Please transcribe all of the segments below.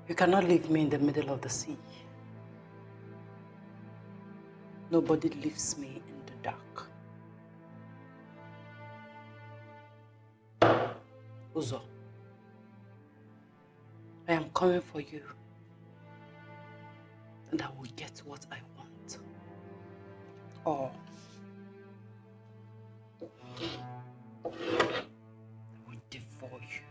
You cannot leave me in the middle of the sea. Nobody leaves me in the dark. Uzo, I am coming for you. And I will get what I want. Or I will devour you.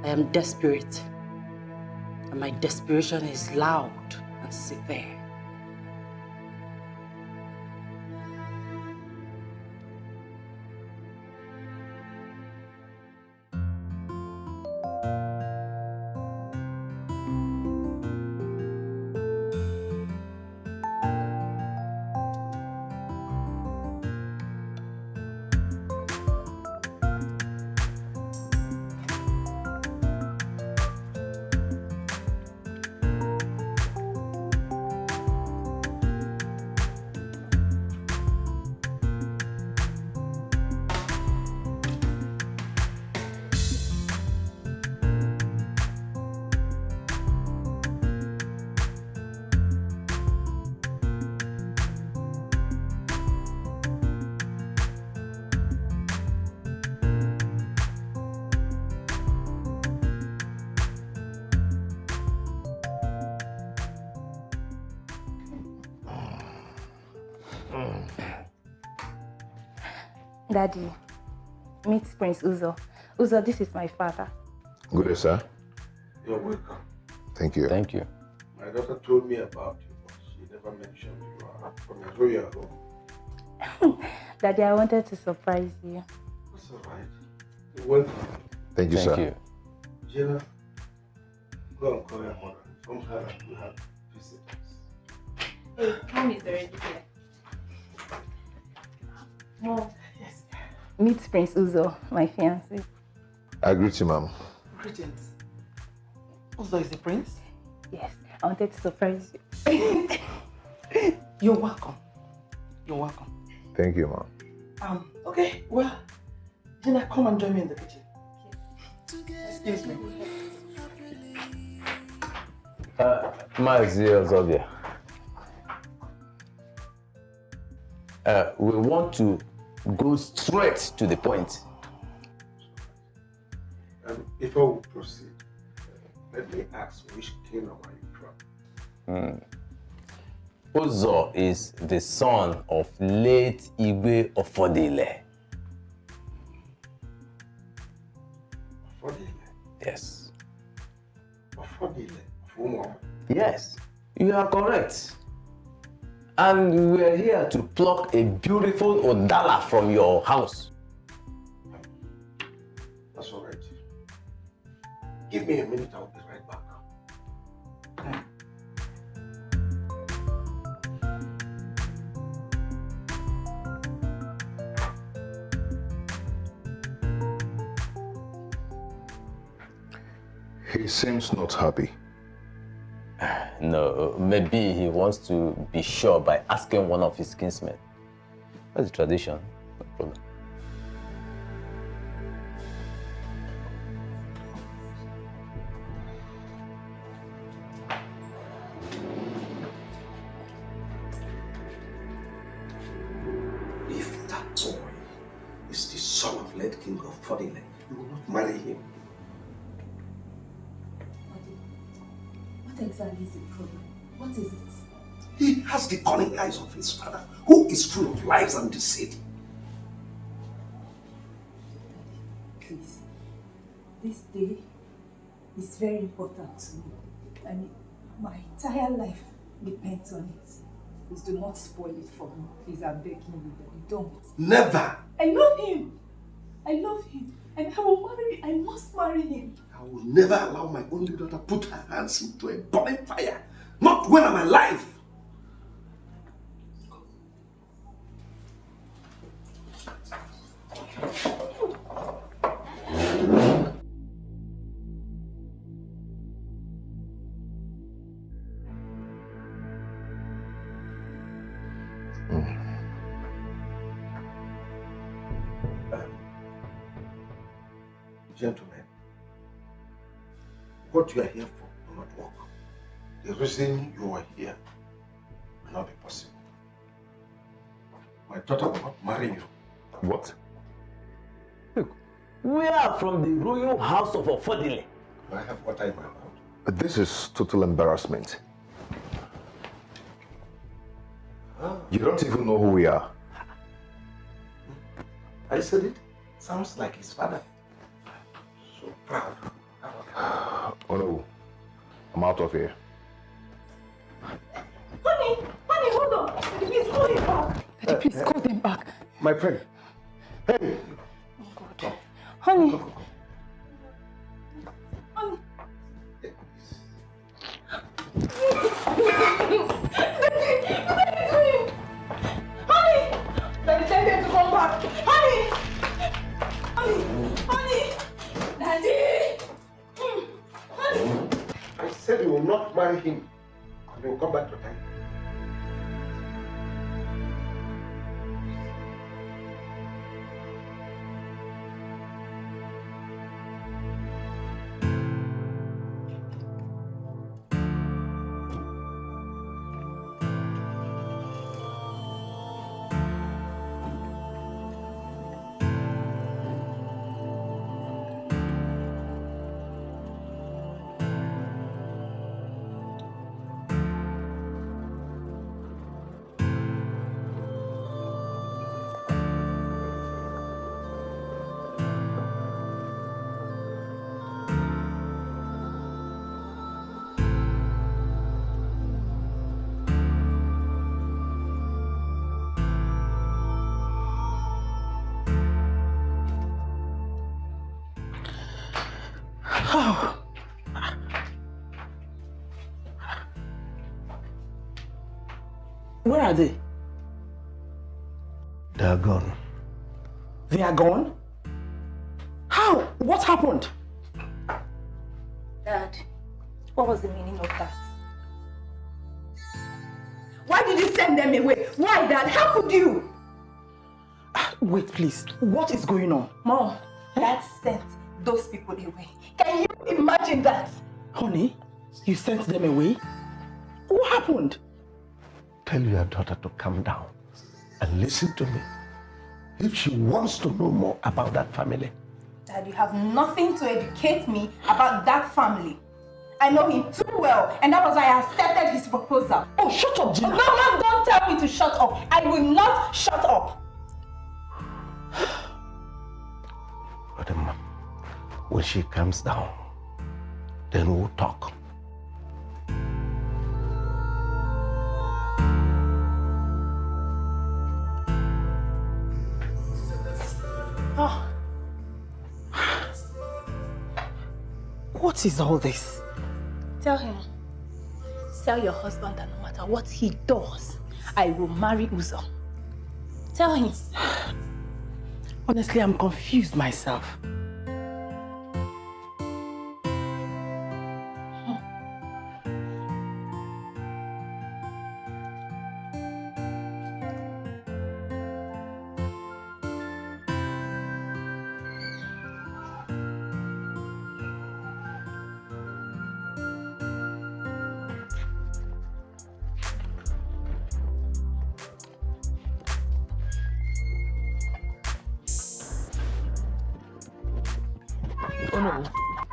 I am desperate, and my desperation is loud and severe. Daddy, meet Prince Uzo. Uzo, this is my father. Good day, sir. You're welcome. Thank you. Thank you. My daughter told me about you, but she never mentioned you are from your home. Daddy, I wanted to surprise you. That's all right. You're welcome. Thank you, sir. Thank you. Jenna, go and call your mother. From her, you have visitors. Mom is already here. Mom. Yes. Meet Prince Uzo, my fiancé. I greet you, ma'am. Greetings. Uzo is the prince? Yes, I wanted to surprise you. You're welcome. You're welcome. Thank you, ma'am. Okay, well, Gina, come and join me in the kitchen. Excuse me. Zobia. We want to go straight to the point. Before we proceed, let me ask, which kingdom are you from? Uzo is the son of late Igwe Ofodile. Ofodile? Yes. Ofodile? Of Yes, you are correct. And we are here to pluck a beautiful Odala from your house. That's all right. Give me a minute, I'll be right back. He seems not happy. No, maybe he wants to be sure by asking one of his kinsmen. That's the tradition, no problem. If that boy is the son of late King of Fodile, you will not marry him. What exactly is the problem? What is it? He has the cunning eyes of his father, who is full of lies and deceit. Please, this day is very important to me. I mean, my entire life depends on it. Please do not spoil it for me. Please, I'm begging you, Daddy, don't. Never! I love him! I love him! And I will marry him. I must marry him. I will never allow my only daughter put her hands into a burning fire. Not when I'm alive. Gentlemen, what you are here for will not work. The reason you are here will not be possible. My daughter will not marry you. What? Look, we are from the royal house of Hostility. Do I have water in my mouth? This is total embarrassment. You don't even know who we are. I said it. Sounds like his father. So proud. Oh no, I'm out of here. Honey, hold on. Please call him back. Daddy, please call them back. My friend. Hey! Oh God. Honey. Honey. Daddy, tell them to come back. Honey! Daddy! Honey! I said you will not marry him. You will come back to time. Where are they? They are gone. They are gone? How? What happened? Dad, what was the meaning of that? Why did you send them away? Why, Dad? How could you? Wait, please. What is going on? Mom, Dad sent those people away. Can you imagine that? Honey, you sent them away? What happened? Tell your daughter to calm down and listen to me. If she wants to know more about that family. Dad, you have nothing to educate me about that family. I know him too well, and that was why I accepted his proposal. Oh, shut up, Gina. No, Mom, don't tell me to shut up. I will not shut up. But when she calms down, then we'll talk. Oh. What is all this? Tell him. Tell your husband that no matter what he does, I will marry Uzo. Tell him. Honestly, I'm confused myself.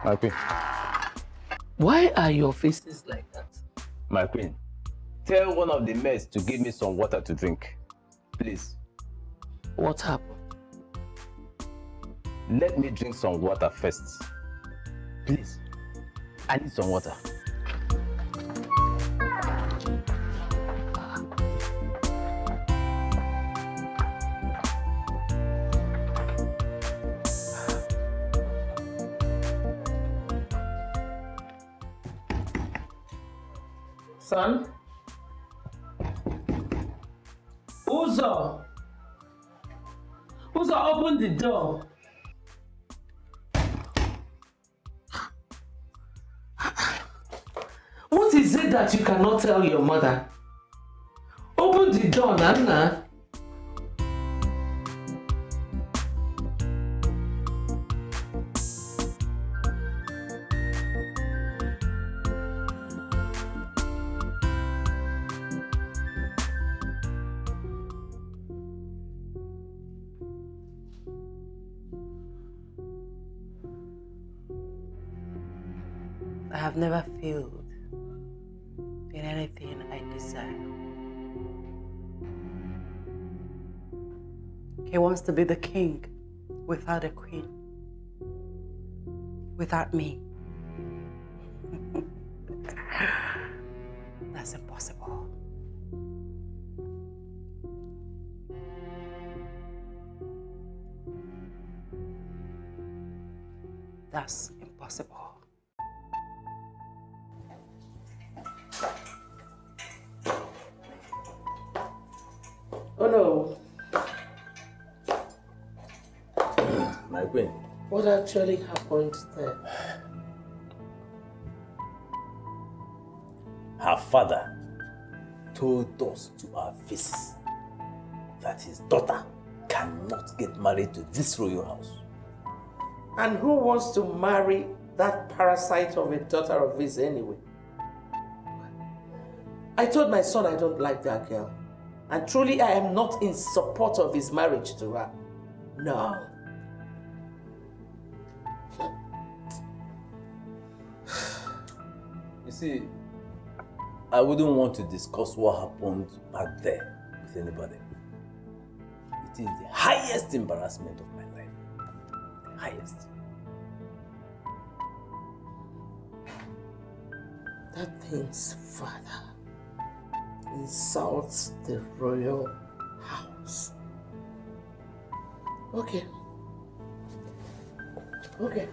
My queen. Why are your faces like that? My queen, tell one of the maids to give me some water to drink. Please. What happened? Let me drink some water first. Please. I need some water. Son? Uzo! Uzo, open the door. What is it that you cannot tell your mother? Open Open the door, Nana. I have never failed in anything I desire. He wants to be the king without a queen, without me. That's impossible. That's impossible. Oh no. My queen. What actually happened there? Her father told us to our faces that his daughter cannot get married to this royal house. And who wants to marry that parasite of a daughter of his anyway? I told my son I don't like that girl. And truly I am not in support of his marriage to her. No. You see, I wouldn't want to discuss what happened back there with anybody. It is the highest embarrassment of my life. The highest. That thing's father insults the royal house. Okay. Okay.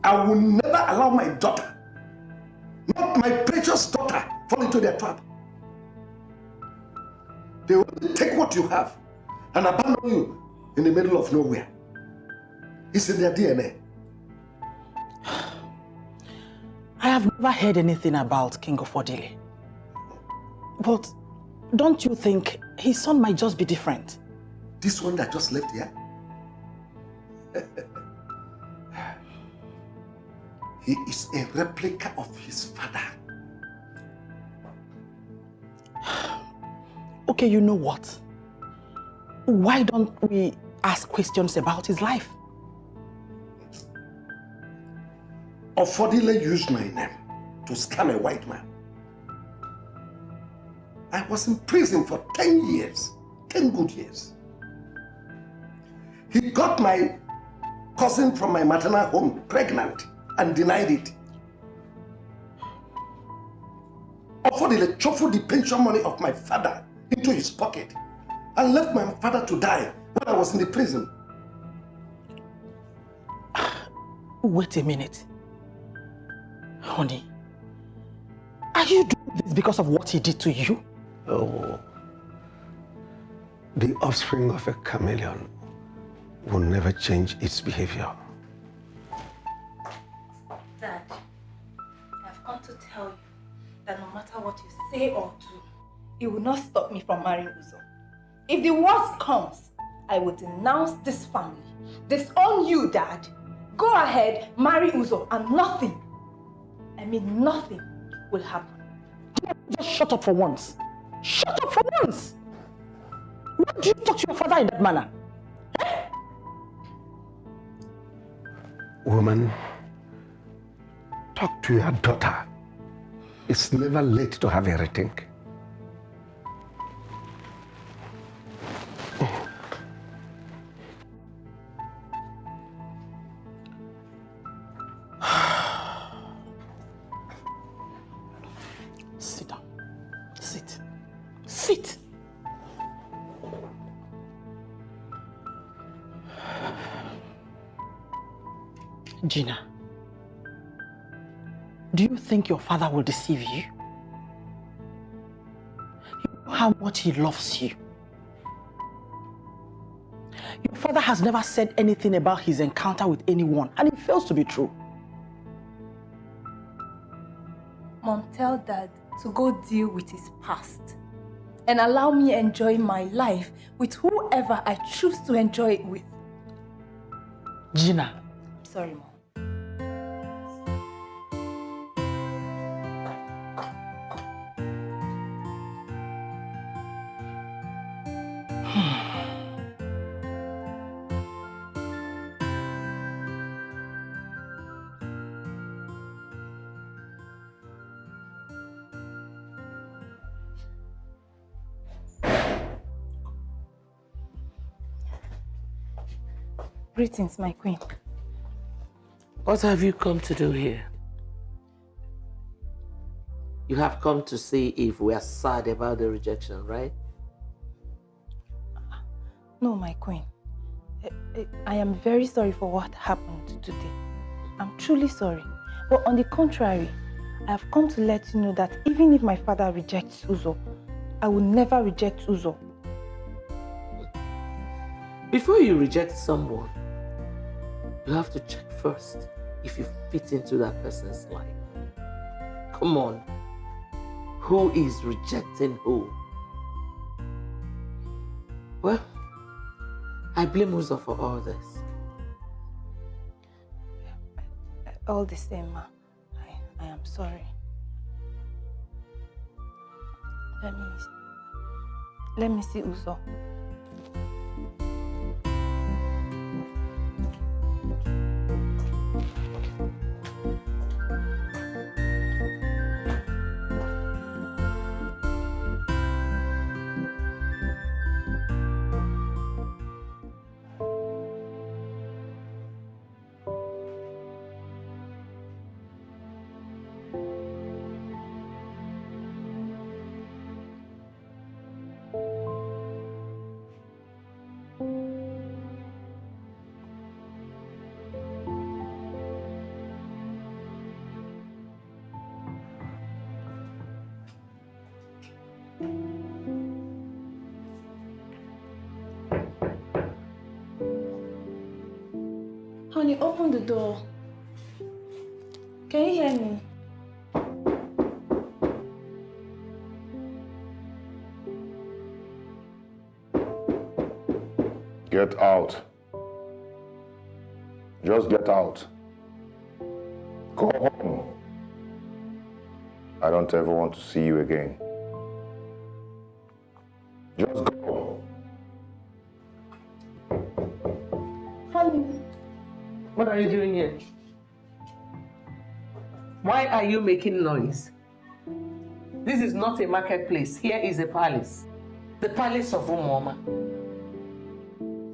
I will never allow my daughter, not my precious daughter, fall into their trap. They will take what you have and abandon you in the middle of nowhere. It's in their DNA. I have never heard anything about King Hostility. But don't you think his son might just be different? This one that just left here? He is a replica of his father. Okay, you know what? Why don't we ask questions about his life? Hostility used my name to scam a white man. I was in prison for 10 years, 10 good years. He got my cousin from my maternal home pregnant and denied it. Hostility shuffled the pension money of my father into his pocket and left my father to die when I was in the prison. Wait a minute. Honey, are you doing this because of what he did to you? Oh, the offspring of a chameleon will never change its behavior. Dad, I've come to tell you that no matter what you say or do, it will not stop me from marrying Uzo. If the worst comes, I will denounce this family, disown you, Dad. Go ahead, marry Uzo, and nothing, I mean nothing, will happen. Just shut up for once. Shut up for once! Why do you talk to your father in that manner? Woman, talk to your daughter. It's never late to have a rethink. Sit down. Sit. Sit. Gina, do you think your father will deceive you? You know how much he loves you. Your father has never said anything about his encounter with anyone, and it fails to be true. Mom, tell Dad to go deal with his past and allow me enjoy my life with whoever I choose to enjoy it with. Gina. I'm sorry, Mom. Greetings, my queen. What have you come to do here? You have come to see if we are sad about the rejection, right? No, my queen. I am very sorry for what happened today. I'm truly sorry. But on the contrary, I have come to let you know that even if my father rejects Uzo, I will never reject Uzo. Before you reject someone, you have to check first if you fit into that person's life. Come on. Who is rejecting who? Well, I blame Uzo for all this. All the same, ma. I am sorry. Let me see Uzo. Honey, open the door. Can you hear me? Get out. Just get out. Go home. I don't ever want to see you again. Just go. Honey. What are you doing here? Why are you making noise? This is not a marketplace. Here is a palace. The palace of Umoma.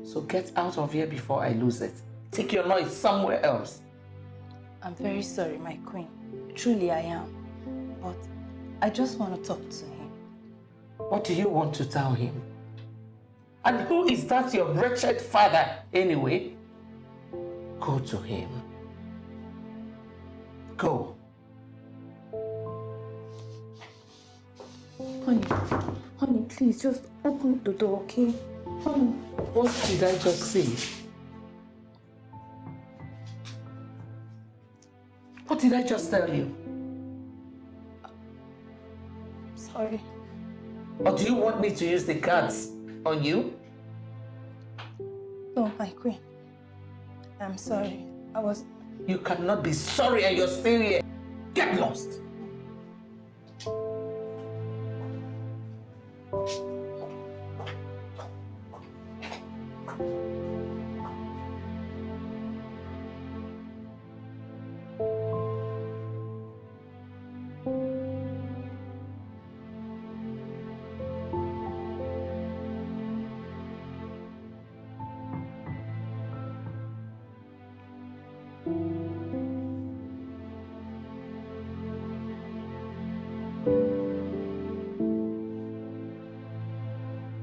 So get out of here before I lose it. Take your noise somewhere else. I'm very sorry, my queen. Truly I am. But I just want to talk to him. What do you want to tell him? And who is that your wretched father anyway? Go to him. Go. Honey, please just open the door, okay? Honey. What did I just say? What did I just tell you? Sorry. Or do you want me to use the cards on you? No, my queen. I'm sorry. You cannot be sorry and you're still here. Get lost.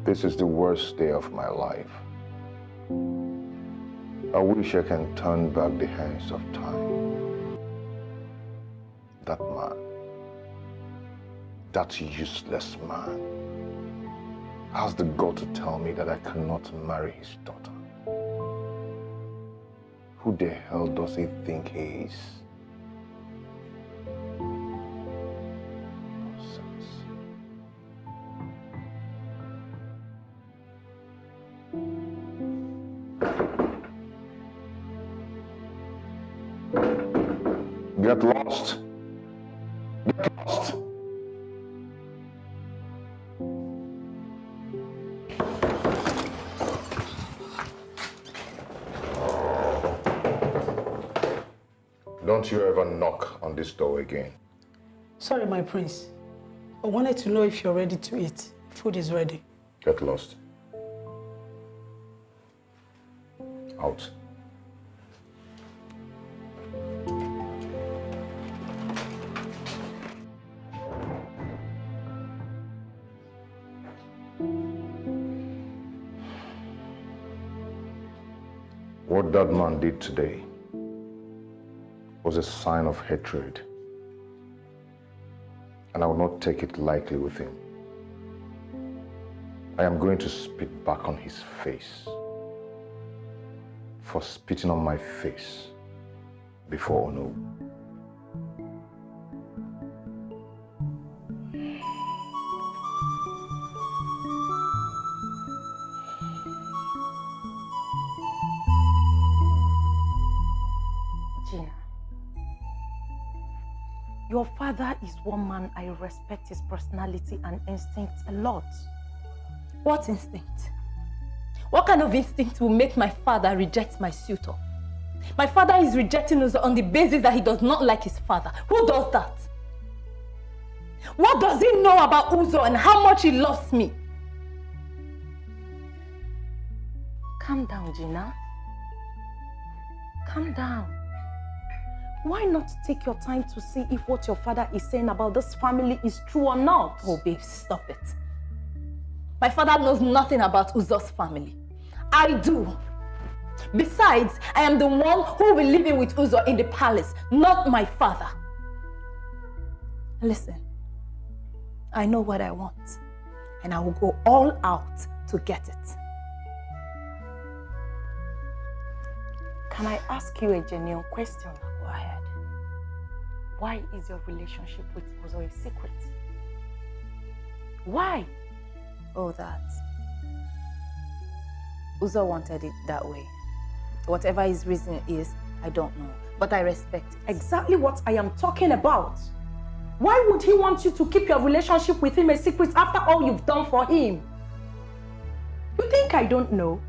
This is the worst day of my life. I wish I can turn back the hands of time. That man, that useless man, has the gall to tell me that I cannot marry his daughter. Who the hell does he think he is? Nonsense. Get lost. Get lost. Don't you ever knock on this door again. Sorry, my prince. I wanted to know if you're ready to eat. Food is ready. Get lost. Out. What that man did today was a sign of hatred, and I will not take it lightly with him. I am going to spit back on his face for spitting on my face before Ono. Your father is one man I respect his personality and instincts a lot. What instinct? What kind of instinct will make my father reject my suitor? My father is rejecting us on the basis that he does not like his father. Who does that? What does he know about Uzo and how much he loves me? Calm down, Gina. Calm down. Why not take your time to see if what your father is saying about this family is true or not? Oh, babe, stop it. My father knows nothing about Uzo's family. I do. Besides, I am the one who will live in with Uzo in the palace, not my father. Listen, I know what I want, and I will go all out to get it. Can I ask you a genuine question? Go ahead. Why is your relationship with Uzo a secret? Why? Oh, that. Uzo wanted it that way. Whatever his reason is, I don't know. But I respect it. Exactly what I am talking about. Why would he want you to keep your relationship with him a secret after all you've done for him? You think I don't know?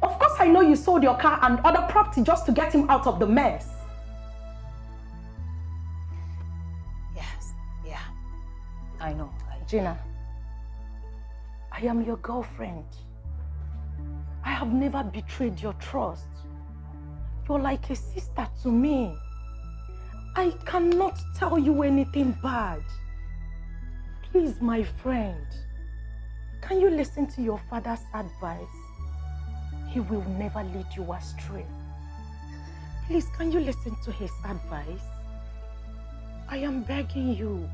Of course I know you sold your car and other property just to get him out of the mess. Yes, yeah. I know. Gina, I am your girlfriend. I have never betrayed your trust. You're like a sister to me. I cannot tell you anything bad. Please, my friend, can you listen to your father's advice? He will never lead you astray. Please, can you listen to his advice? I am begging you.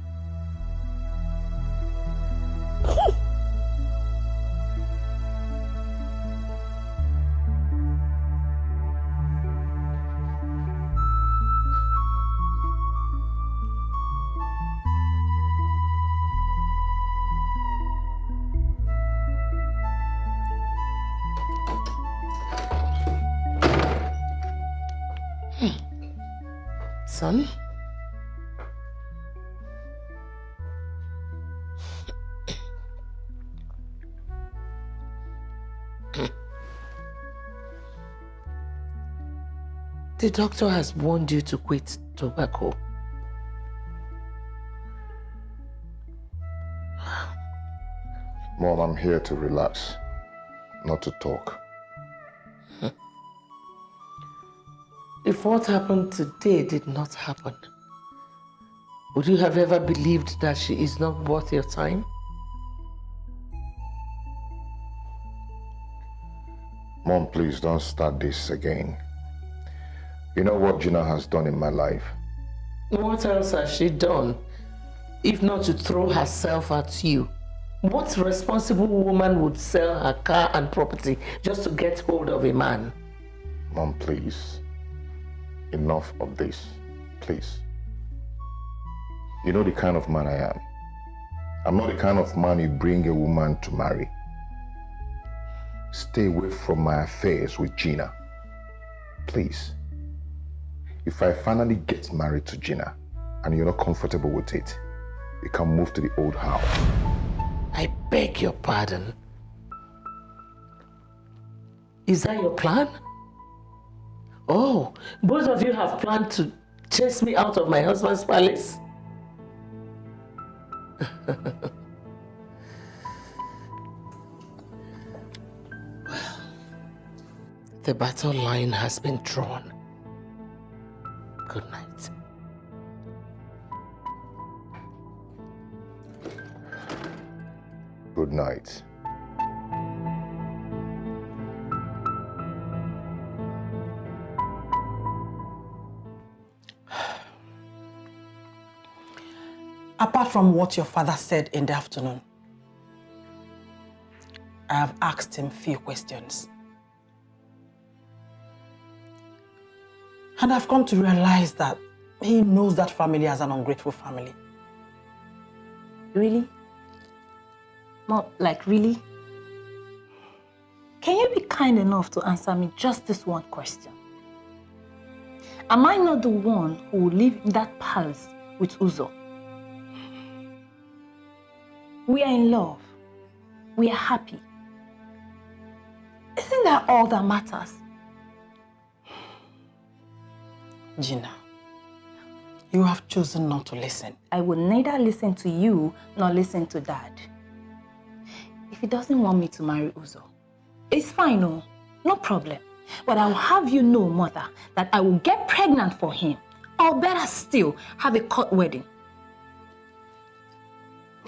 Son? The doctor has warned you to quit tobacco. Mom, I'm here to relax, not to talk. If what happened today did not happen, would you have ever believed that she is not worth your time? Mom, please don't start this again. You know what Gina has done in my life? What else has she done, if not to throw herself at you? What responsible woman would sell her car and property just to get hold of a man? Mom, please. enough of this, please. You know the kind of man I am. I'm not the kind of man you bring a woman to marry. Stay away from my affairs with Gina. Please. If I finally get married to Gina and you're not comfortable with it, you can move to the old house. I beg your pardon. Is that your plan? Oh, both of you have planned to chase me out of my husband's palace? Well, the battle line has been drawn. Good night. Good night. Apart from what your father said in the afternoon, I have asked him few questions. And I've come to realize that he knows that family as an ungrateful family. Really? Mom, like really? Can you be kind enough to answer me just this one question? Am I not the one who will live in that palace with Uzo? We are in love. We are happy. Isn't that all that matters? Gina, you have chosen not to listen. I will neither listen to you nor listen to Dad. If he doesn't want me to marry Uzo, it's fine, no problem. But I will have you know, Mother, that I will get pregnant for him. Or better still, have a court wedding.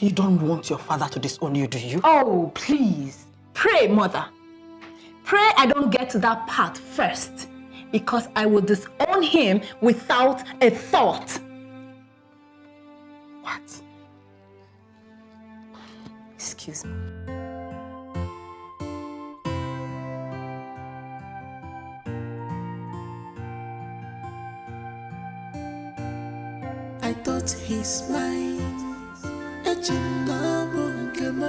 You don't want your father to disown you, do you? Oh, please. Pray, Mother. Pray I don't get to that part first, because I will disown him without a thought. What? Excuse me. I thought he's mine. A jingle came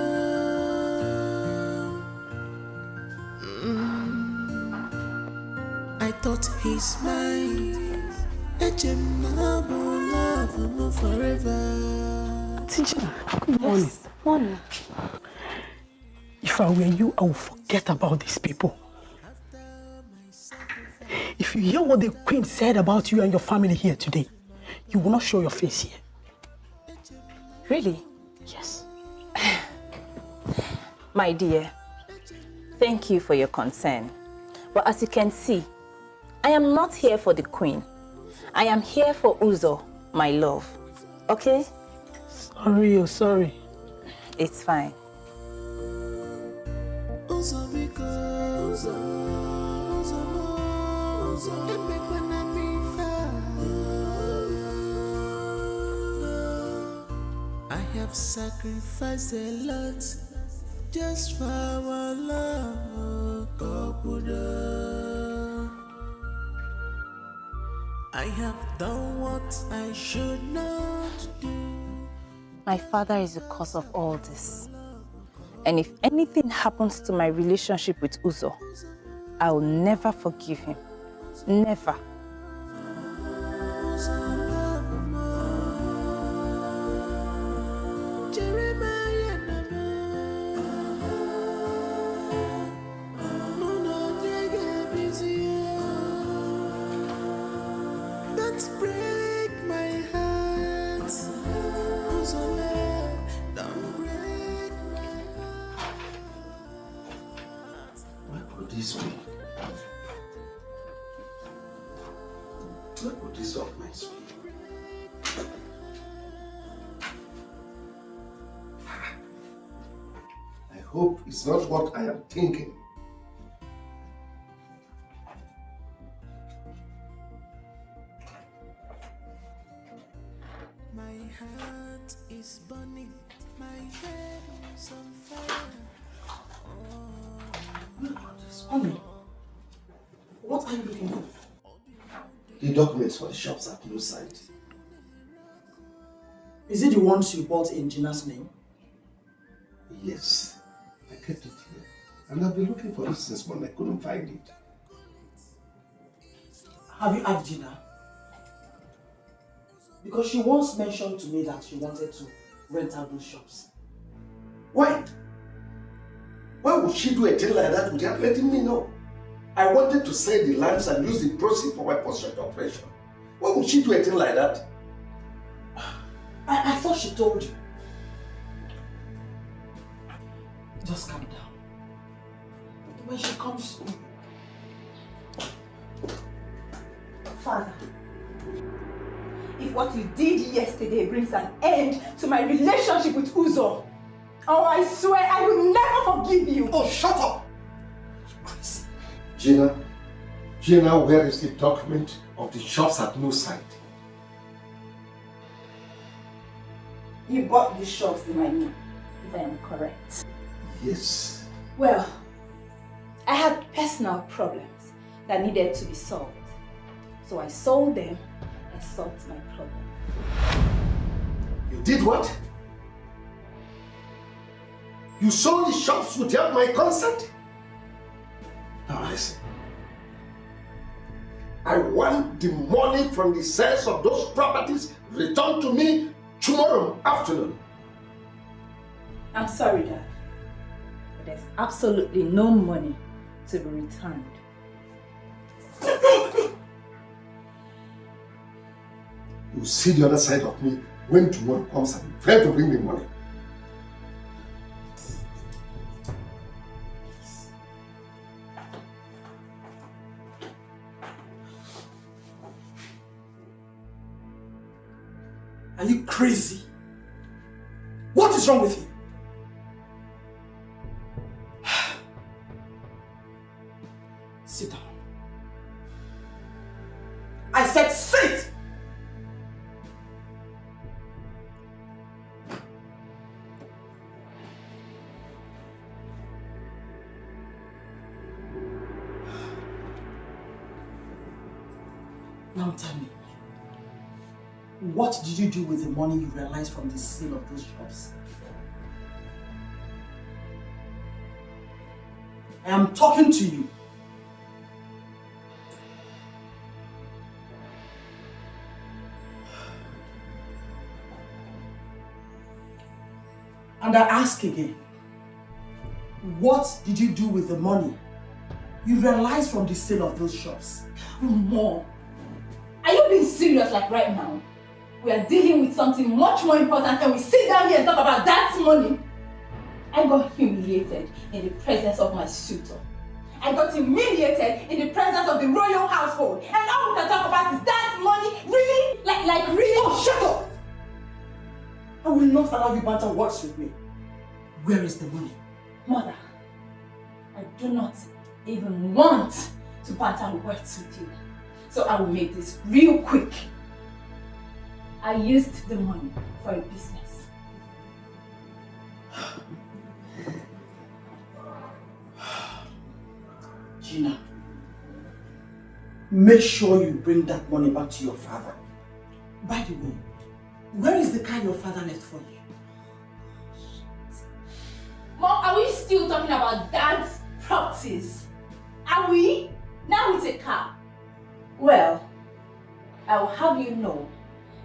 I thought he's mine. A jingle love forever. Gina, good morning. Morning. If I were you, I would forget about these people. If you hear what the queen said about you and your family here today, you will not show your face here. Really? Yes. My dear, thank you for your concern. But as you can see, I am not here for the queen. I am here for Uzo, my love. Okay? Sorry, oh sorry. It's fine. Uzo because I have sacrificed a lot just for our love. I have done what I should not do. My father is the cause of all this. And if anything happens to my relationship with Uzo, I will never forgive him. Never. Hope it's not what I am thinking. My heart is burning, my head is on fire. Mommy, what are you looking for? the documents for the shops at no site. Is it the ones you bought in Gina's name? Yes, I kept it here. And I've been looking for it since morning. I couldn't find it. Have you asked Gina? Because she once mentioned to me that she wanted to rent out those shops. Why? Why would she do a thing like that without letting me know? I wanted to sell the lands and use the proceeds for my post-rent operation. Why would she do a thing like that? I thought she told you. Just calm down. When she comes... Father, if what you did yesterday brings an end to my relationship with Uzo, oh, I swear I will never forgive you. Oh, shut up! Gina, where is the document of the shops at no site? You bought these shops in my name, if I am correct. Yes. Well, I had personal problems that needed to be solved. So I sold them and solved my problem. You did what? You sold the shops without my consent? Now listen. I want the money from the sales of those properties returned to me tomorrow afternoon. I'm sorry, Dad, but there's absolutely no money to be returned. You'll see the other side of me when tomorrow comes and try to bring me money. Are you crazy? What is wrong with you? Sit down. I said sit! Now tell me, what did you do with the money you realized from the sale of those shops? I am talking to you. And I ask again, what did you do with the money you realized from the sale of those shops? Mom, are you being serious like right now? We are dealing with something much more important and we sit down here and talk about that money. I got humiliated in the presence of my suitor. I got humiliated in the presence of the royal household. And all we can talk about is that money? Really? Like really? Oh, shut up! I will not allow you banter words with me. Where is the money? Mother, I do not even want to banter words with you. So I will make this real quick. I used the money for a business. Gina, make sure you bring that money back to your father. By the way, where is the car your father left for you? Mom, are we still talking about Dad's properties? Are we? Now it's a car. Well, I will have you know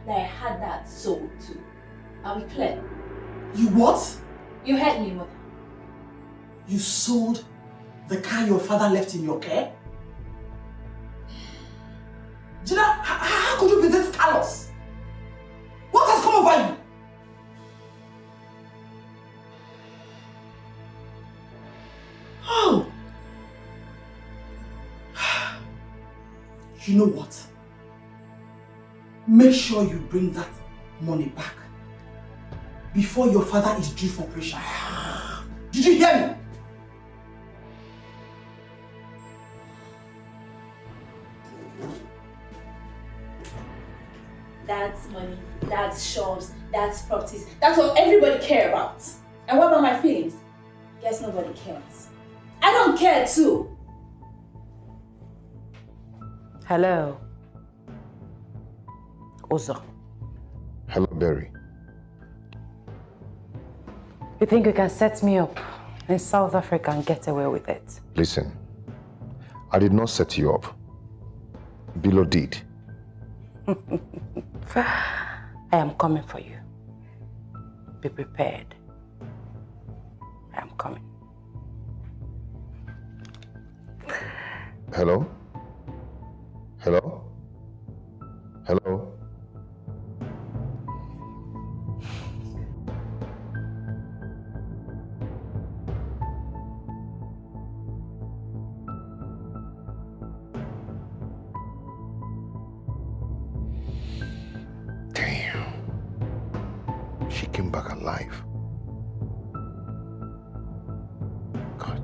that I had that sold too. Are we clear? You what? You heard me, Mother. You sold the car your father left in your care? Gina, how could you be this callous? What has come over you? Oh! You know what? Make sure you bring that money back before your father is due for operation. Did you hear me? That's money, that's shops, that's properties. That's what everybody cares about. And what about my feelings? Guess nobody cares. I don't care too. Hello. Uzo. Hello, Berry. You think you can set me up in South Africa and get away with it? Listen, I did not set you up. Bilo did. I am coming for you. Be prepared. I am coming. Hello? Hello? Hello? Damn. She came back alive. God.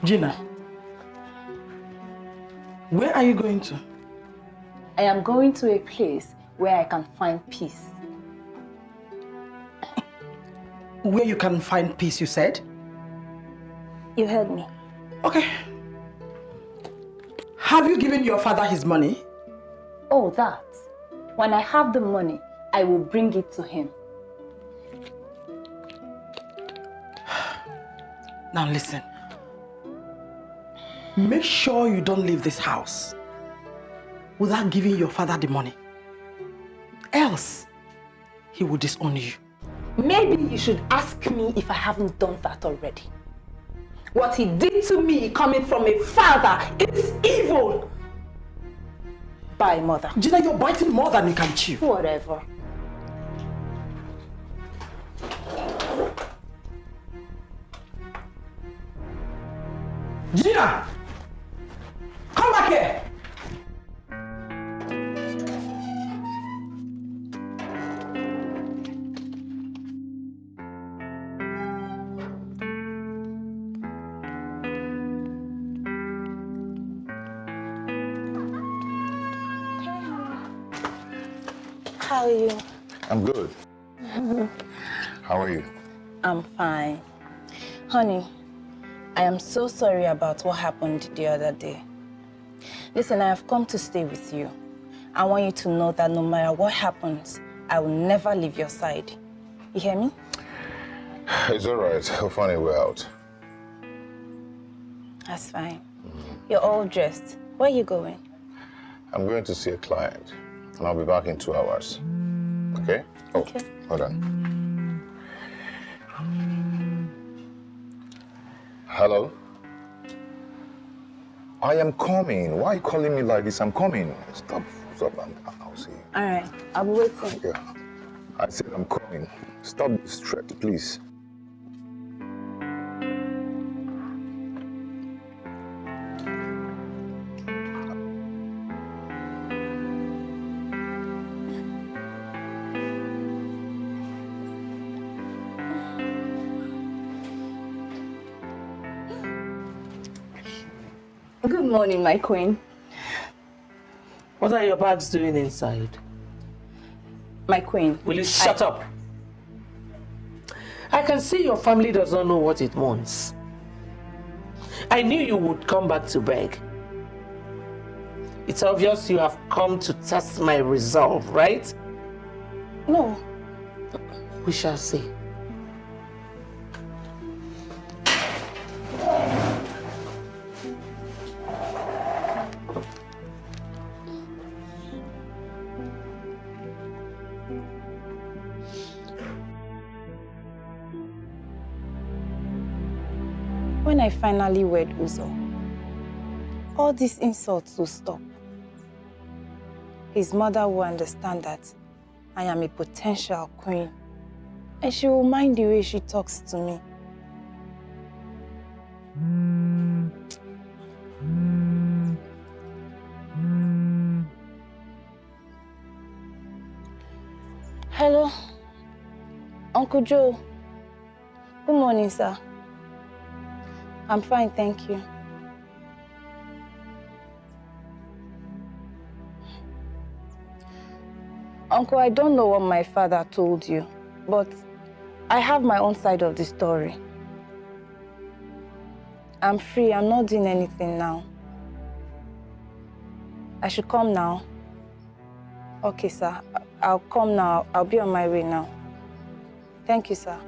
Gina, where are you going to? I am going to a place where I can find peace. Where you can find peace, you said? You heard me. Okay. Have you given your father his money? Oh, that. When I have the money, I will bring it to him. Now listen. Make sure you don't leave this house without giving your father the money. Else, he will disown you. Maybe you should ask me if I haven't done that already. What he did to me coming from a father is evil. Bye, mother. Gina, you're biting more than you can chew. Whatever. Gina! Come back here! How are you? I'm good. How are you? I'm fine. Honey, I am so sorry about what happened the other day. Listen, I have come to stay with you. I want you to know that no matter what happens, I will never leave your side. You hear me? It's all right. I'll find a way out. That's fine. You're all dressed. Where are you going? I'm going to see a client, and I'll be back in 2 hours. Okay? Oh, Okay. hold on. Hello? I am coming. Why are you calling me like this? I'm coming. Stop. I'll see you. All right, I'll be waiting. Yeah. I said I'm coming. Stop this threat, please. Good morning, my queen. What are your bags doing inside? My queen. Will you shut up? I can see your family does not know what it wants. I knew you would come back to beg. It's obvious you have come to test my resolve, right? No. We shall see. When I finally wed Uzo, all these insults will stop. His mother will understand that I am a potential queen, and she will mind the way she talks to me. Hello, Uncle Joe. Good morning, sir. I'm fine, thank you. Uncle, I don't know what my father told you, but I have my own side of the story. I'm free. I'm not doing anything now. I should come now. Okay, sir. I'll come now. I'll be on my way now. Thank you, sir.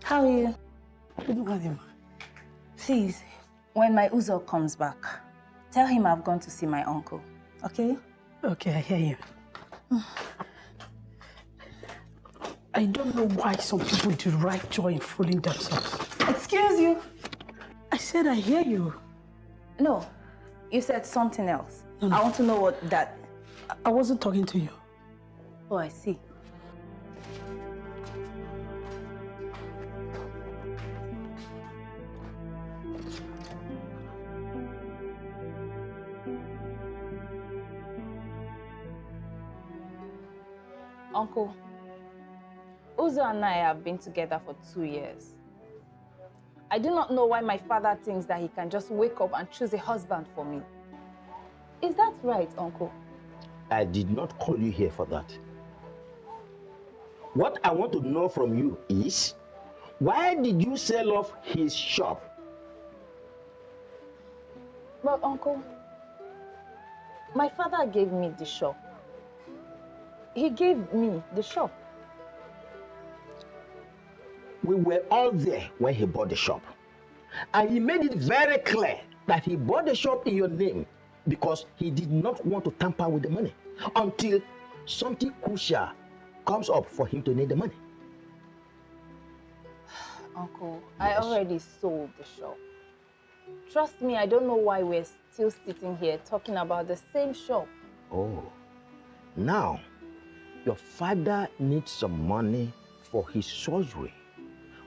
How are you? Good morning. Please, when my Uzo comes back, tell him I've gone to see my uncle, okay? Okay, I hear you. I don't know why some people derive joy in fooling themselves. Excuse you? I said I hear you. No, you said something else. No. I want to know what that... I wasn't talking to you. Oh, I see. Uncle, Uzo and I have been together for 2 years. I do not know why my father thinks that he can just wake up and choose a husband for me. Is that right, Uncle? I did not call you here for that. What I want to know from you is, why did you sell off his shop? But Uncle, my father gave me the shop. He gave me the shop. We were all there when he bought the shop. And he made it very clear that he bought the shop in your name because he did not want to tamper with the money until something crucial comes up for him to need the money. Uncle, I already sold the shop. Trust me, I don't know why we're still sitting here talking about the same shop. Oh, now your father needs some money for his surgery.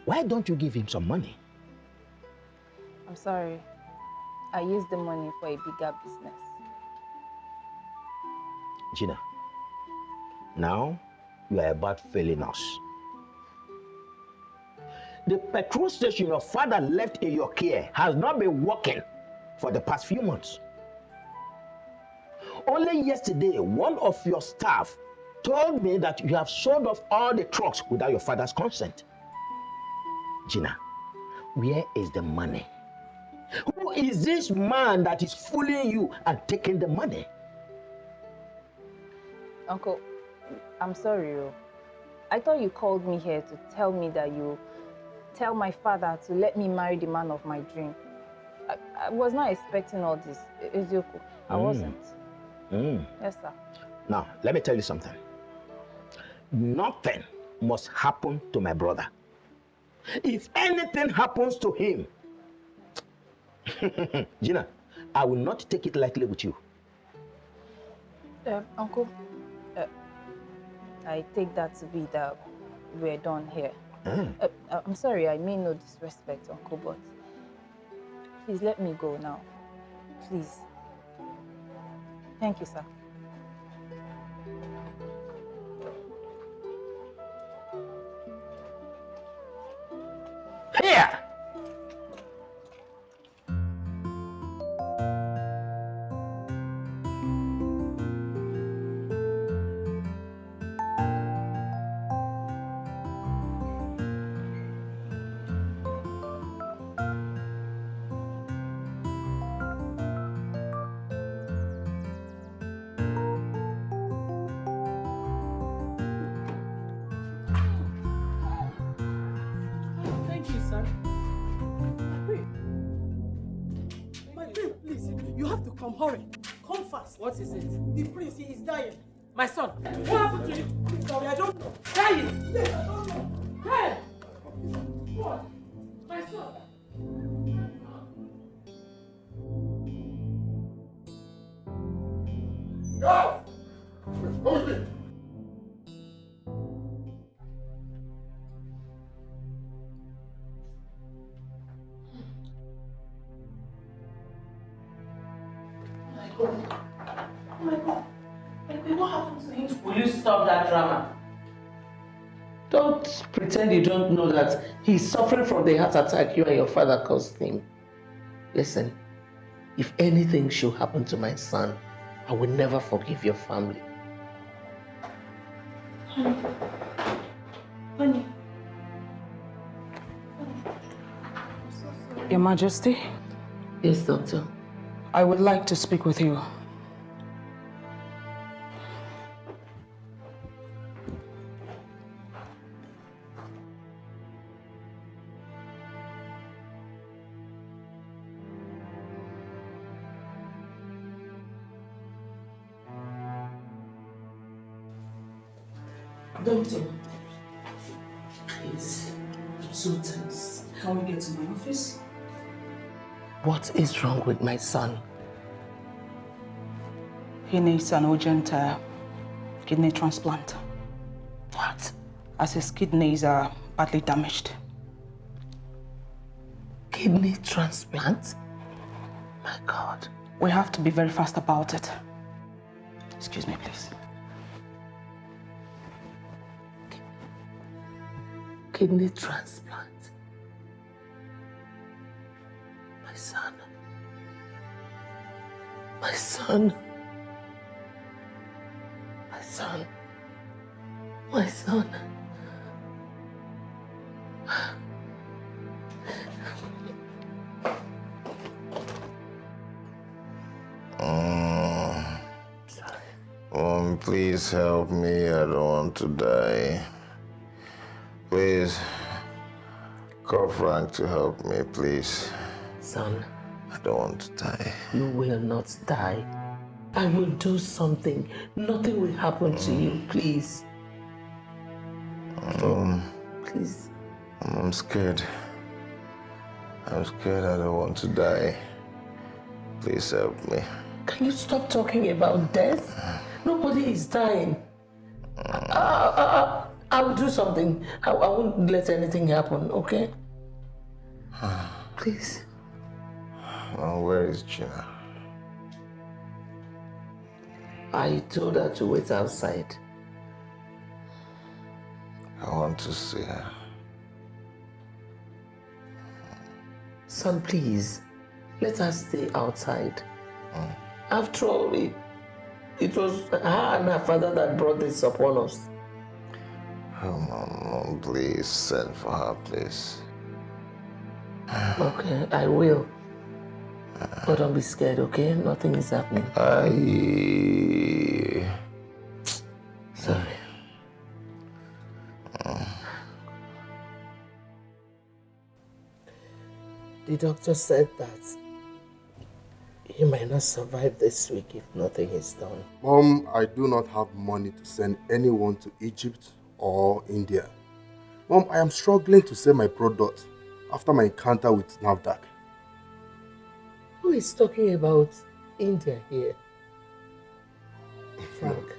Why don't you give him some money? I'm sorry. I used the money for a bigger business. Gina, now you are about failing us. The petrol station your father left in your care has not been working for the past few months. Only yesterday, one of your staff told me that you have sold off all the trucks without your father's consent. Gina, where is the money? Who is this man that is fooling you and taking the money? Uncle, I'm sorry. I thought you called me here to tell me that you tell my father to let me marry the man of my dream. I was not expecting all this, Ezeoku. I wasn't. Yes, sir. Now, let me tell you something. Nothing must happen to my brother. If anything happens to him, Gina, I will not take it lightly with you. Uncle, I take that to be that we're done here. I'm sorry, I mean no disrespect, Uncle, but please let me go now. Please. Thank you, sir. Here! Thank you, sir. My prince, please, you have to come. Hurry. Come fast. What is it? The prince, he is dying. My son. What happened to him? Sorry, I don't know. Dying? Yes, I don't know. Hey! What? My son. Go! Come with me. Baby, what happened to him? Will you stop that drama? Don't pretend you don't know that he's suffering from the heart attack you and your father caused him. Listen, if anything should happen to my son, I will never forgive your family. Honey. Honey. Your Majesty? Yes, Doctor. I would like to speak with you. Doctor, please, I'm so tense. Can we get to my office? What is wrong with my son? He needs an urgent kidney transplant. What? As his kidneys are badly damaged. Kidney transplant? My God. We have to be very fast about it. Excuse me, please. Kidney transplant? My son. My son. My son. My son. Please help me. I don't want to die. Please, call Frank to help me, please. Son, I don't want to die. you will not die. I will do something. Nothing will happen to you, please. Please. I'm scared. I'm scared. I don't want to die. Please help me. Can you stop talking about death? Nobody is dying. I will do something. I won't let anything happen, okay? Please. Where is Gina? I told her to wait outside. I want to see her. Son, please. Let her stay outside. After all, it was her and her father that brought this upon us. Oh, Mom, please send for her, please. Okay, I will. But don't be scared, okay? Nothing is happening. Sorry. The doctor said that you might not survive this week if nothing is done. Mom, I do not have money to send anyone to Egypt or India. Mom, I am struggling to sell my product after my encounter with NAFDAC. Who is talking about India here? Frank,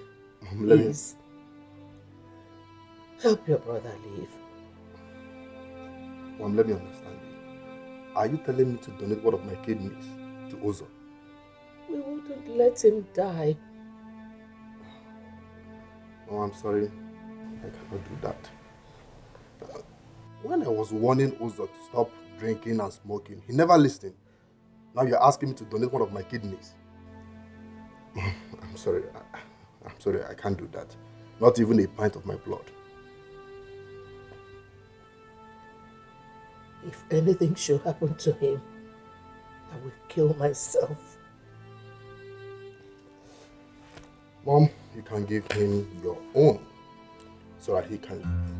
please. Help your brother leave. Mom, let me understand you. Are you telling me to donate one of my kidneys to Ozo? We wouldn't let him die. Oh, I'm sorry. I cannot do that. When I was warning Ozo to stop drinking and smoking, he never listened. Now you're asking me to donate one of my kidneys. I'm sorry. I'm sorry, I can't do that. Not even a pint of my blood. If anything should happen to him, I will kill myself. Mom, you can give him your own so that he can live.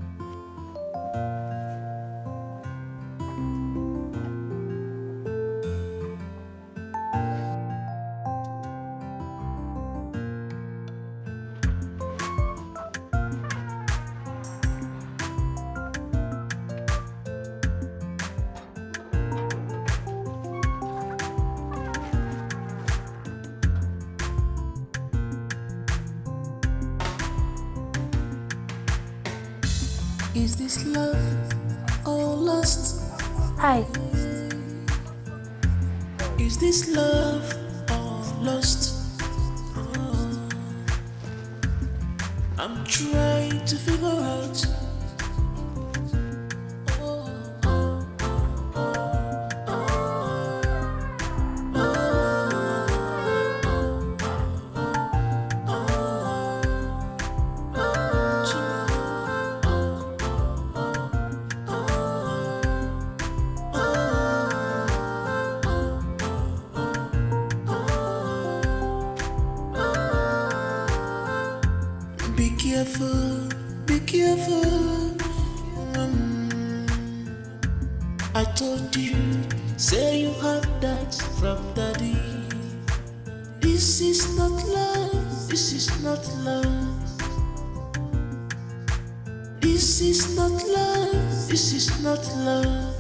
Is this love or lust? Hi. Is this love or lust? I'm trying to figure out. Be careful, be careful. I told you, say you had that from daddy. This is not love, this is not love. This is not love, this is not love.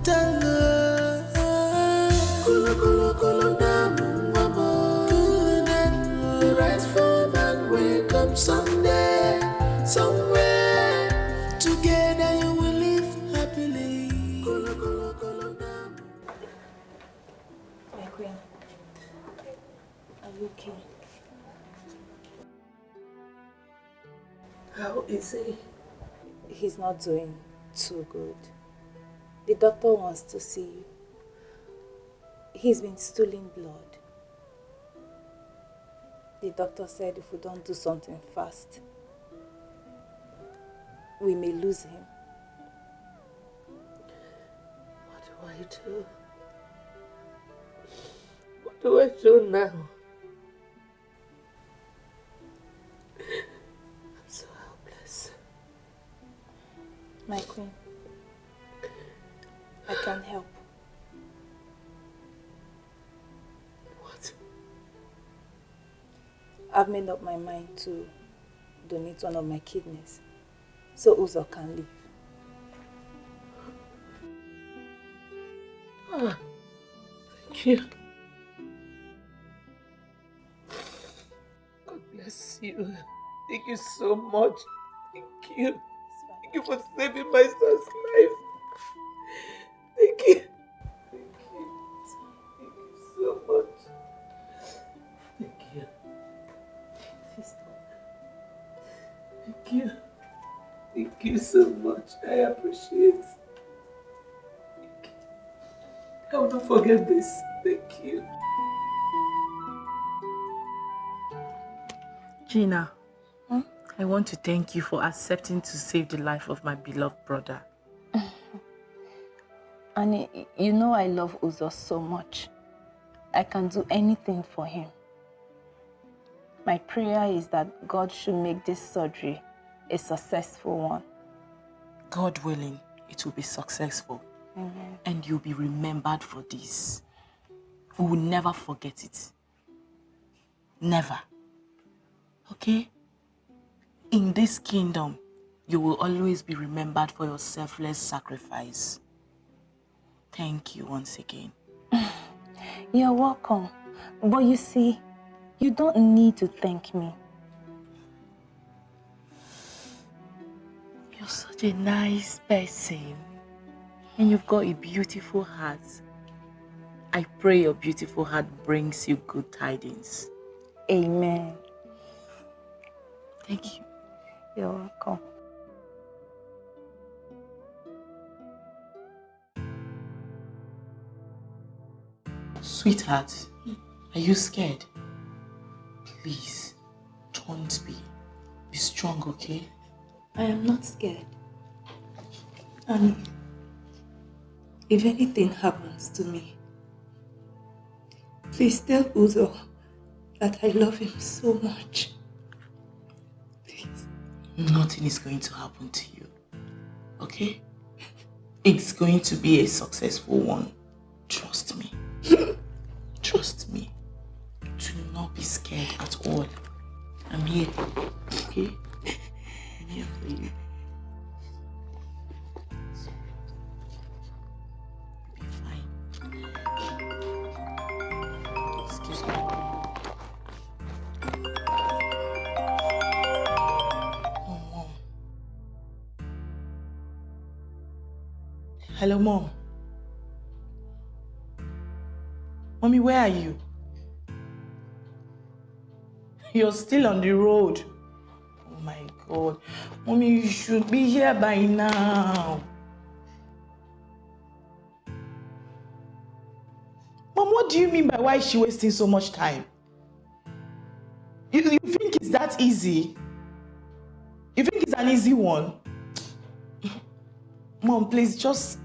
Tell her, kulu kulu kulu namu mama. Kulu namu, the right for man wake up someday, somewhere. Together you will live happily. Kulu kulu kulu namu. My queen, are you okay? How is he? He's not doing too good. The doctor wants to see you. He's been stooling blood. The doctor said if we don't do something fast, we may lose him. What do I do? What do I do now? I'm so helpless. My queen, I can't help. What? I've made up my mind to donate one of my kidneys so Uzo can live. Ah, thank you. God bless you. Thank you so much. Thank you. Thank you for saving my son's life. Thank you. Thank you. Thank you so much. Thank you. Thank you. Thank you so much. I appreciate it. Thank you. I will not forget this. Thank you. Gina, I want to thank you for accepting to save the life of my beloved brother. And you know I love Uzo so much. I can do anything for him. My prayer is that God should make this surgery a successful one. God willing, it will be successful. Amen. And you'll be remembered for this. We will never forget it. Never. Okay? In this kingdom, you will always be remembered for your selfless sacrifice. Thank you once again. You're welcome. But you see, you don't need to thank me. You're such a nice person. And you've got a beautiful heart. I pray your beautiful heart brings you good tidings. Amen. Thank you. You're welcome. Sweetheart, are you scared? Please, don't be. Be strong, okay? I am not scared. And if anything happens to me, please tell Uzo that I love him so much. Please. Nothing is going to happen to you, okay? It's going to be a successful one. Trust me. Trust me. Do not be scared at all. I'm here, okay? I'm here for you. You'll be fine. Excuse me. Oh, Mom. Hello, Mom. Mommy, where are you? You're still on the road. Oh my God. Mommy, you should be here by now. Mom, what do you mean by why is she wasting so much time? You think it's that easy? You think it's an easy one? Mom, please, just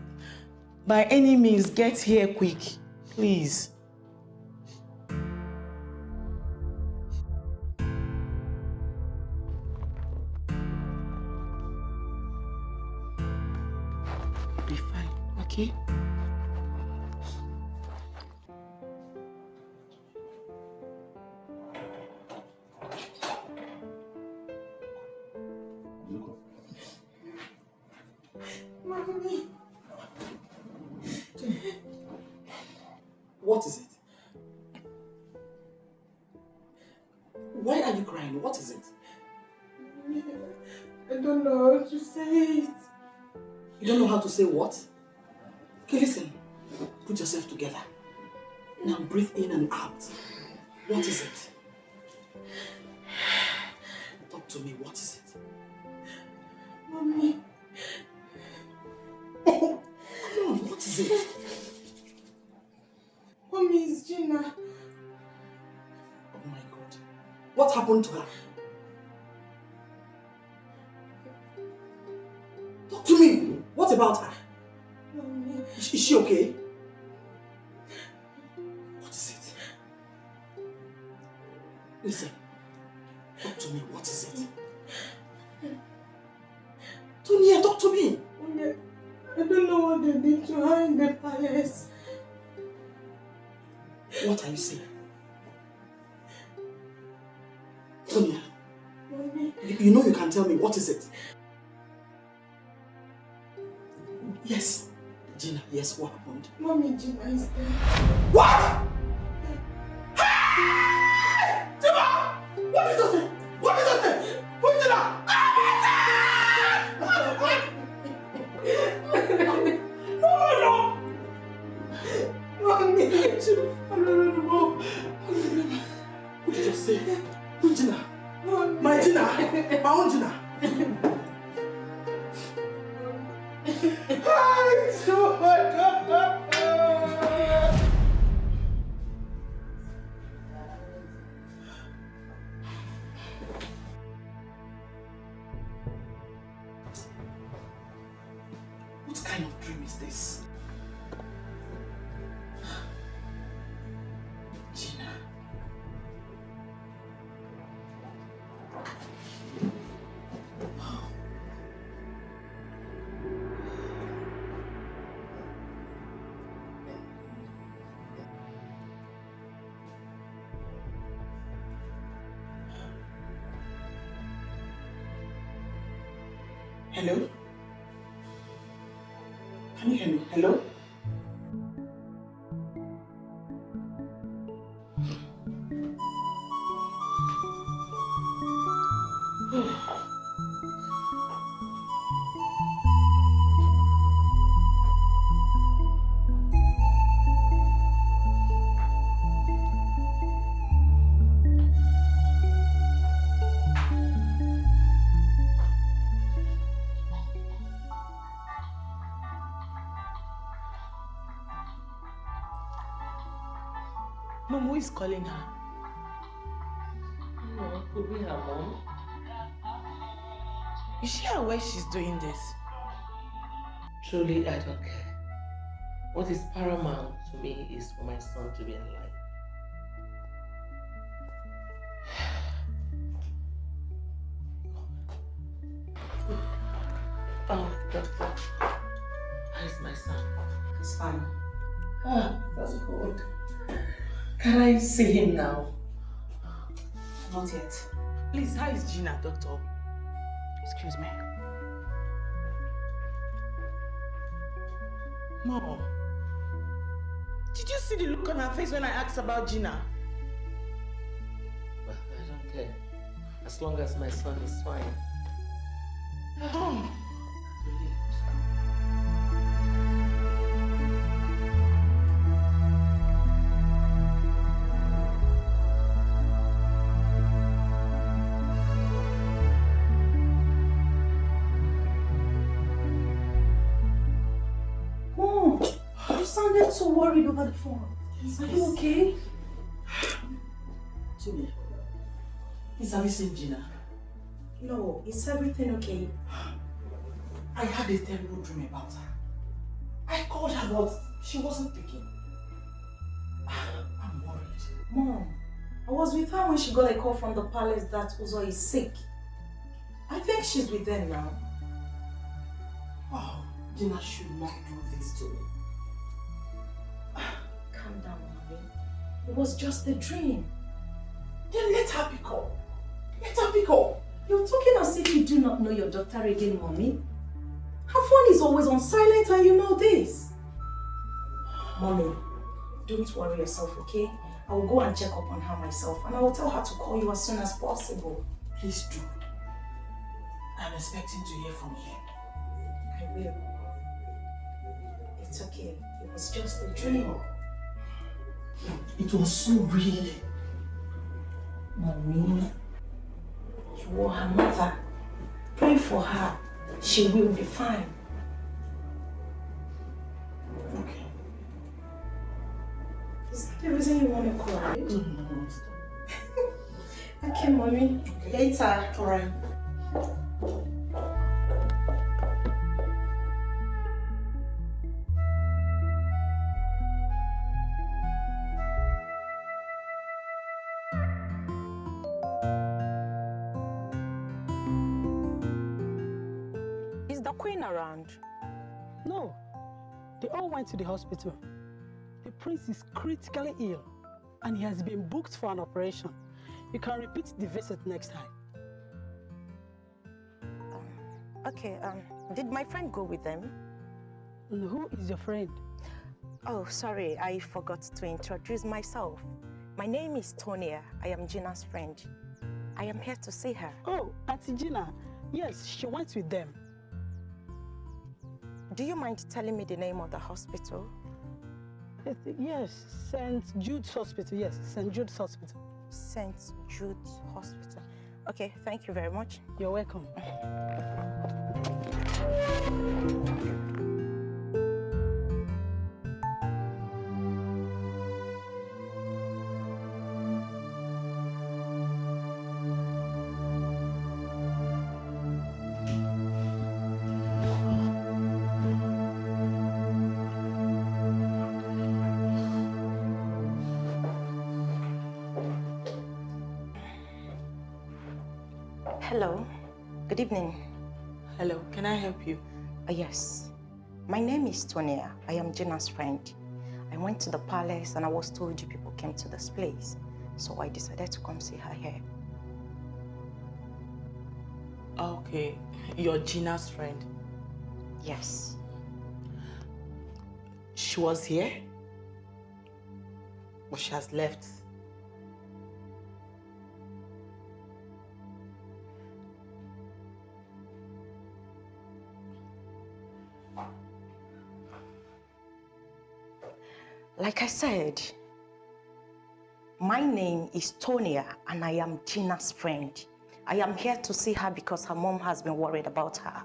by any means, get here quick. Please. Be fine, okay? Mommy. What is it? Why are you crying? What is it? I don't know how to say it. You don't know how to say what? Okay, listen. Put yourself together. Now breathe in and out. What is it? Talk to me. What is it? Mommy. Come on, what is it? Mommy, it's Gina. Oh my God. What happened to her? Talk to me. What about her? Mommy. Is she okay? What is it? Listen. Talk to me. What is it? Tonya, talk to me. I don't know what they did to her in the palace. What are you saying? Tonya, Mommy. you know you can tell me. What is it? Yes. Gina, yes, what happened? Mommy, Gina is dead. What? Hey! Tima! What is that? What is that? Who did that? No! Mommy, What did you say? Who Gina? Mommy. My Gina? My own Gina? What kind of dream is this? Gina. Hello? Can you hear me? Hello? Mom, who is calling her? No, could be her mom. Is she aware she's doing this? Truly, I don't care. What is paramount to me is for my son to be alive. Oh, doctor. Where's my son? He's fine. Ah, that's good. Can I see him now? Not yet. Please, how is Gina, doctor? Excuse me. Mom, did you see the look on her face when I asked about Gina? Well, I don't care. As long as my son is fine. Mom. sounded so worried over the phone. Are you okay? Tonya, have you seen Gina? No, is everything okay? I had a terrible dream about her. I called her, but she wasn't picking. I'm worried. Mom, I was with her when she got a call from the palace that Uzo is sick. I think she's with them now. Oh, Gina should not do this to me. Calm down, mommy. It was just a dream. Then let her pick up. Let her pick up. You're talking as if you do not know your daughter again, mommy. Her phone is always on silent and you know this. Mommy, don't worry yourself, okay? I will go and check up on her myself and I will tell her to call you as soon as possible. Please do. I'm expecting to hear from you. I will. It's okay. It was just a dream. It was so real. Mommy, you are her mother. Pray for her. She will be fine. Okay. Is that the reason you want to cry? No. Okay, mommy. Okay. Later. Alright. Is the queen around? No, they all went to the hospital. The prince is critically ill and he has been booked for an operation. You can repeat the visit next time. Okay, did my friend go with them? Who is your friend? Oh, sorry, I forgot to introduce myself. My name is Tonia. I am Gina's friend. I am here to see her. Oh, Auntie Gina. Yes, she went with them. Do you mind telling me the name of the hospital? Yes, St. Jude's Hospital. Yes, St. Jude's Hospital. St. Jude's Hospital. Okay, thank you very much. You're welcome. Hello, good evening. Hello, can I help you? Yes. My name is Tonia. I am Gina's friend. I went to the palace and I was told you people came to this place. So I decided to come see her here. Okay, you're Gina's friend? Yes. She was here? But she has left? Like I said, my name is Tonia and I am Gina's friend. I am here to see her because her mom has been worried about her.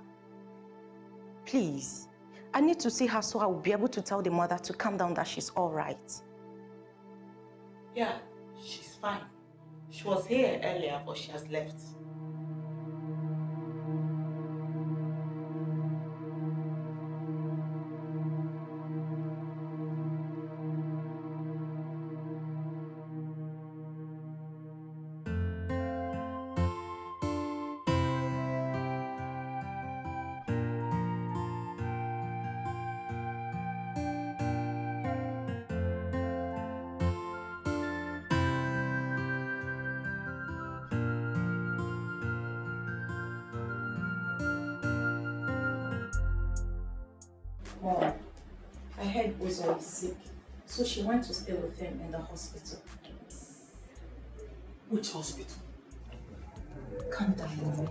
Please, I need to see her so I will be able to tell the mother to calm down, that she's all right. Yeah, she's fine. She was here earlier, but she has left. Mom, I heard Uzo is sick, so she went to stay with him in the hospital. Which hospital? Calm down, Mommy.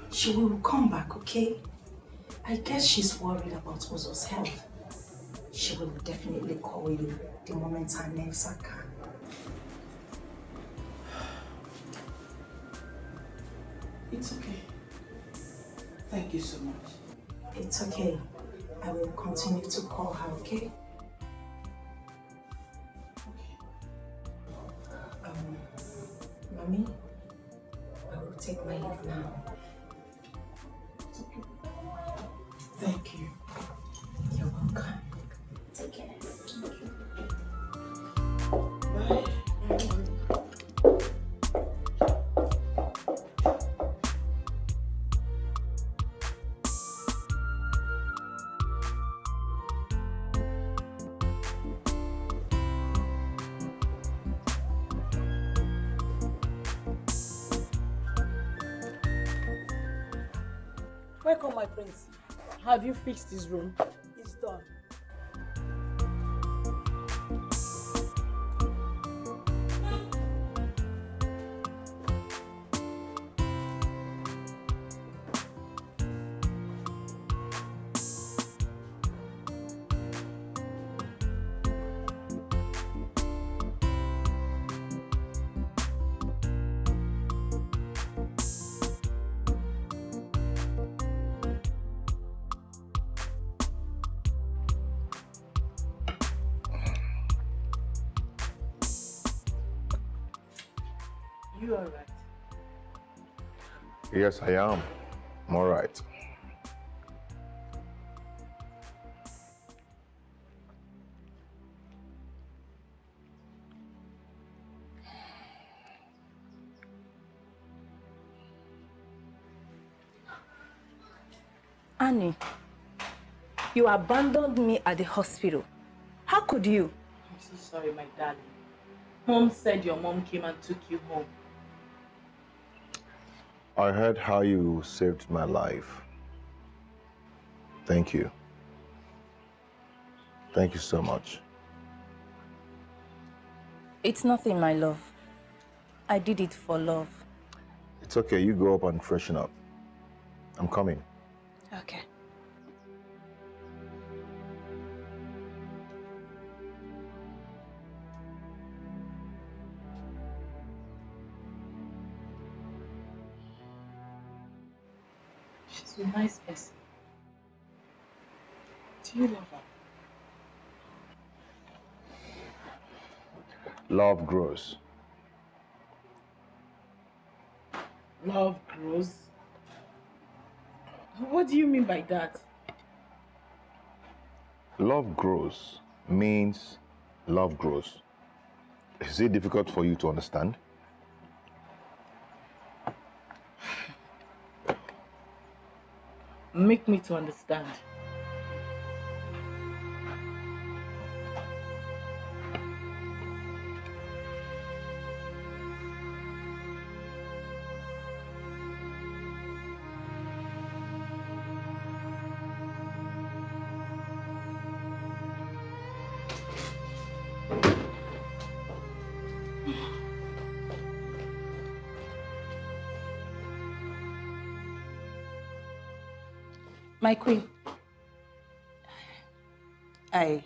She will come back, okay? I guess she's worried about Uzo's health. She will definitely call you the moment her nerves are calm. It's okay. Thank you so much. It's okay. I will continue to call her, okay? take my leave now. It's okay. Thank you. You're welcome. Take care. Bye. Welcome, my prince. Have you fixed his room? It's done. You all right? Yes, I am. I'm all right. Annie, you abandoned me at the hospital. How could you? I'm so sorry, my darling. Mom said your mom came and took you home. I heard how you saved my life. Thank you. Thank you so much. It's nothing, my love. I did it for love. It's okay, you go up and freshen up. I'm coming. Okay. She's a nice person. Do you love her? Love grows. Love grows? What do you mean by that? Love grows means love grows. Is it difficult for you to understand? Make me to understand. My queen, I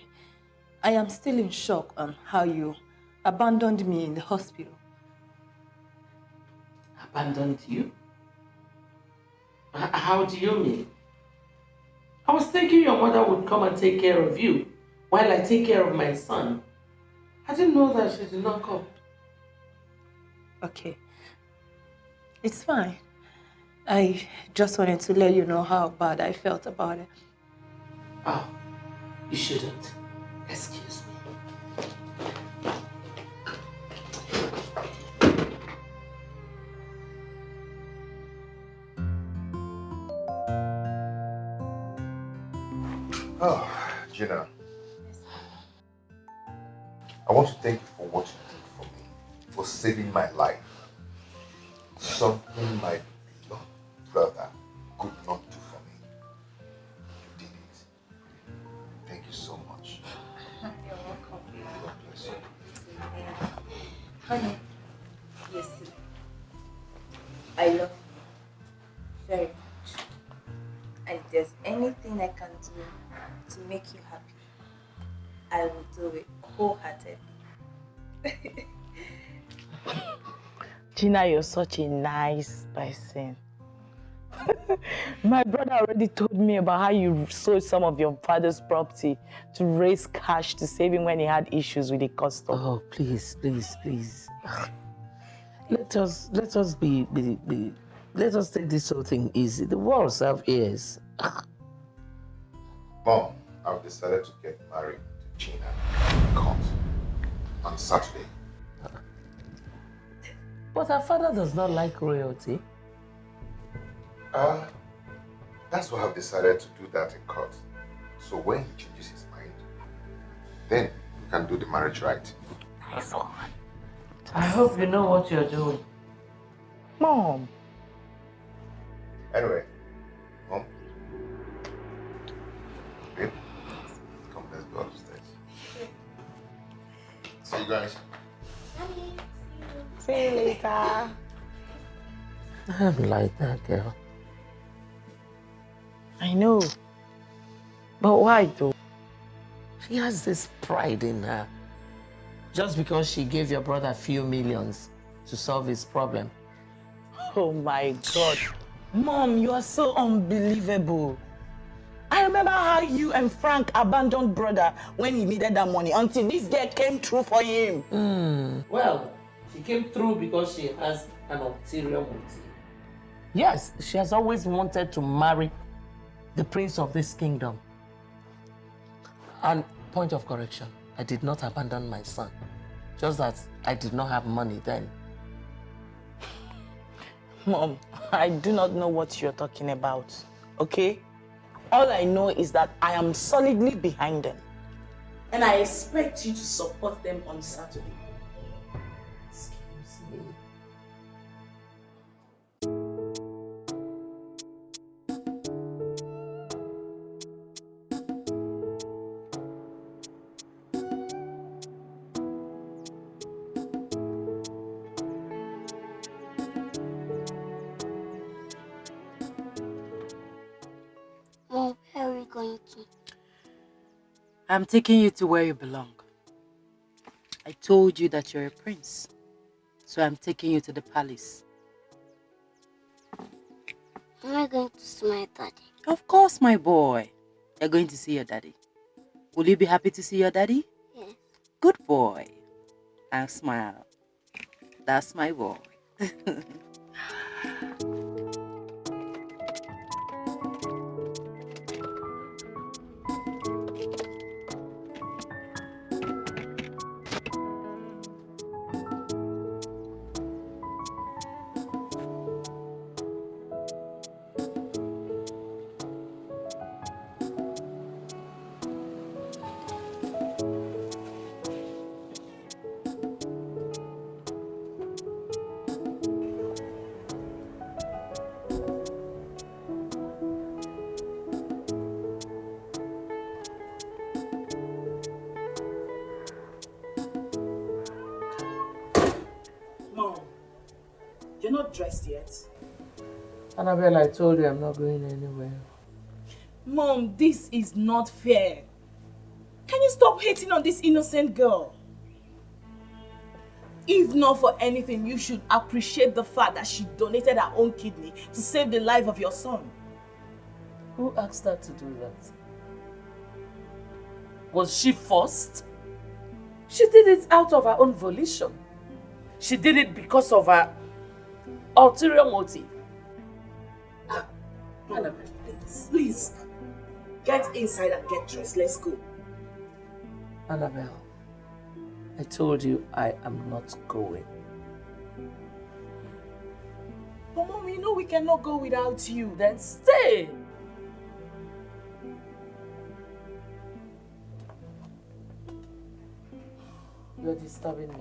am still in shock on how you abandoned me in the hospital. Abandoned you? How do you mean? I was thinking your mother would come and take care of you while I take care of my son. I didn't know that she did not come. Okay. It's fine. I just wanted to let you know how bad I felt about it. Oh, you shouldn't. Excuse me. Oh, Gina. I want to thank you for what you did for me, for saving my life. Something my beloved brother could not do for me. You did it. Thank you so much. You're welcome. God bless you. Honey, yes, I love you very much. And if there's anything I can do to make you happy, I will do it wholeheartedly. Gina, you're such a nice person. My brother already told me about how you sold some of your father's property to raise cash to save him when he had issues with the custom. Oh, please, please, please. Let us be let us take this whole thing easy. The walls have ears. Mom, I've decided to get married to Gina in court on Saturday. But her father does not like royalty. That's why I've decided to do that in court. So when he changes his mind, then we can do the marriage right. Nice one. I hope you know what you're doing. Mom. Anyway, Mom. Babe, come, let's go upstairs. See you guys. See you later. I'm like that girl. I know. But why though? She has this pride in her. Just because she gave your brother a few millions to solve his problem. Oh my God. Mom, you are so unbelievable. I remember how you and Frank abandoned brother when he needed that money until this girl came through for him. Well, she came through because she has an ulterior motive. Yes, she has always wanted to marry the prince of this kingdom. And point of correction, I did not abandon my son. Just that I did not have money then. Mom, I do not know what you're talking about, okay? All I know is that I am solidly behind them. And I expect you to support them on Saturday. Excuse me. Mom, where are we going to? I'm taking you to where you belong. I told you that you're a prince. So I'm taking you to the palace. Am I going to see my daddy? Of course, my boy. You're going to see your daddy. Will you be happy to see your daddy? Yes. Good boy. And smile. That's my boy. Mom, you're not dressed yet. Annabelle, I told you I'm not going anywhere. Mom, this is not fair. Can you stop hating on this innocent girl? If not for anything, you should appreciate the fact that she donated her own kidney to save the life of your son. Who asked her to do that? Was she forced? She did it out of her own volition. She did it because of her ulterior motive. Annabelle, please, get inside and get dressed. Let's go. Annabelle, I told you I am not going. But Mom, you know we cannot go without you. Then stay. You're disturbing me.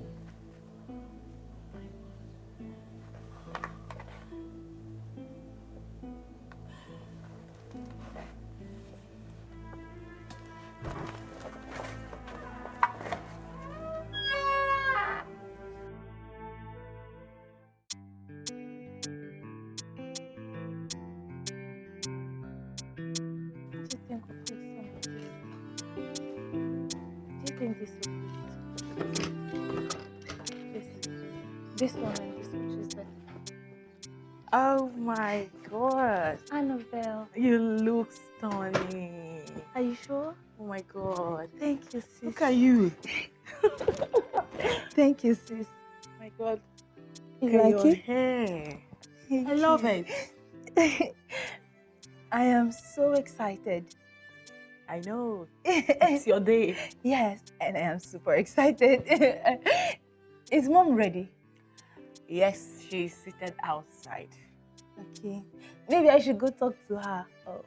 This one and this, which is better? Oh my God. Annabelle. You look stunning. Are you sure? Oh my God. Thank you, sis. Look at you. Thank you, sis. Oh my God. You Look at like your it? hair. I love it. I am so excited. I know. It's your day. Yes, and I am super excited. Is Mom ready? Yes, she's seated outside. Okay. Maybe I should go talk to her. Oh.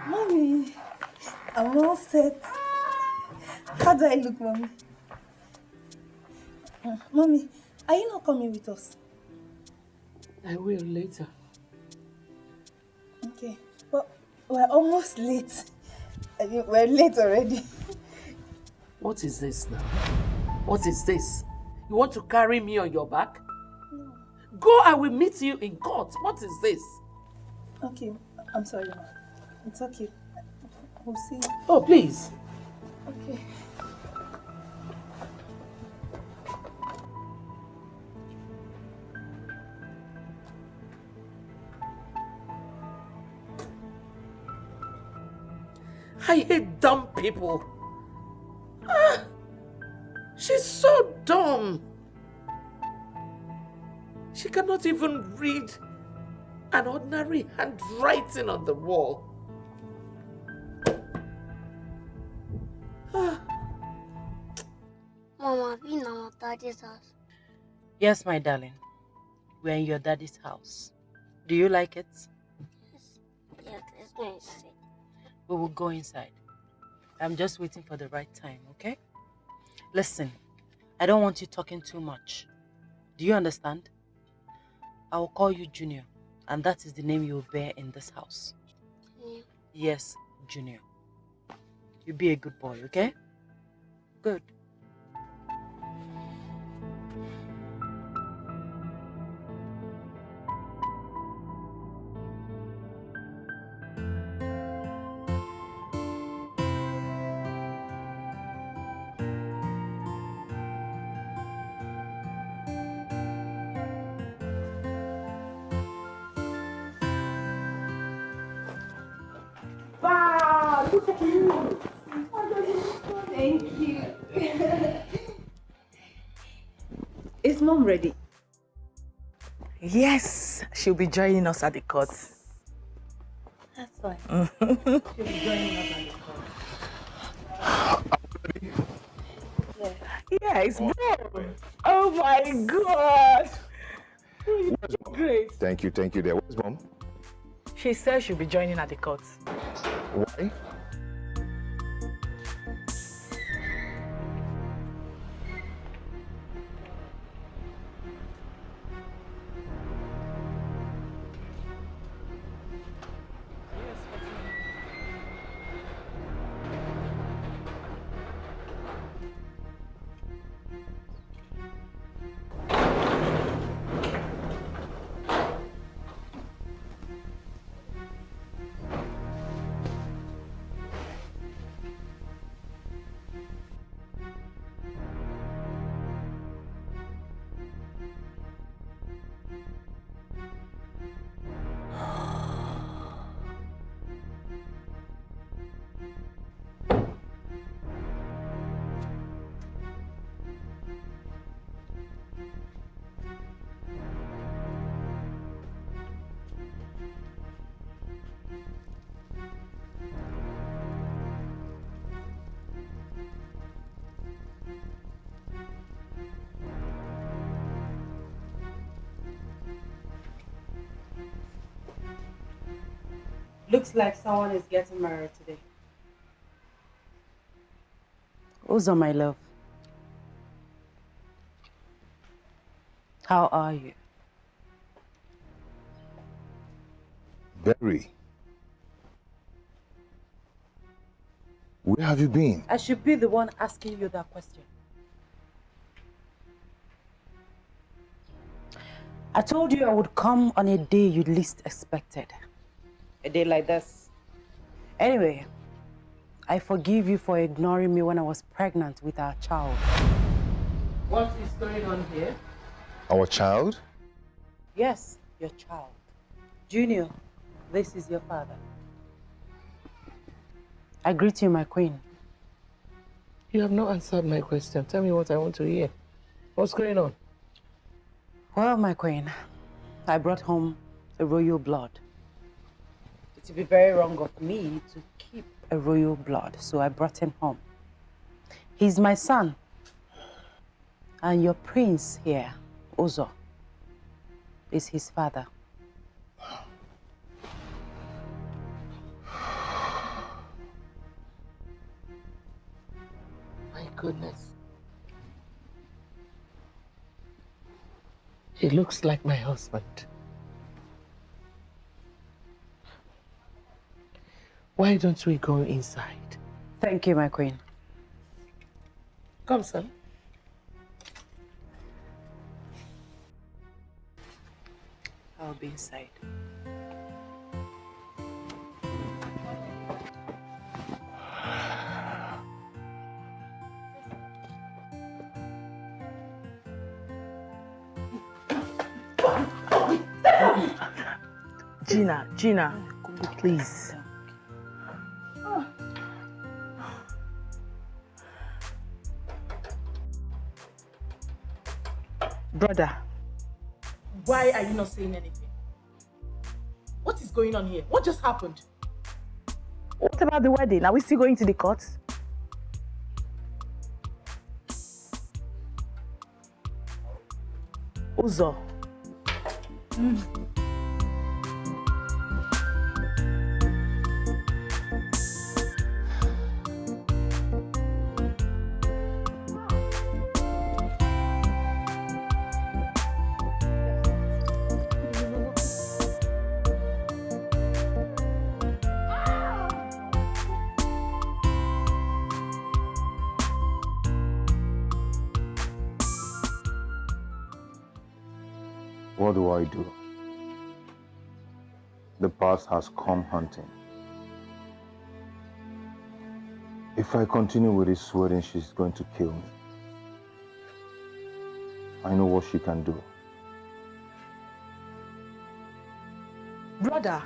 Mommy, I'm all set. How do I look, Mommy? Mommy, are you not coming with us? I will later. Okay, but we're almost late. I mean, we're late already. What is this now? What is this? You want to carry me on your back? No. Go, I will meet you in court. What is this? Okay, I'm sorry, Mom. It's okay. We'll see. Oh, please. Okay. I hate dumb people. Ah, she's so dumb. She cannot even read an ordinary handwriting on the wall. Ah. Mama, we know our daddy's house. Yes, my darling. We're in your daddy's house. Do you like it? Yes, let's go inside. We will go inside. I'm just waiting for the right time, okay? Listen, I don't want you talking too much. Do you understand? I will call you Junior, and that is the name you will bear in this house. Yeah. Yes, Junior. You be a good boy, okay? Good. Wow, look at you. Thank you. Is Mom ready? Yes, she'll be joining us at the court. That's fine. She'll be joining us at the court. Yeah, it's Mom. Oh my God. Great. Thank you there. Where's Mom? She says she'll be joining at the court. Why? Looks like someone is getting married today. Uzo, my love. How are you? Berry. Where have you been? I should be the one asking you that question. I told you I would come on a day you least expected. a day like this. Anyway, I forgive you for ignoring me when I was pregnant with our child. What is going on here? Our child? Yes, your child. Junior, this is your father. I greet you, my queen. You have not answered my question. Tell me what I want to hear. What's going on? Well, my queen, I brought home a royal blood. It would be very wrong of me to keep a royal blood, so I brought him home. He's my son. And your prince here, Uzo, is his father. My goodness. He looks like my husband. Why don't we go inside? Thank you, my queen. Come, son. I'll be inside. Gina, please. Brother. Why are you not saying anything? What is going on here? What just happened? What about the wedding? Are we still going to the court? Uzo. What do I do? The past has come hunting. If I continue with this wedding, she's going to kill me. I know what she can do. Brother,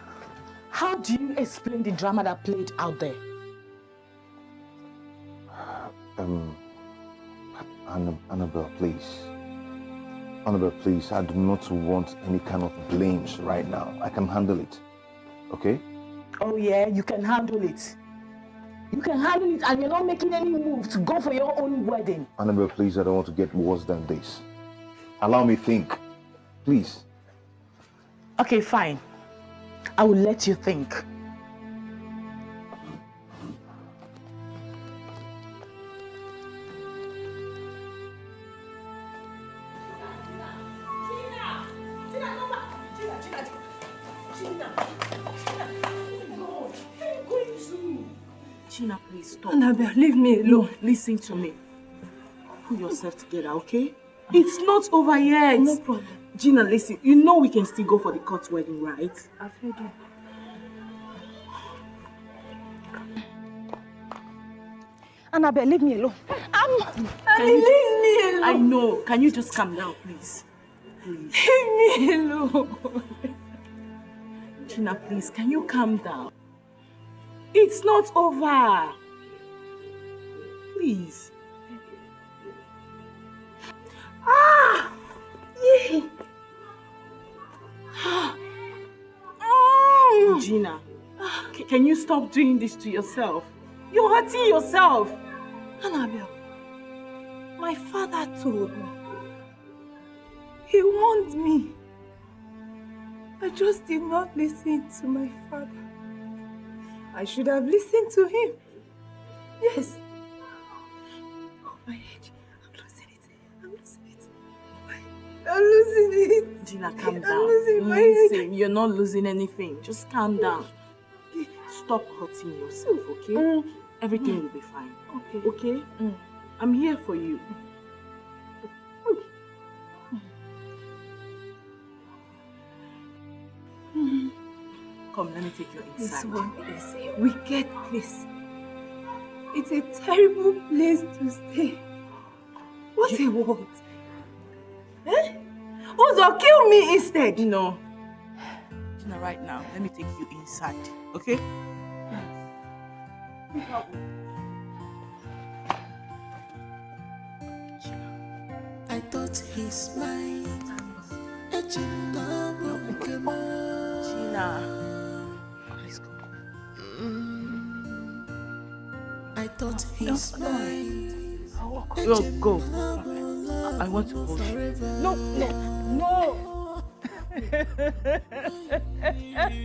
how do you explain the drama that played out there? Annabelle, please. Annabelle, please, I do not want any kind of blames right now. I can handle it, okay? Oh yeah, you can handle it. You can handle it and you're not making any move to go for your own wedding. Annabelle, please, I don't want to get worse than this. Allow me think, please. Okay, fine. I will let you think. Gina, please stop. Annabelle, leave me alone. No, listen to me. Pull yourself together, okay? It's not over yet. No problem. Gina, listen. You know we can still go for the court wedding, right? I've heard you. Annabelle, leave me alone. Leave me alone. I know. Can you just calm down, please? Please. Leave me alone. Gina, please, can you calm down? It's not over. Please. Ah! Yeah. Gina, can you stop doing this to yourself? You're hurting yourself. Annabelle, my father told me. He warned me. I just did not listen to my father. I should have listened to him. Yes. Oh, my head. I'm losing it. I'm losing it. I'm losing it. Gina, calm down. I'm losing my head. Listen, you're not losing anything. Just calm down. Stop hurting yourself, okay? Everything will be fine. Okay. Okay? I'm here for you. Come, let me take you This inside. one is a wicked place. It's a terrible place to stay. What a world. Eh? Uzo, kill me instead. No. Gina, right now, let me take you inside, okay? I thought he's mine. Gina. Please go. I thought he's mine. Yo, go. I want to hold you. No, no, no.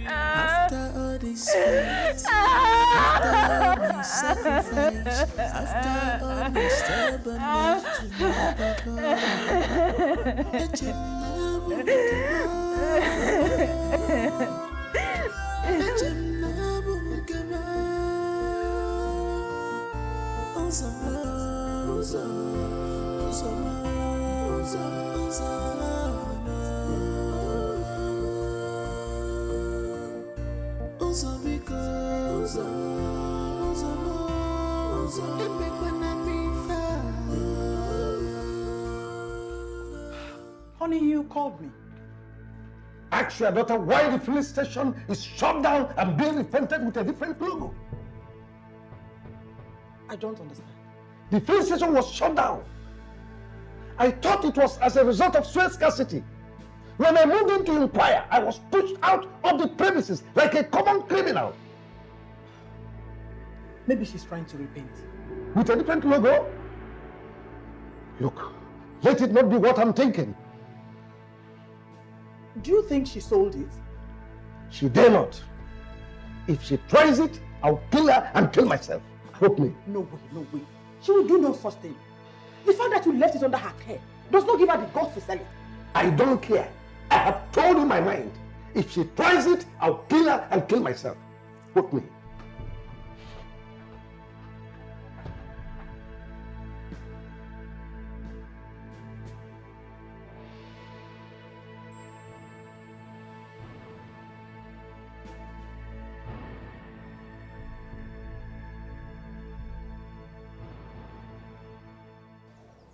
After all this fight, after all my sacrifice, after all my stubbornness to Honey, you called me. Ask your daughter why the filling station is shut down and being reprinted with a different logo. I don't understand. The filling station was shut down. I thought it was as a result of fuel scarcity. When I moved in to inquire, I was pushed out of the premises like a common criminal. Maybe she's trying to repent. With a different logo? Look, let it not be what I'm thinking. Do you think she sold it? She dare not. If she tries it, I'll kill her and kill myself. Quote me. No way, no way. She will do no such thing. The fact that you left it under her care does not give her the guts to sell it. I don't care. I have told you my mind. If she tries it, I'll kill her and kill myself. Quote me.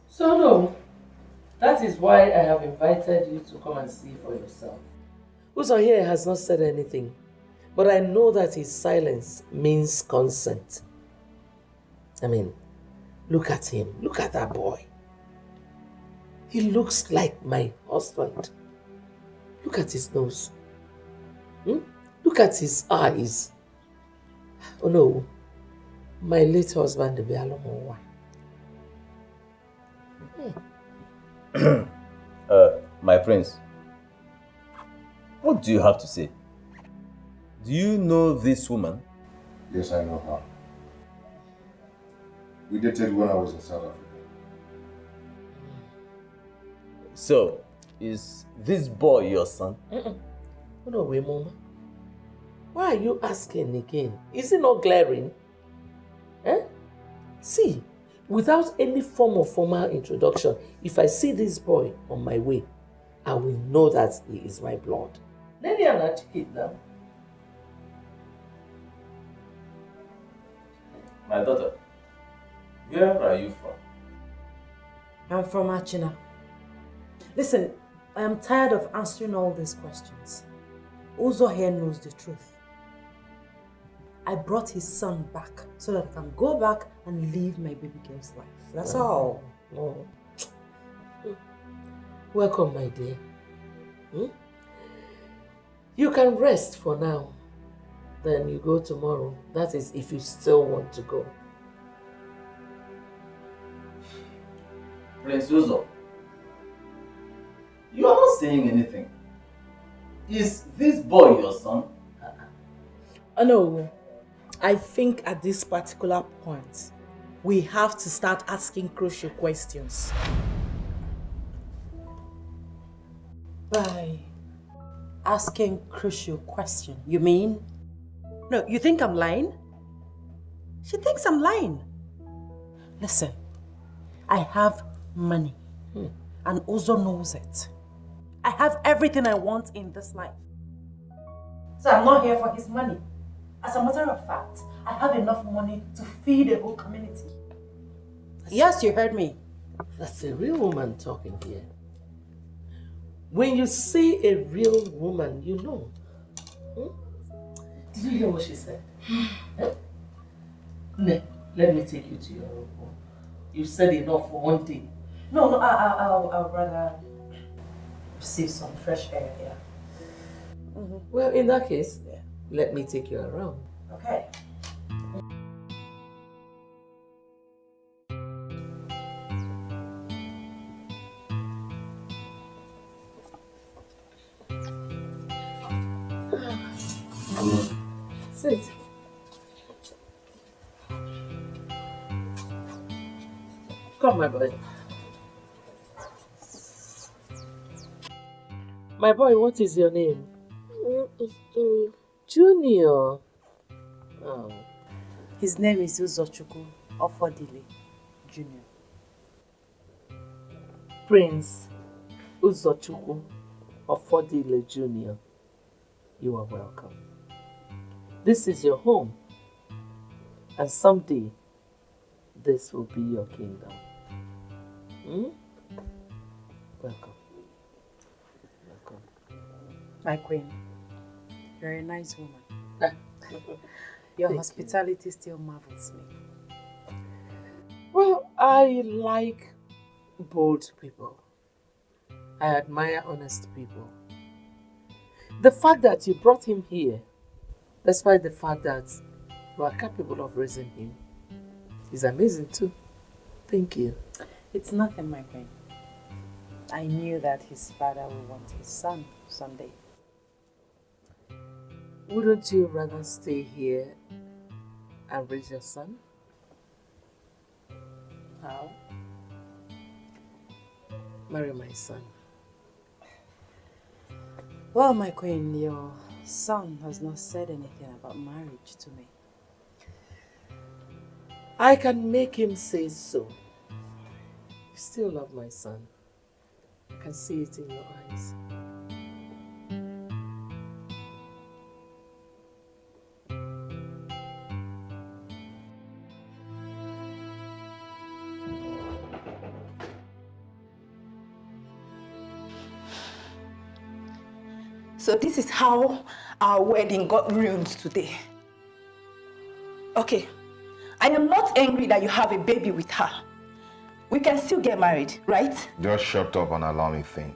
So no, that is why I have invited you to come and see for yourself. Uzo here has not said anything, but I know that his silence means consent. I mean, look at him, look at that boy. He looks like my husband. Look at his nose. Look at his eyes. Oh no, my late husband, the Bialomowa. My prince, what do you have to say? Do you know this woman? Yes, I know her. We dated when I was in South Africa. So, is this boy your son? No way, Mama. Why are you asking again? Is it not glaring? See, without any form of formal introduction, if I see this boy on my way, I will know that he is my blood. Then you are not kid now. My daughter, where are you from? I'm from Achina. Listen, I am tired of answering all these questions. Uzo here knows the truth. I brought his son back so that I can go back and live my baby girl's life. That's all. Oh. Welcome, my dear. You can rest for now. Then you go tomorrow. That is if you still want to go. Prince Uzo, you are not saying anything. Is this boy your son? No. I think at this particular point, we have to start asking crucial questions. By asking crucial question, you mean? No, you think I'm lying? She thinks I'm lying. Listen, I have money, and Uzo knows it. I have everything I want in this life. So I'm not here for his money. As a matter of fact, I have enough money to feed a whole community. Yes, you heard me. That's a real woman talking here. When you see a real woman, you know. Did you hear what she said? Ne, let me take you to your room. You said enough for one day. No, I'll rather receive some fresh air here. Well, in that case, let me take you around. Okay. Sit. Come, my boy. My boy, what is your name? My name is Junior. Junior. Oh. His name is Uzochukwu Ofodile Jr. Prince Uzochukwu Ofodile Jr. You are welcome. This is your home. And someday, this will be your kingdom. Welcome. Welcome. My queen, you're a nice woman. Your hospitality still marvels me. Well, I like bold people. I admire honest people. The fact that you brought him here, despite the fact that you are capable of raising him, is amazing too. Thank you. It's nothing, my queen. I knew that his father would want his son someday. Wouldn't you rather stay here and raise your son? How? Marry my son. Well, my queen, your son has not said anything about marriage to me. I can make him say so. You still love my son. I can see it in your eyes. So this is how our wedding got ruined today. Okay, I am not angry that you have a baby with her. We can still get married, right? Just shut up and allow me think.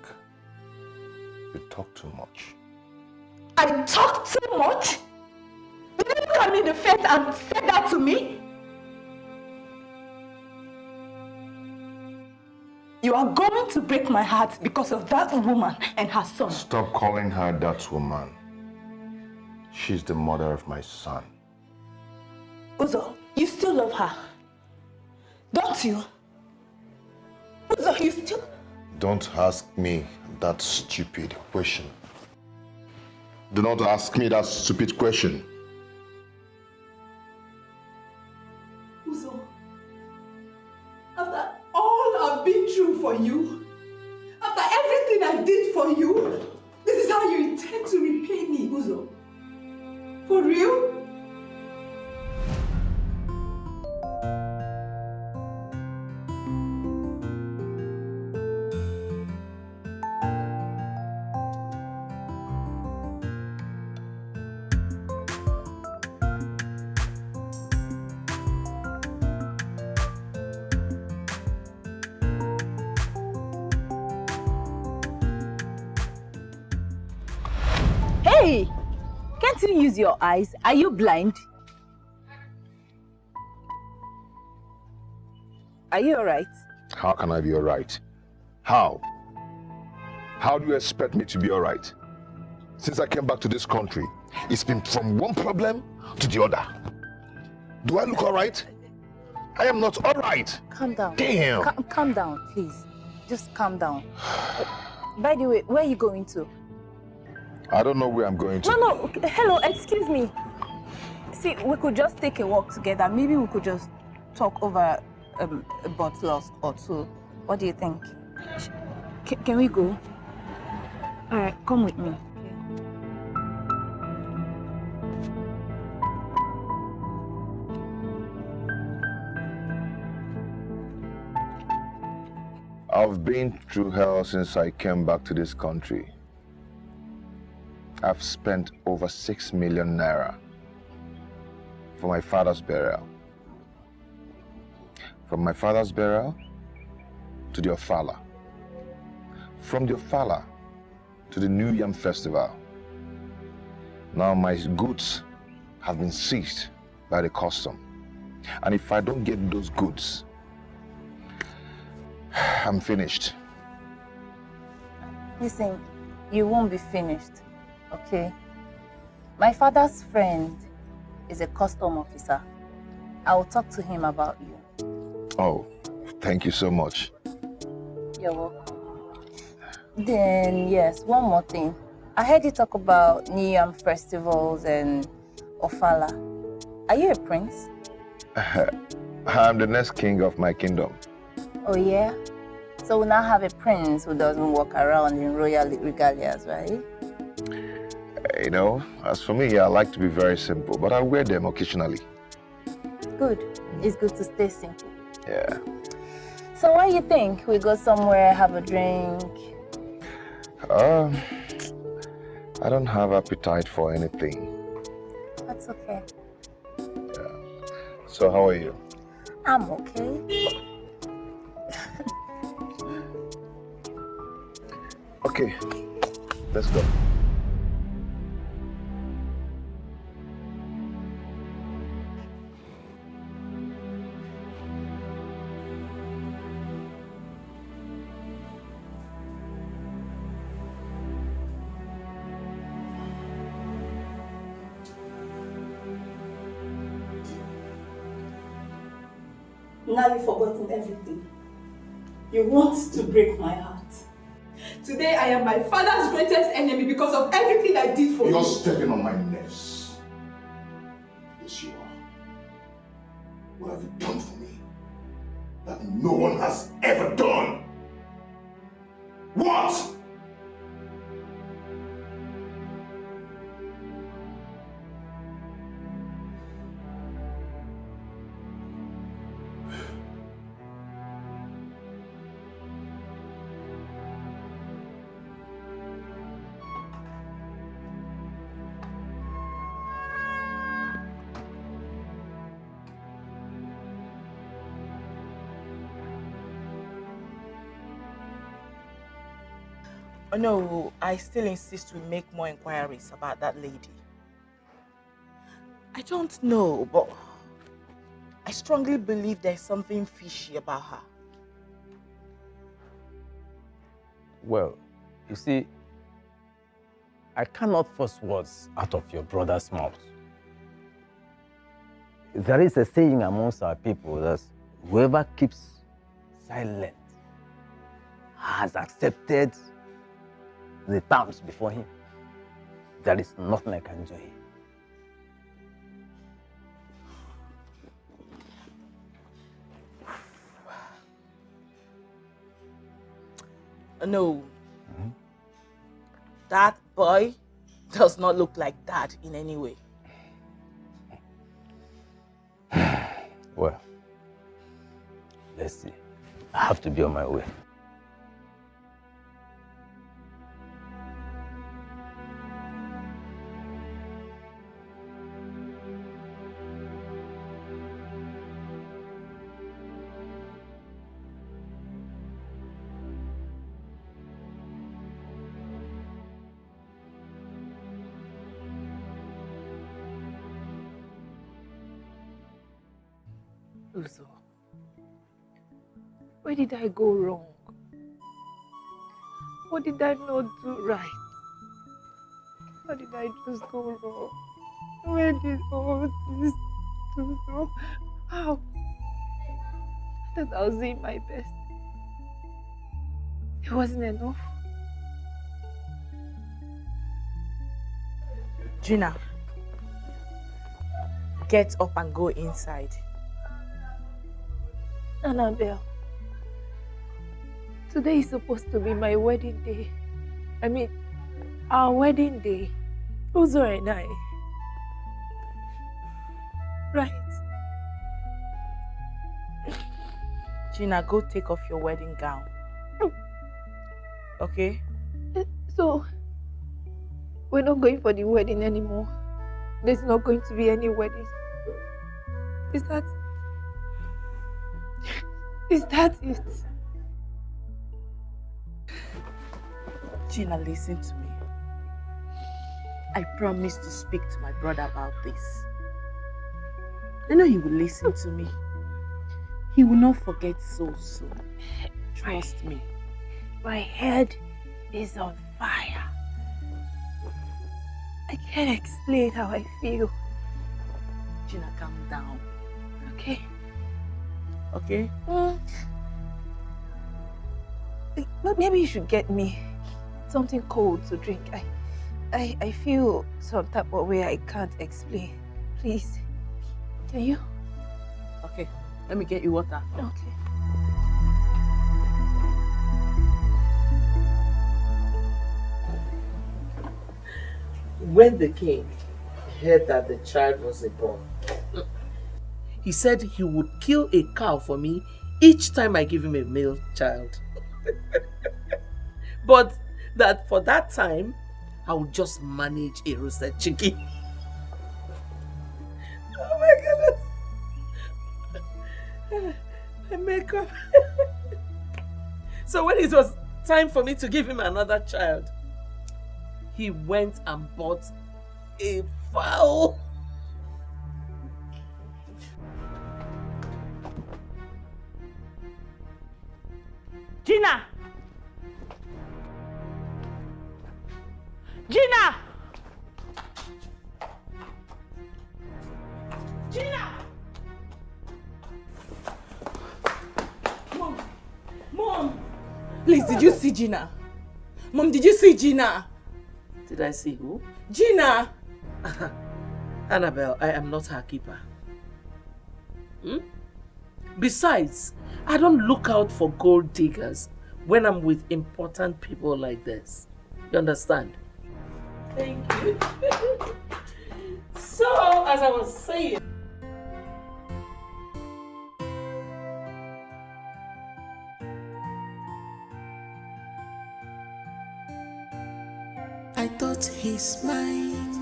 You talk too much. I talk too much? You didn't look at me in the face and say that to me? You are going to break my heart because of that woman and her son. Stop calling her that woman. She's the mother of my son. Uzo, you still love her, don't you? Uzo, you still... Don't ask me that stupid question. Do not ask me that stupid question. Uzo, after all I've been through for you, after everything I did for you, this is how you intend to repay me, Uzo? For real? Hey! Can't you use your eyes? Are you blind? Are you alright? How can I be alright? How? How do you expect me to be alright? Since I came back to this country, it's been from one problem to the other. Do I look alright? I am not alright. Calm down. Damn. Calm down, please. Just calm down. By the way, where are you going to? I don't know where I'm going to. No, hello, excuse me. See, we could just take a walk together. Maybe we could just talk over a bottle or two. What do you think? Can we go? All right, come with me. I've been through hell since I came back to this country. I've spent over 6 million naira for my father's burial. From my father's burial to the Ofala. From the Ofala to the New Yam Festival. Now my goods have been seized by the custom. And if I don't get those goods, I'm finished. Listen, you won't be finished, okay? My father's friend is a custom officer. I will talk to him about you. Oh, thank you so much. You're welcome. Then, yes, one more thing. I heard you talk about New Yam festivals and Ofala. Are you a prince? I'm the next king of my kingdom. Oh, yeah? So we now have a prince who doesn't walk around in royal regalias, right? You know, as for me, I like to be very simple, but I wear them occasionally. Good. It's good to stay simple. Yeah. So what do you think? We go somewhere, have a drink? I don't have appetite for anything. That's okay. Yeah. So how are you? I'm okay. Okay, let's go. Now you've forgotten everything. You want to break my heart. Today I am my father's greatest enemy because of everything I did for you. You're stepping on my nerves. Yes, you are. What have you done for me that no one has ever done? What? Oh, no, I still insist we make more inquiries about that lady. I don't know, but I strongly believe there's something fishy about her. Well, you see, I cannot force words out of your brother's mouth. There is a saying amongst our people that whoever keeps silent has accepted the terms before him. There is nothing I can do here. No. That boy does not look like that in any way. Well, let's see. I have to be on my way. Uzo, where did I go wrong? What did I not do right? How did I just go wrong? Where did all this go wrong? How? I thought I was doing my best. It wasn't enough. Gina, get up and go inside. Annabelle, today is supposed to be my wedding day. I mean, our wedding day. Uzo and I. Right? Gina, go take off your wedding gown. Okay? So, we're not going for the wedding anymore. There's not going to be any wedding. Is that it? Gina, listen to me. I promise to speak to my brother about this. I know he will listen to me. He will not forget so soon. Trust me. My head is on fire. I can't explain how I feel. Gina, calm down. Okay? Okay? But maybe you should get me something cold to drink. I feel some type of way I can't explain. Please. Can you? Okay. Let me get you water. Okay. When the king heard that the child was a boy, he said he would kill a cow for me each time I give him a male child. But that for that time, I would just manage a roasted chicken. Oh my goodness. My makeup. So when it was time for me to give him another child, he went and bought a fowl. Gina! Gina! Gina! Mom! Please, did you see Gina? Mom, did you see Gina? Did I see who? Gina! Annabelle, I am not her keeper. Besides, I don't look out for gold diggers when I'm with important people like this. You understand? Thank you. So, as I was saying, I thought he's mine.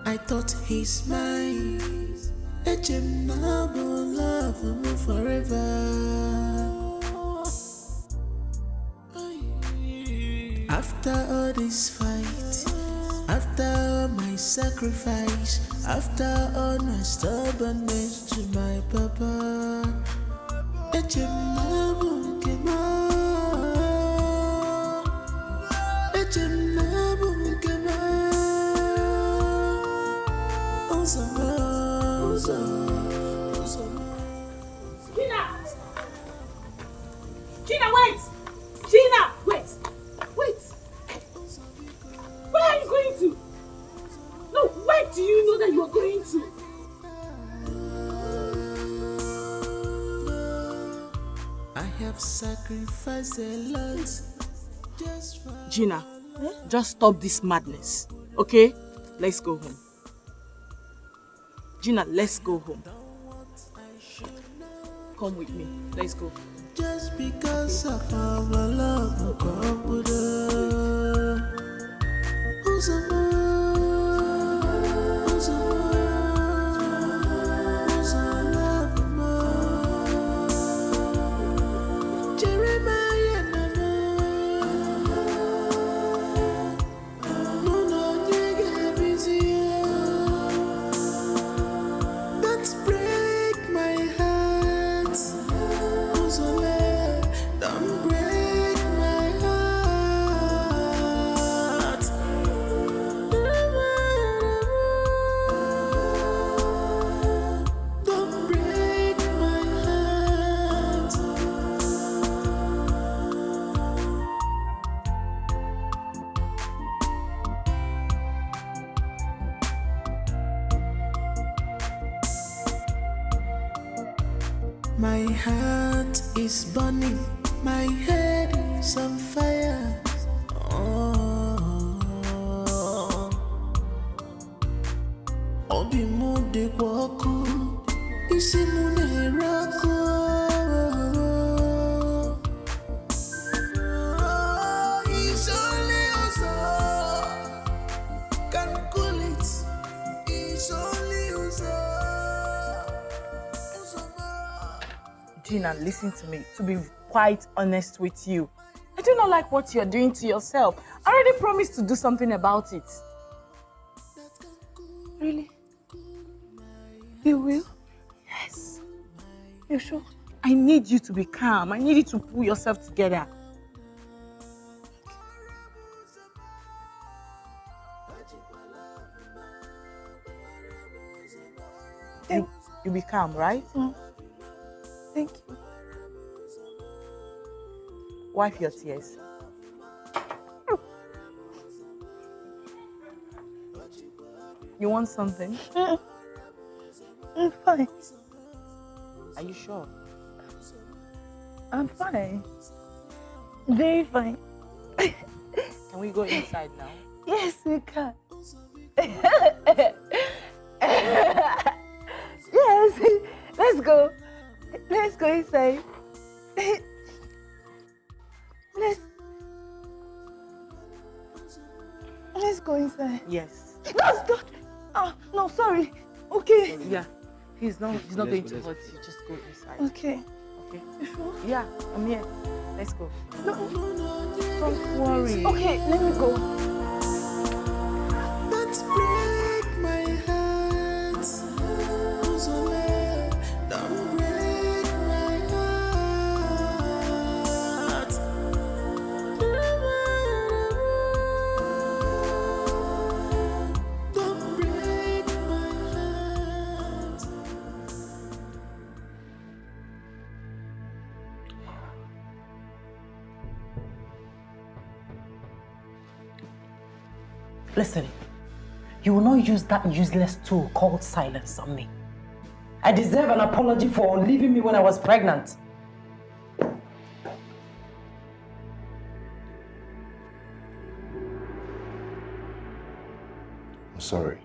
I thought he's mine. Love him forever. After all this fight, after all my sacrifice, after all my stubbornness to my papa, Gina, wait! Gina, wait! Wait! Where are you going to? No, where do you know that you are going to? I have sacrificed a lot just for Gina, just stop this madness, okay? Let's go home. Gina, let's go home. Come with me. Let's go. Just because of our love, my heart is burning, my head is on fire. obi mu dịkwa ọkụ isi mụ na-ere ọkụ it's only ụzọ can call it it's only ụzọ. Gina, listen to me. To be quite honest with you, I do not like what you're doing to yourself. I already promised to do something about it. Really? You will? Yes. You sure? I need you to be calm. I need you to pull yourself together. You be calm, right? Thank you. Wipe your tears. You want something? I'm fine. Are you sure? I'm fine. Very fine. Can we go inside now? Yes, we can. Yes, let's go. Let's go inside. Let's go inside. Yes. No, stop. Oh, no, sorry. Okay. Yeah. He's not going to hurt you. Just go inside. Okay. Okay. You sure? Yeah, I'm here. Let's go. No. Don't worry. Okay, let me go. Let's break my heart. Don't break my heart. Don't break my heart. Listen, you will not use that useless tool called silence on me. I deserve an apology for leaving me when I was pregnant. I'm sorry.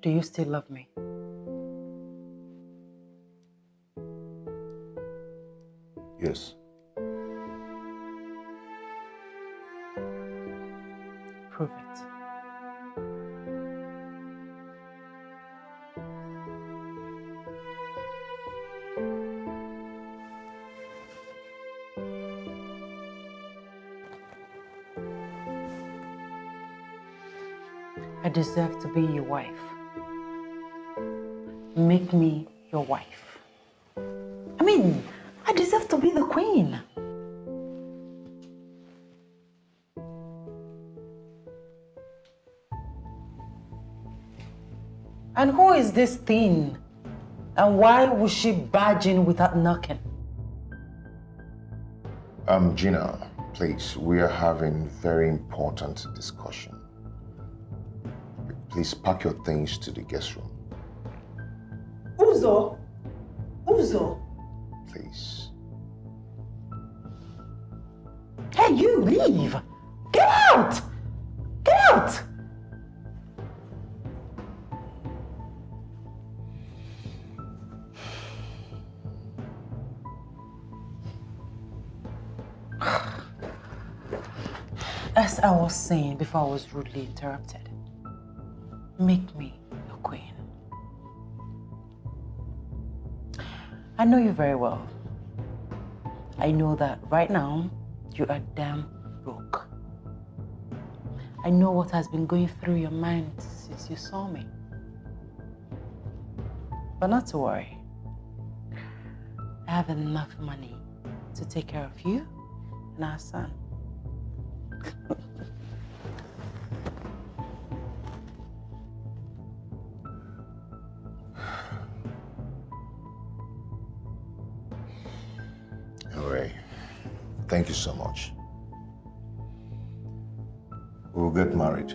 Do you still love me? Yes. Prove it. I deserve to be your wife. Make me your wife. I mean, I deserve to be the queen. And who is this thing? And why would she barge in without knocking? Gina, please, we are having very important discussion. Please pack your things to the guest room. Uzo? Uzo? Please. Hey, you leave! Get out! Get out! As I was saying before I was rudely interrupted, make me your queen. I know you very well. I know that right now you are damn broke. I know what has been going through your mind since you saw me. But not to worry. I have enough money to take care of you and our son. All right. Thank you so much. We'll get married.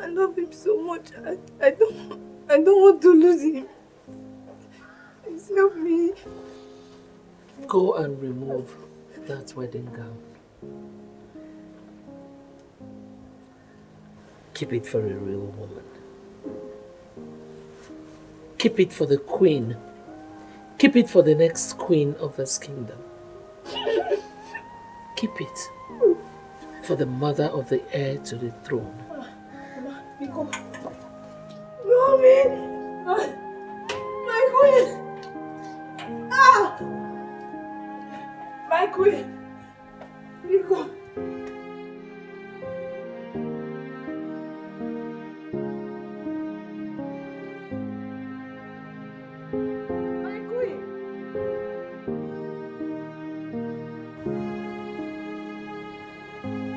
I love him so much. I don't want to lose him. Please help me. Go and remove that wedding gown. Keep it for a real woman. Keep it for the queen. Keep it for the next queen of this kingdom. Keep it for the mother of the heir to the throne. Nico. Mommy! My queen! Ah! My queen! Nico.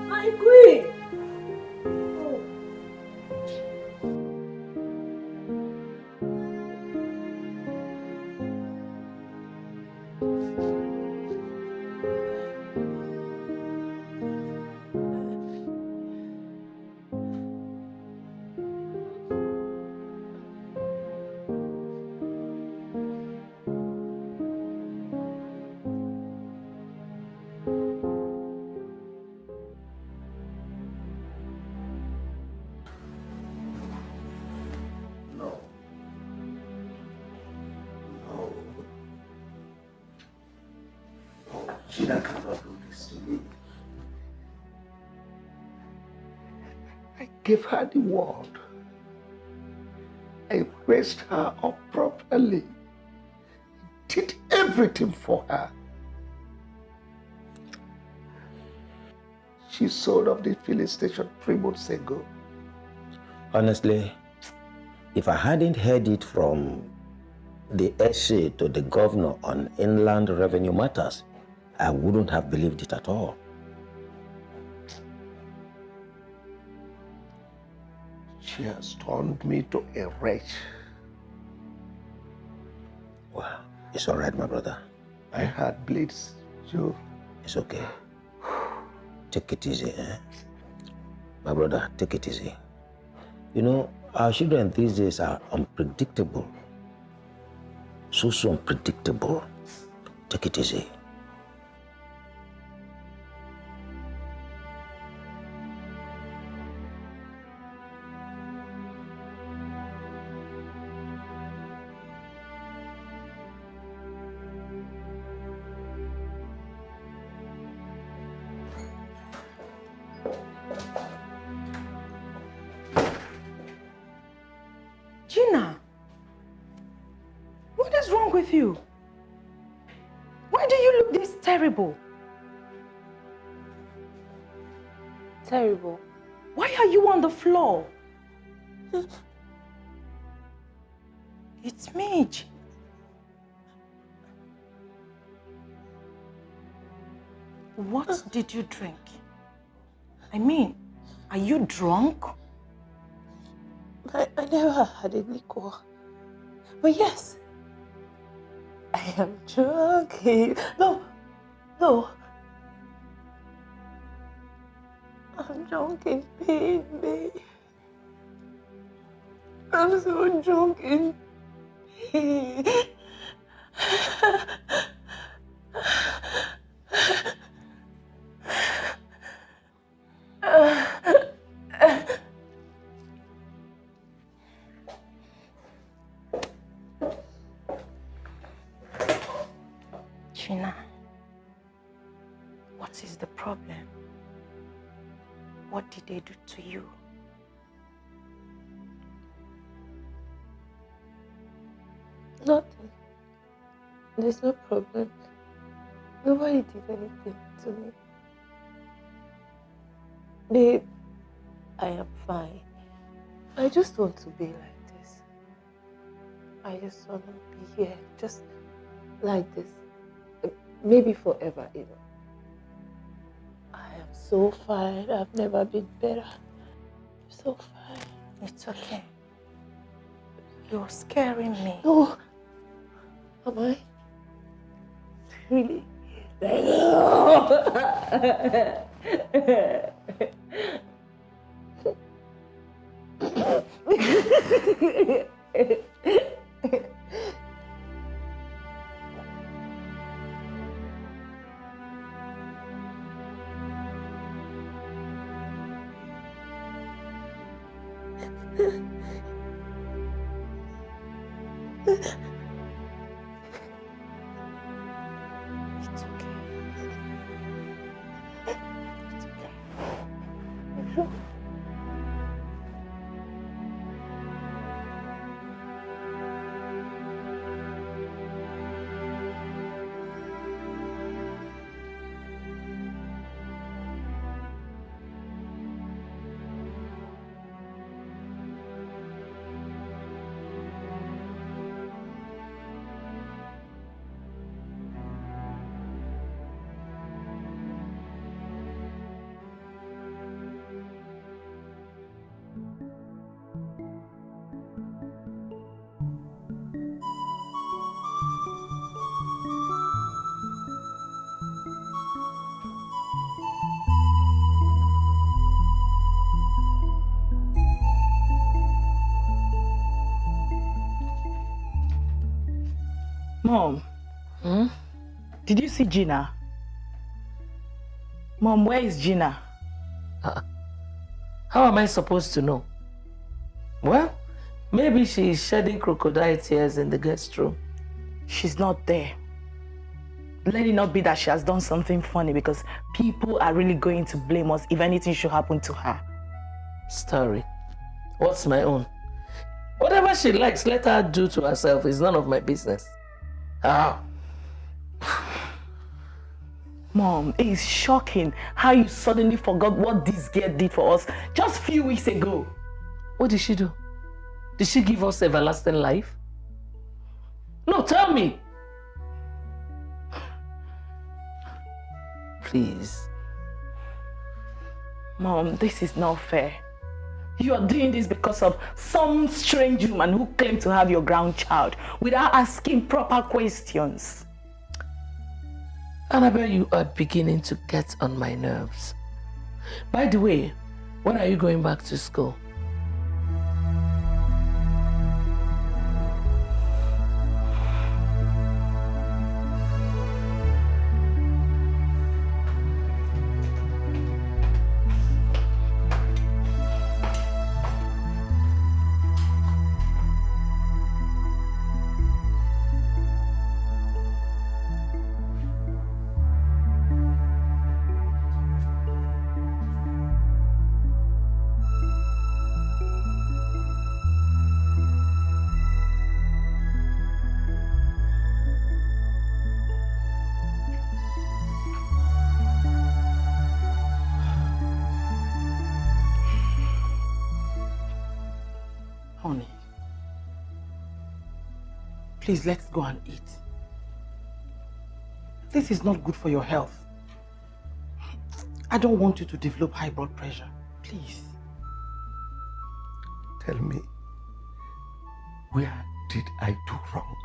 My queen! Gina cannot do this to me. I gave her the word. I raised her up properly. Did everything for her. She sold off the filling station 3 months ago. Honestly, if I hadn't heard it from the essay to the governor on inland revenue matters, I wouldn't have believed it at all. She has turned me to a wretch. Well, it's all right, my brother. My heart bleeds, Joe. It's okay. Take it easy, eh? My brother, take it easy. You know, our children these days are unpredictable. So unpredictable. Take it easy. Gina, what is wrong with you? Why do you look this terrible? Terrible? Why are you on the floor? It's me, Gina. What did you drink? I mean, are you drunk? I never had any liquor. But yes, I am drunk. No. I'm drunk in pain, babe. I'm so drunk in pain. Gina, what is the problem? What did they do to you? Nothing. There's no problem. Nobody did anything to me. Babe, I am fine. I just want to be like this. I just want to be here, just like this. Maybe forever, you know. I am so fine. I've never been better. So fine. It's okay. You're scaring me. Oh, am I? Really? Mom. Did you see Gina? Mom, where is Gina? How am I supposed to know? Well, maybe she is shedding crocodile tears in the guest room. She's not there. Let it not be that she has done something funny, because people are really going to blame us if anything should happen to her. Story. What's my own? Whatever she likes, let her do to herself. It's none of my business. Mom, it is shocking how you suddenly forgot what this girl did for us just a few weeks ago. What did she do? Did she give us everlasting life? No, tell me. Please. Mom, this is not fair. You are doing this because of some strange woman who claimed to have your grandchild without asking proper questions. Annabelle, you are beginning to get on my nerves. By the way, when are you going back to school? Honey, please, let's go and eat. This is not good for your health. I don't want you to develop high blood pressure. Please. Tell me, where did I do wrong?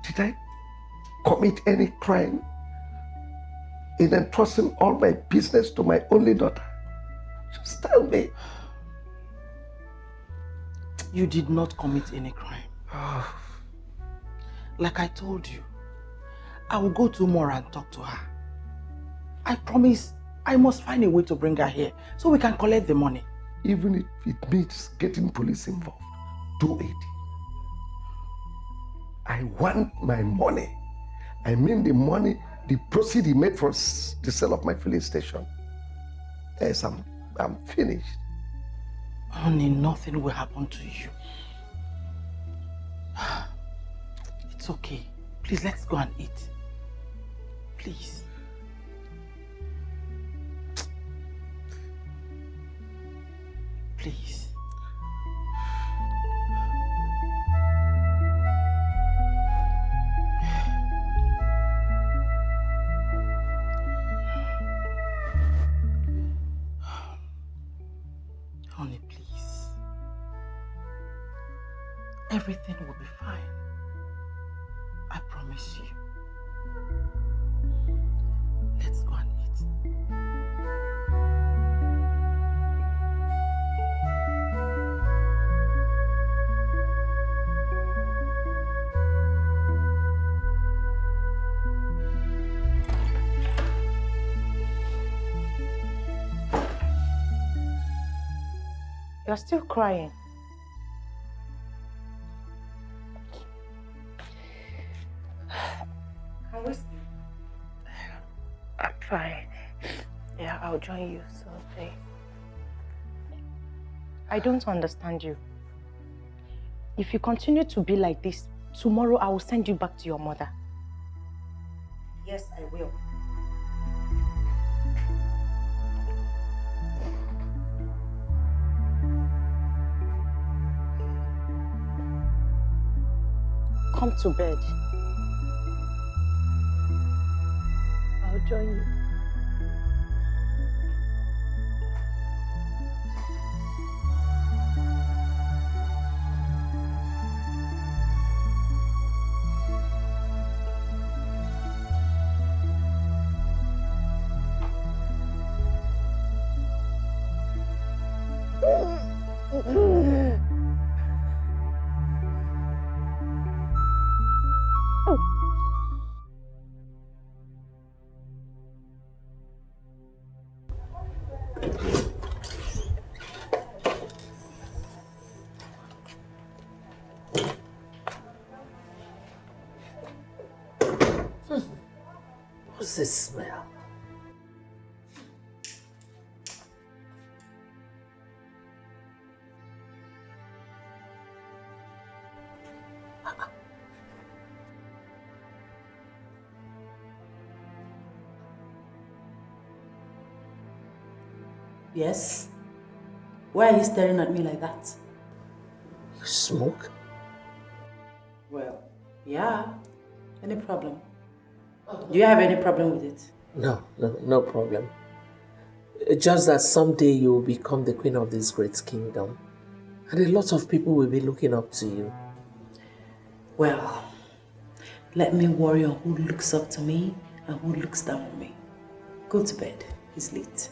Did I commit any crime in entrusting all my business to my only daughter? Just tell me. You did not commit any crime. Like I told you, I will go tomorrow and talk to her. I promise I must find a way to bring her here so we can collect the money. Even if it means getting police involved, do it. I want my money. I mean the money, the proceeds he made from the sale of my filling station. Yes, I'm finished. Honey, nothing will happen to you. It's okay. Please, let's go and eat. Please. Please. Honey, please. Everything will be fine. I promise you. Let's go and eat. You're still crying. Can we sleep? I'm fine. Yeah, I'll join you someday. I don't understand you. If you continue to be like this, tomorrow I will send you back to your mother. Yes, I will. Come to bed. I'll join you. What's this smell? Yes? Why are you staring at me like that? You smoke? Well, yeah. Any problem? Do you have any problem with it? No problem. Just that someday you will become the queen of this great kingdom. And a lot of people will be looking up to you. Well, let me worry on who looks up to me and who looks down on me. Go to bed. It's late.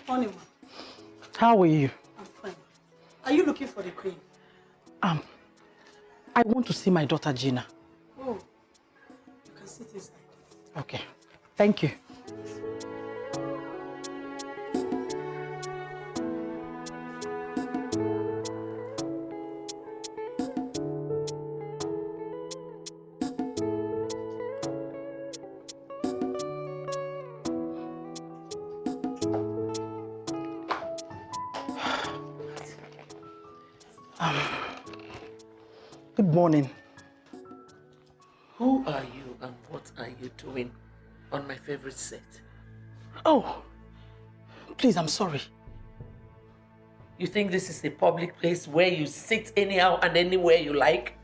Honeymoon. How are you? I'm fine. Are you looking for the queen? I want to see my daughter Gina. Oh, you can sit inside. Okay. Thank you. Good morning. Who are you and what are you doing on my favorite set? Oh, please, I'm sorry. You think this is a public place where you sit anyhow and anywhere you like?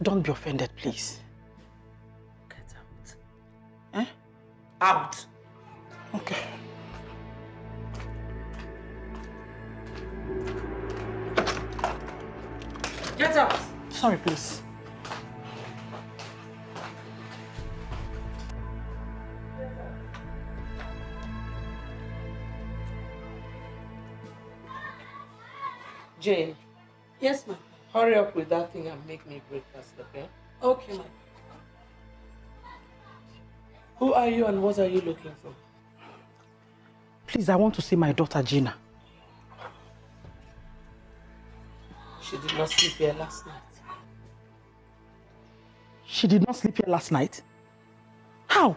Don't be offended, please. Get out. Eh? Out. Okay. Get out. Sorry, please. Jane. Yes, ma'am. Hurry up with that thing and make me breakfast, okay? Okay, ma'am. Who are you and what are you looking for? Please, I want to see my daughter Gina. She did not sleep here last night. She did not sleep here last night? How?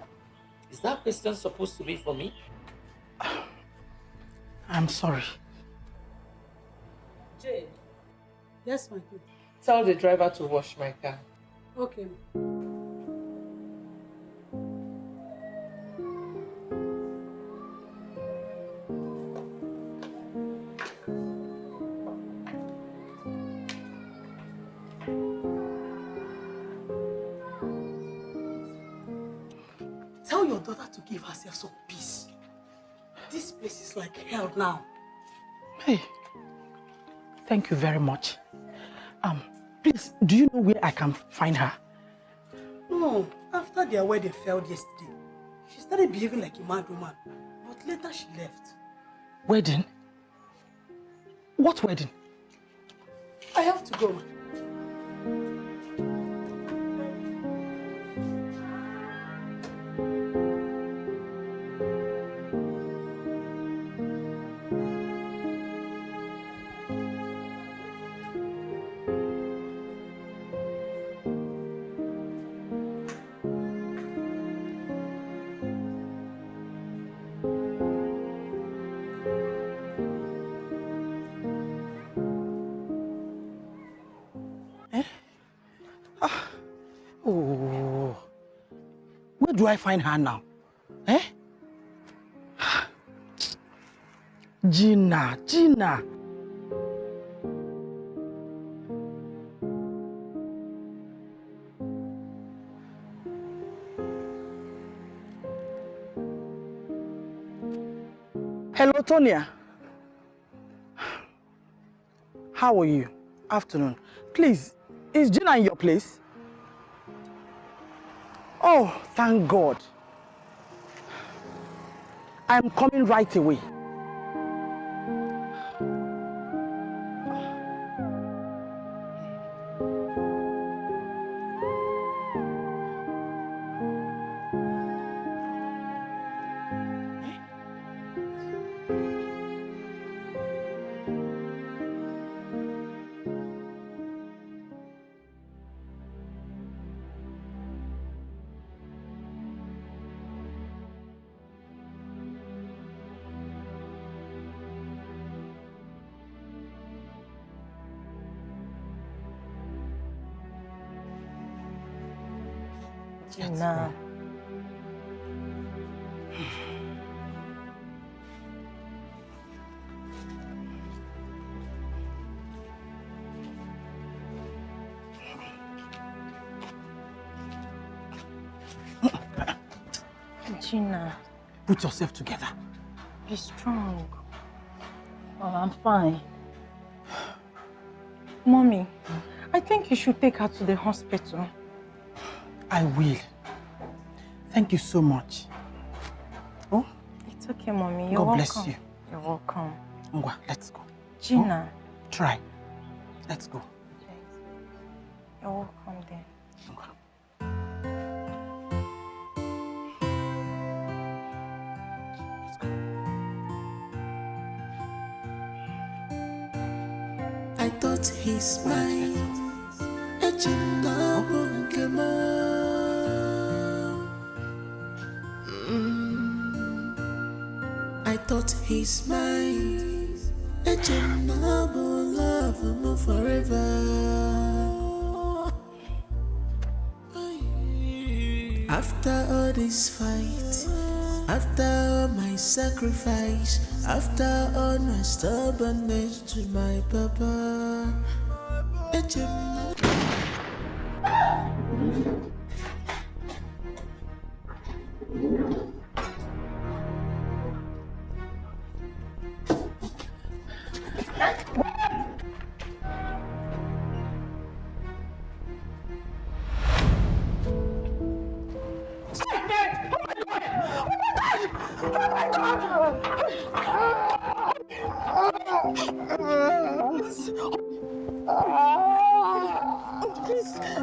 Is that question supposed to be for me? I'm sorry. Jane. Yes, my queen. Tell the driver to wash my car. Okay, ma'am. Tell your daughter to give herself some peace. This place is like hell now. Hey, thank you very much. Please, do you know where I can find her? No, after their wedding failed yesterday, she started behaving like a mad woman, but later she left. Wedding? What wedding? I have to go. Oh, where do I find her now? Eh? Gina. Hello, Tonya. How are you? Afternoon. Please, is Gina in your place? Oh, thank God. I'm coming right away. Gina. Gina. Put yourself together. Be strong. Oh, I'm fine. Mommy, I think you should take her to the hospital. I will. Thank you so much. Oh? It's okay, Mommy. You're God welcome. bless you. You're welcome. Ngwa, let's go. Gina. Oh? Try. Let's go. You're welcome then. I thought he's mine. I thought he's mine. Love him forever. After all this fight, after all my sacrifice, after all my stubbornness to my papa,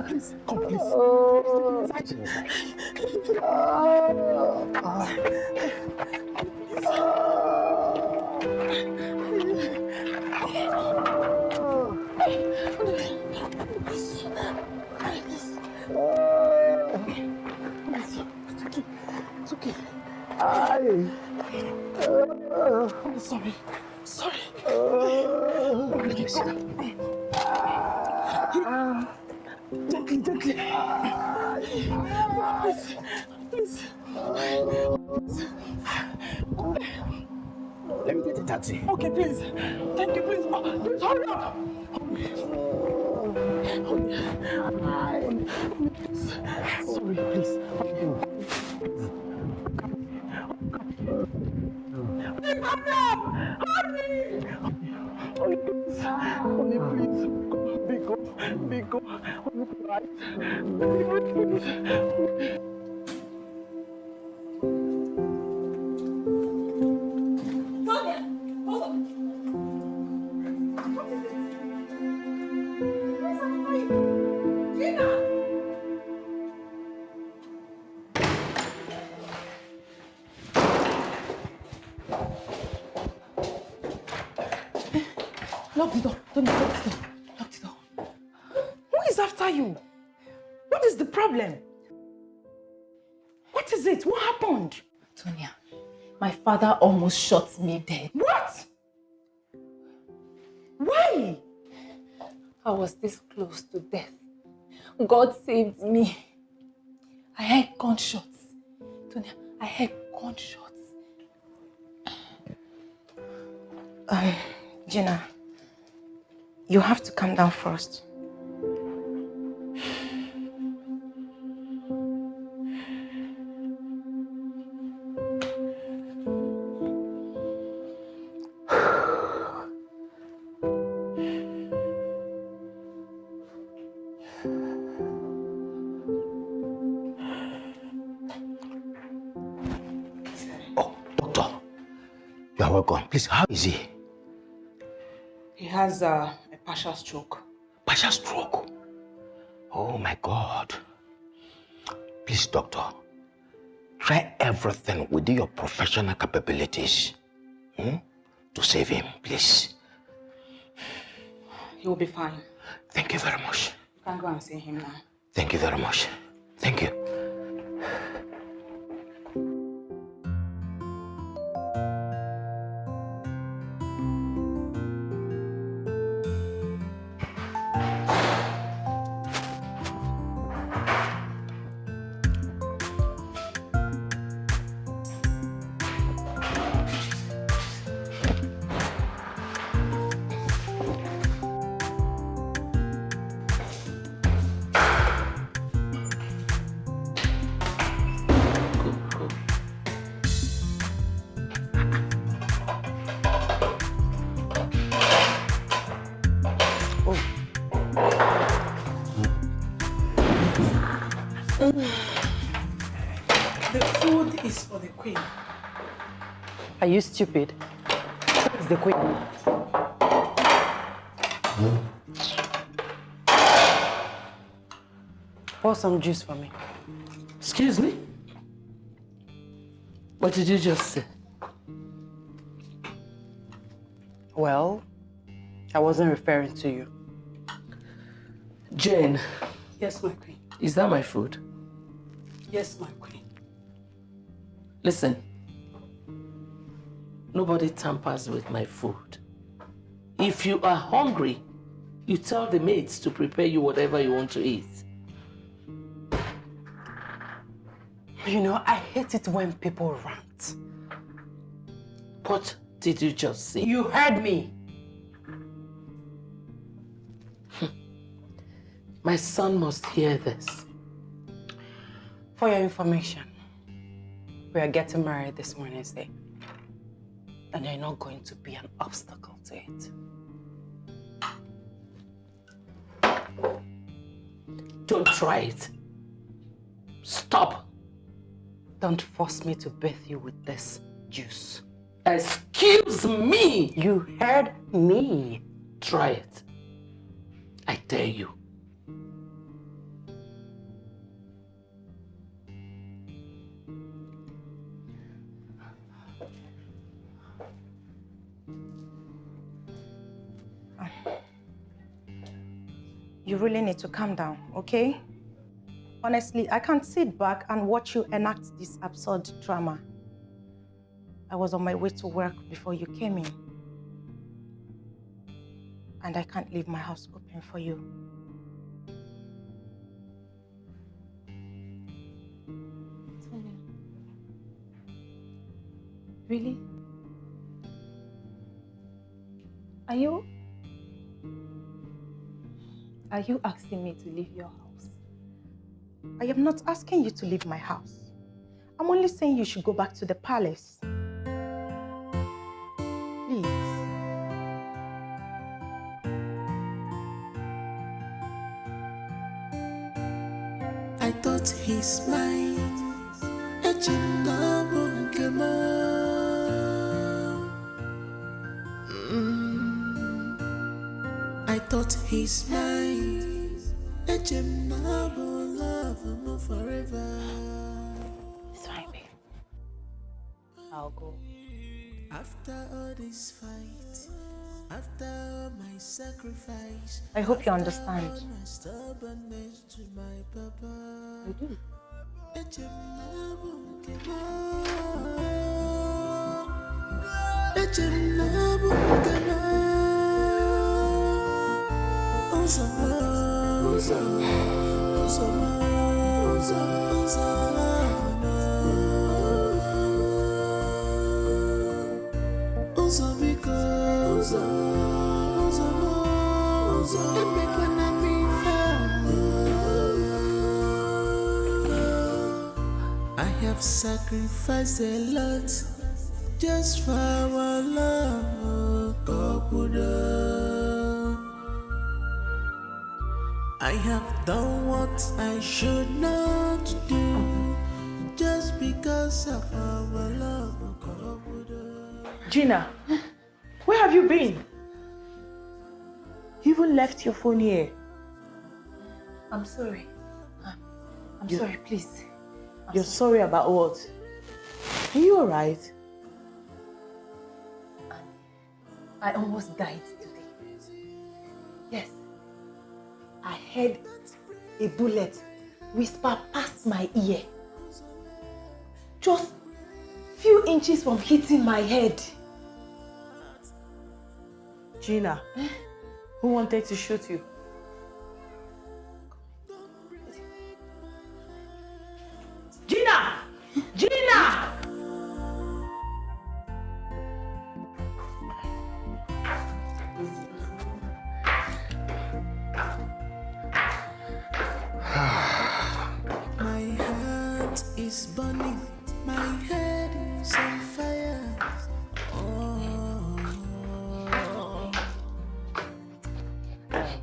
Please, come, please. It's okay. I'm sorry. Gently. Please. Let me get a taxi. Okay, please. Thank you, please. Please hurry up. Sorry, please. Honey, please. Honey, please. Be go. Honey, right? Honey, please. Tonya! Hold on! What is it? Where's everybody? Gina! Lock the door. Don't lock the door. Lock the door. Who is after you? What is the problem? What is it? What happened? Tonya, my father almost shot me dead. What? Why? I was this close to death. God saved me. I heard gunshots. Tonya, I heard gunshots. Gina, you have to calm down first. You are welcome. Please, how is he? He has a partial stroke. Partial stroke? Oh my God. Please, doctor, try everything within your professional capabilities to save him, please. He will be fine. Thank you very much. You can go and see him now. Thank you very much. Thank you. The food is for the queen. Are you stupid? It's the queen. Pour some juice for me. Excuse me? What did you just say? Well, I wasn't referring to you. Jane. Yes, my queen. Is that my food? Yes, my queen. Listen. Nobody tampers with my food. If you are hungry, you tell the maids to prepare you whatever you want to eat. You know, I hate it when people rant. What did you just say? You heard me. My son must hear this. For your information, we are getting married this Wednesday. And you're not going to be an obstacle to it. Don't try it. Stop. Don't force me to bathe you with this juice. Excuse me! You heard me. Try it. I dare you. You really need to calm down, okay? Honestly, I can't sit back and watch you enact this absurd drama. I was on my way to work before you came in. And I can't leave my house open for you. Tonya. Really? Are you asking me to leave your house? I am not asking you to leave my house. I'm only saying you should go back to the palace. I thought he's mine. Echingabu nkemo. I thought he's mine. Echingabu love him forever. It's fine, babe. I'll go. After all this fight, after all my sacrifice, I hope you understand. my stubbornness to my papa. I do. I have sacrificed a lot just for our love, I have done what I should not do just because of our love, Gina, where have you been? You even left your phone here. I'm sorry. I'm sorry, please. You're sorry about what? Are you alright? I almost died today. Yes. I heard a bullet whisper past my ear. Just few inches from hitting my head. Gina, who wanted to shoot you? Gina! Gina! My heart is burning, my head is on fire.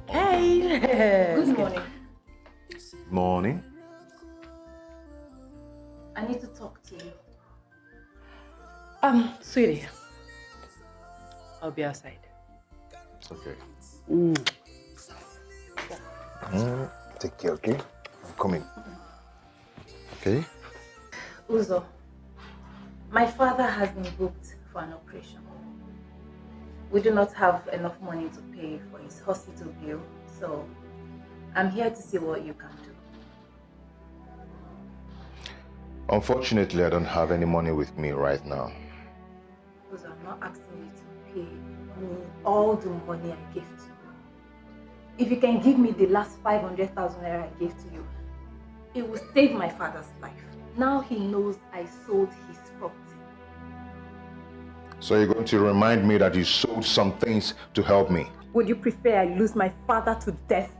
Hey! Good morning. Morning. I need to talk to you. Sweetie. I'll be outside. Okay. Take care, okay? I'm coming. Okay? Uzo, my father has been booked for an operation. We do not have enough money to pay for his hospital bill, so I'm here to see what you can do. Unfortunately, I don't have any money with me right now. Uzo, I'm not asking you to pay me all the money I gave to you. If you can give me the last 500,000 naira I gave to you, it will save my father's life. Now he knows I sold his property. So you're going to remind me that you sold some things to help me? Would you prefer I lose my father to death?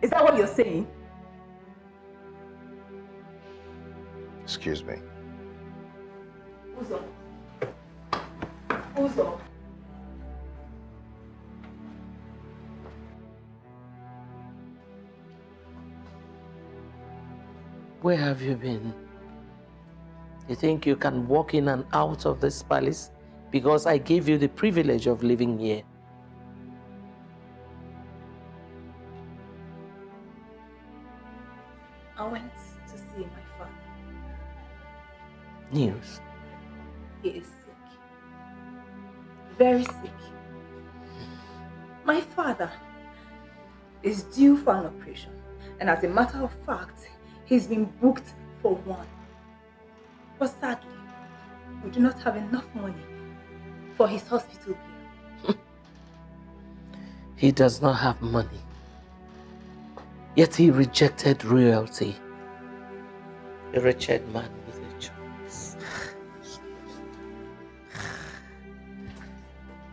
Is that what you're saying? Excuse me. Uzo. Uzo. Where have you been? You think you can walk in and out of this palace because I gave you the privilege of living here? I went to see my father. News. He is sick. Very sick. My father is due for an operation, and as a matter of fact, he's been booked for one. But sadly, we do not have enough money for his hospital bill. He does not have money. Yet he rejected royalty. A wretched man with a choice.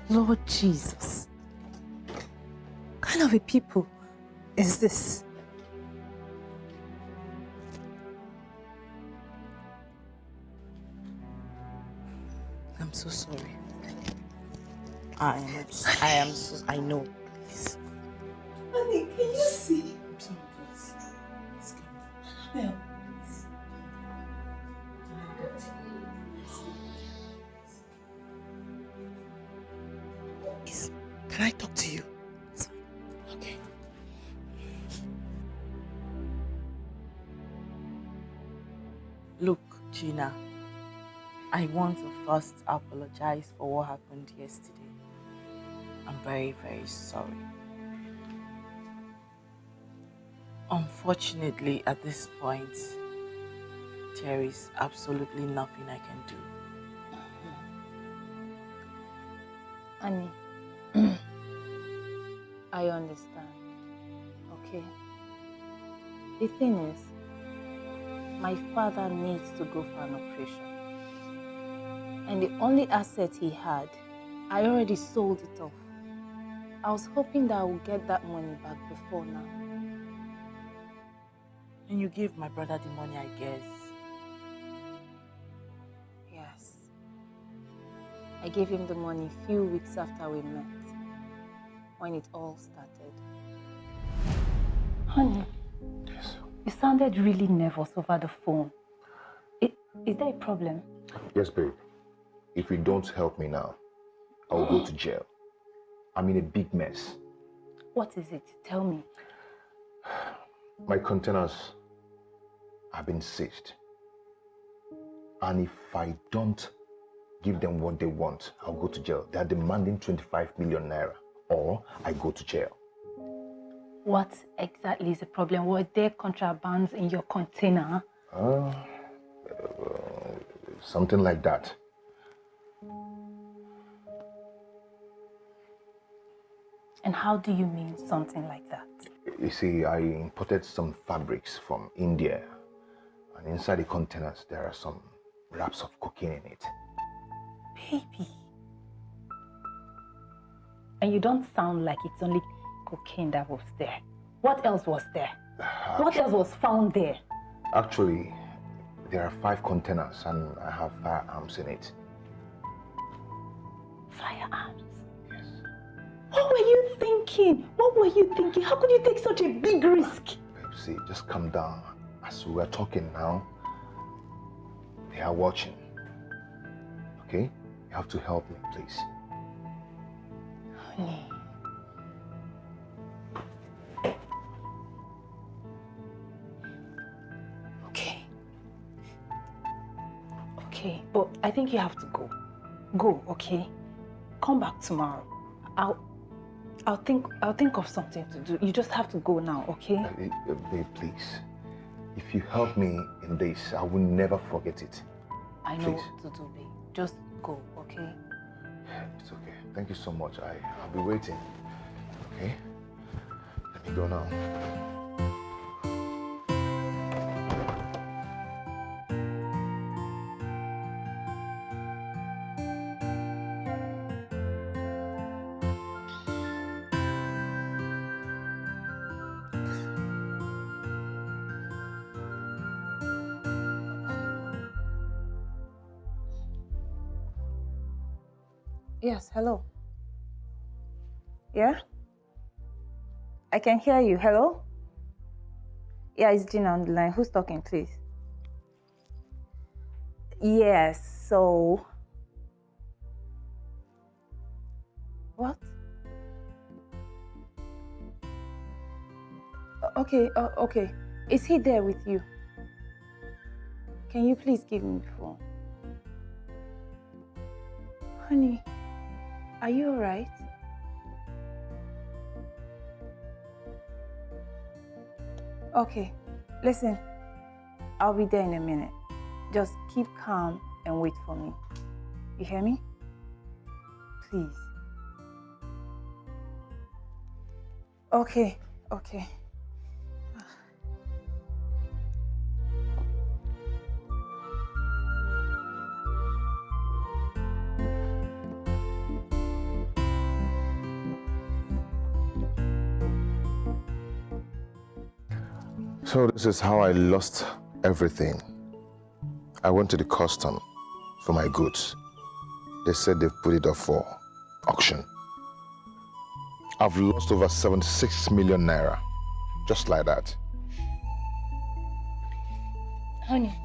Lord Jesus, what kind of a people is this? I'm so sorry. I know. Honey, can you see? I'm sorry, please. Look, Gina, I want to first apologize for what happened yesterday. I'm very, very sorry. Unfortunately, at this point, there is absolutely nothing I can do. Annie, I understand, okay? The thing is, my father needs to go for an operation. And the only asset he had, I already sold it off. I was hoping that I would get that money back before now. And you gave my brother the money, I guess. Yes. I gave him the money a few weeks after we met, when it all started. Honey, Yes. you sounded really nervous over the phone. Is there a problem? Yes, babe. If you don't help me now, I will go to jail. I'm in a big mess. What is it? Tell me. My containers have been seized. And if I don't give them what they want, I'll go to jail. They are demanding 25 million naira, or I go to jail. What exactly is the problem? Were there contrabands in your container? Something like that. And how do you mean something like that? You see, I imported some fabrics from India, and inside the containers there are some wraps of cocaine in it. Baby. And you don't sound like it's only cocaine that was there. What else was there? What else was found there? Actually, there are 5 containers and I have firearms in it. Firearms? Yes. What were you thinking? What were you thinking? How could you take such a big risk? Babe, see, just calm down. As we are talking now, they are watching. Okay? You have to help me, please. Honey. Okay, but I think you have to go. Go, okay? Come back tomorrow. I'll think of something to do. You just have to go now, okay? Babe, please. If you help me in this, I will never forget it. I know Please. what to do, babe. Just go, okay? It's okay. Thank you so much. I'll be waiting. Okay? Let me go now. Yes, hello. Yeah? I can hear you. Hello? Yeah, it's Gina on the line. Who's talking, please? Yes, so... What? Okay, okay. Is he there with you? Can you please give me the phone? Honey, are you alright? Okay, listen, I'll be there in a minute. Just keep calm and wait for me. You hear me? Please. Okay, okay. So this is how I lost everything. I went to the custom for my goods. They said they put it up for auction. I've lost over 76 million naira, just like that. Honey,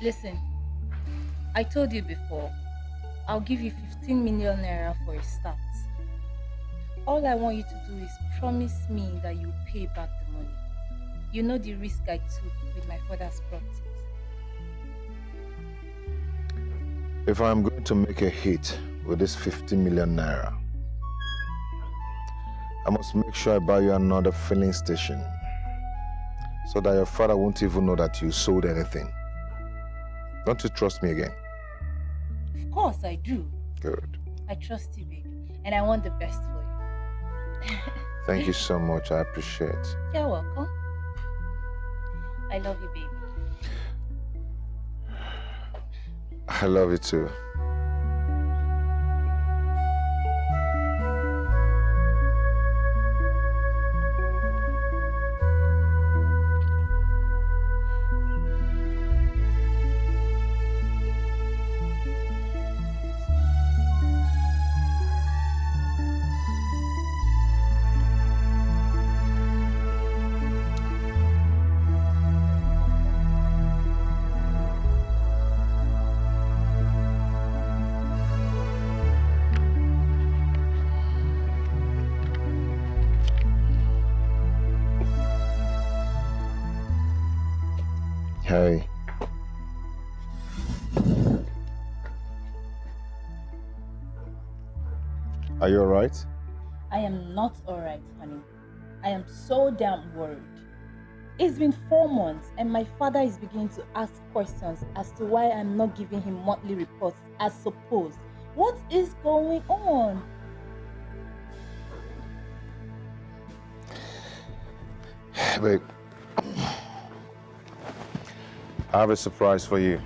listen. I told you before, I'll give you 15 million naira for a start. All I want you to do is promise me that you'll pay back the money. You know the risk I took with my father's properties. If I'm going to make a hit with this 50 million naira, I must make sure I buy you another filling station so that your father won't even know that you sold anything. Don't you trust me again? Of course I do. Good. I trust you, baby. And I want the best for you. Thank you so much. I appreciate it. You're welcome. I love you, baby. I love you too. Hey. Are you alright? I am not alright, honey. I am so damn worried. It's been 4 months and my father is beginning to ask questions as to why I'm not giving him monthly reports as supposed. What is going on? Babe, I have a surprise for you.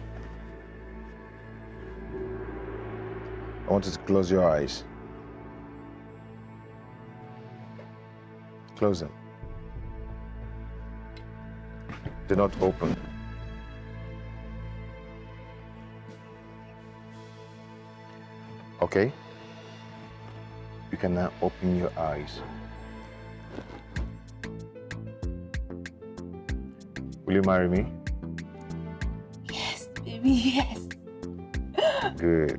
I want you to close your eyes. Close them. Do not open. Okay? You can now open your eyes. Will you marry me? Yes, baby, yes. Good.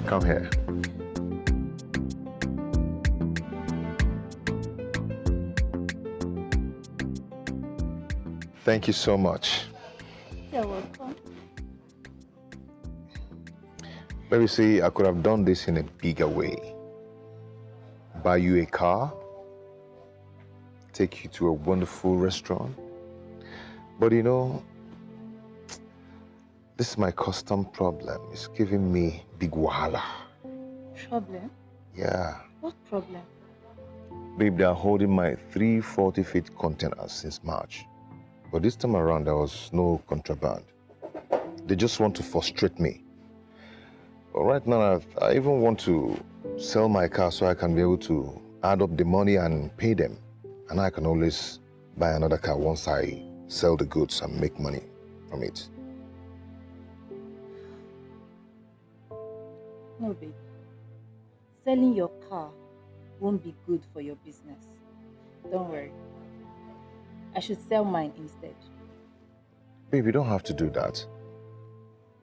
Come here. Thank you so much. You're welcome. Let me see, I could have done this in a bigger way. Buy you a car, take you to a wonderful restaurant. But you know, this is my custom problem. It's giving me big wahala. Problem? Yeah. What problem? Babe, they are holding my 3 40-feet containers since March. But this time around, there was no contraband. They just want to frustrate me. But right now, I even want to sell my car so I can be able to add up the money and pay them. And I can always buy another car once I sell the goods and make money from it. No, baby. Selling your car won't be good for your business. Don't worry. I should sell mine instead. Babe, you don't have to do that.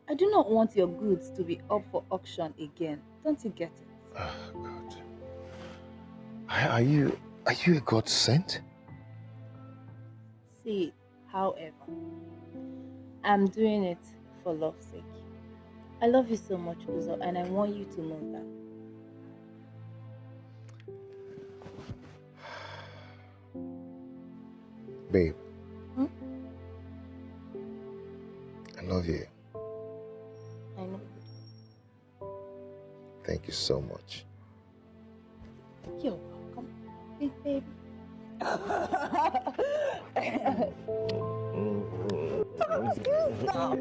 I do not want your goods to be up for auction again. Don't you get it? Oh, God. Are you a God sent? See, however, I'm doing it for love's sake. I love you so much, Uzo, and I want you to know that. Babe. Hmm? I love you. I know. Thank you so much. You're welcome, big baby. Stop.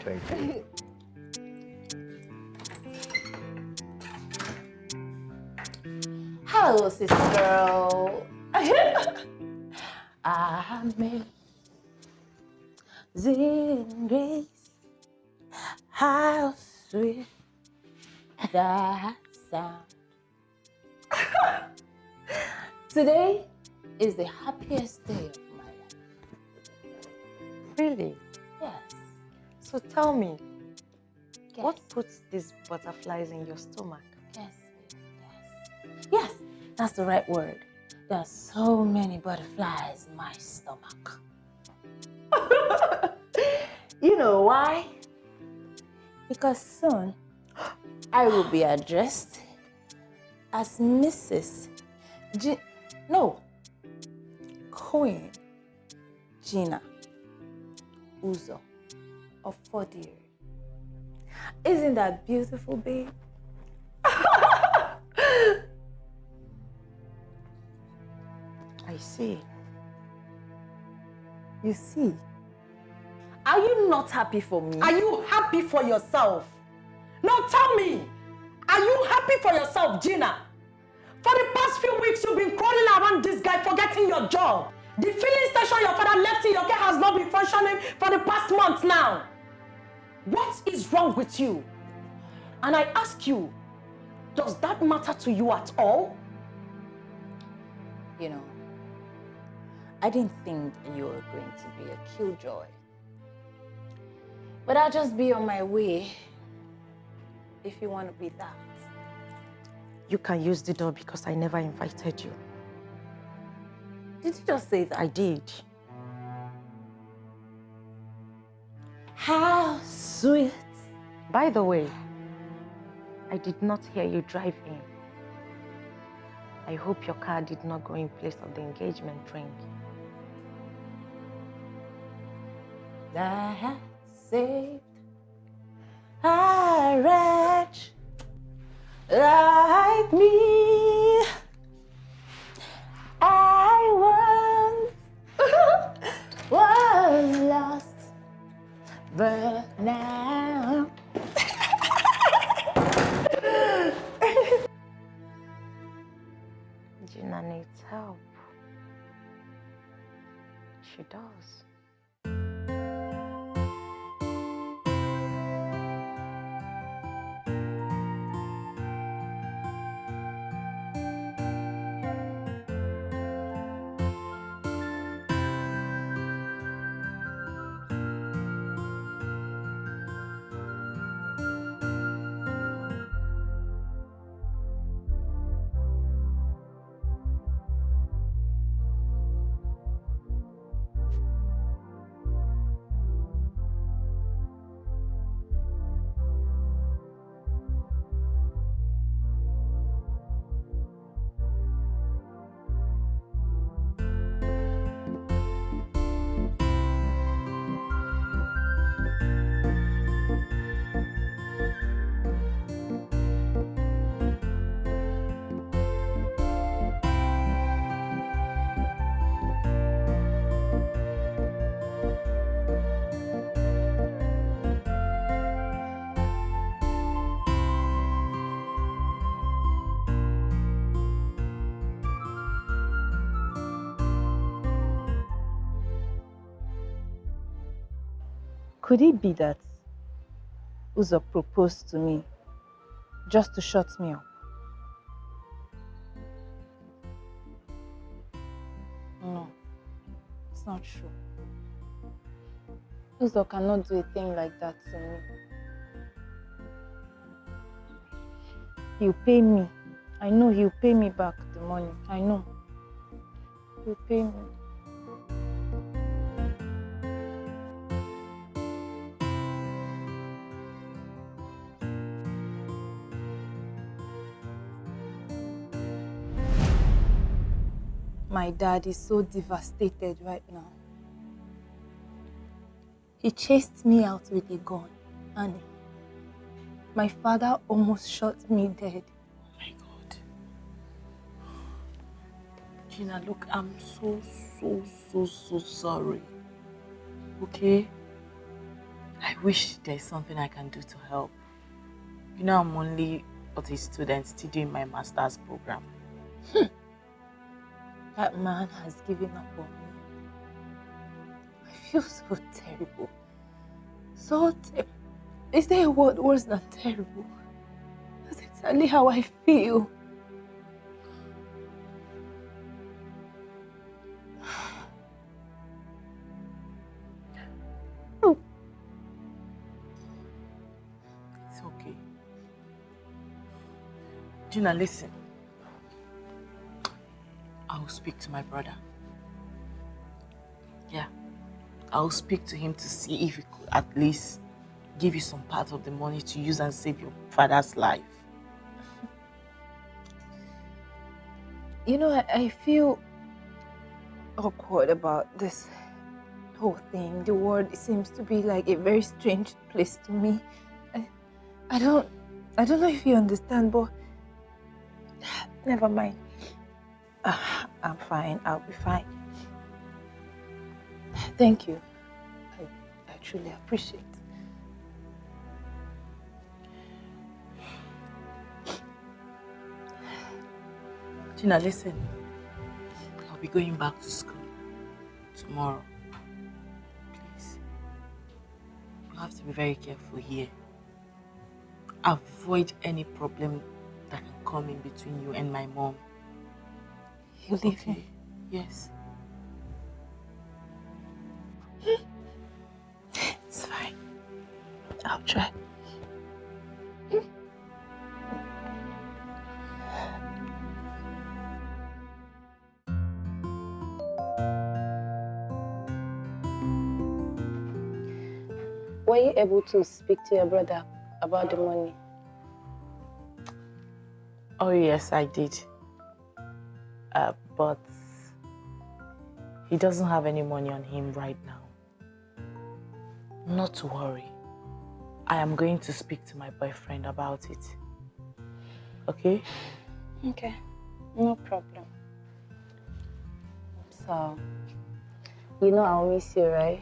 Thank you. Hello, sister girl. Amazing grace, how sweet that sound. Today is the happiest day of my life. Really? Yes. So tell me, Yes. What puts these butterflies in your stomach? Yes, yes. That's the right word. There are so many butterflies in my stomach. You know why? Because soon I will be addressed as Mrs. Queen Gina Uzo of Fordiri. Isn't that beautiful, babe? I see. You see? Are you not happy for me? Are you happy for yourself? No, tell me. Are you happy for yourself, Gina? For the past few weeks, you've been crawling around this guy, forgetting your job. The filling station your father left in your care has not been functioning for the past month now. What is wrong with you? And I ask you, does that matter to you at all? You know, I didn't think you were going to be a killjoy. But I'll just be on my way if you want to be that. You can use the door because I never invited you. Did you just say that? I did. How sweet. By the way, I did not hear you drive in. I hope your car did not go in place of the engagement ring. That has saved a wretch like me. I once was lost, but now Gina needs help. She does. could it be that Uzo proposed to me just to shut me up? No, it's not true. Uzo cannot do a thing like that to me. He'll pay me. I know he'll pay me back the money. I know. He'll pay me. My dad is so devastated right now. He chased me out with a gun, and my father almost shot me dead. Oh my God. Gina, look, I'm so sorry. Okay? I wish there's something I can do to help. You know, I'm only but a student still doing my master's program. That man has given up on me. I feel so terrible. Is there a word worse than terrible? That's exactly how I feel. Gina, listen. I will speak to my brother. Yeah. I will speak to him to see if he could at least give you some part of the money to use and save your father's life. You know, I feel awkward about this whole thing. The world seems to be like a very strange place to me. I don't know if you understand, but never mind. I'm fine. I'll be fine. Thank you. I truly appreciate it. Gina, listen. I'll be going back to school tomorrow. Please. You have to be very careful here. Avoid any problem that can come in between you and my mom. You leave me? Yes. It's fine. I'll try. Were you able to speak to your brother about the money? Oh yes, I did. But he doesn't have any money on him right now. Not to worry. I am going to speak to my boyfriend about it. Okay? Okay, no problem. So, you know I'll miss you, right?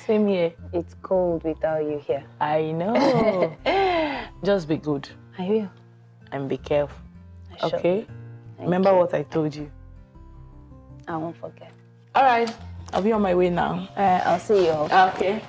Same here. It's cold without you here. I know. Just be good. I will. And be careful. I shall. Okay? Thank Remember you. what I told you. I won't forget. All right. I'll be on my way now. All right, I'll see you. Okay.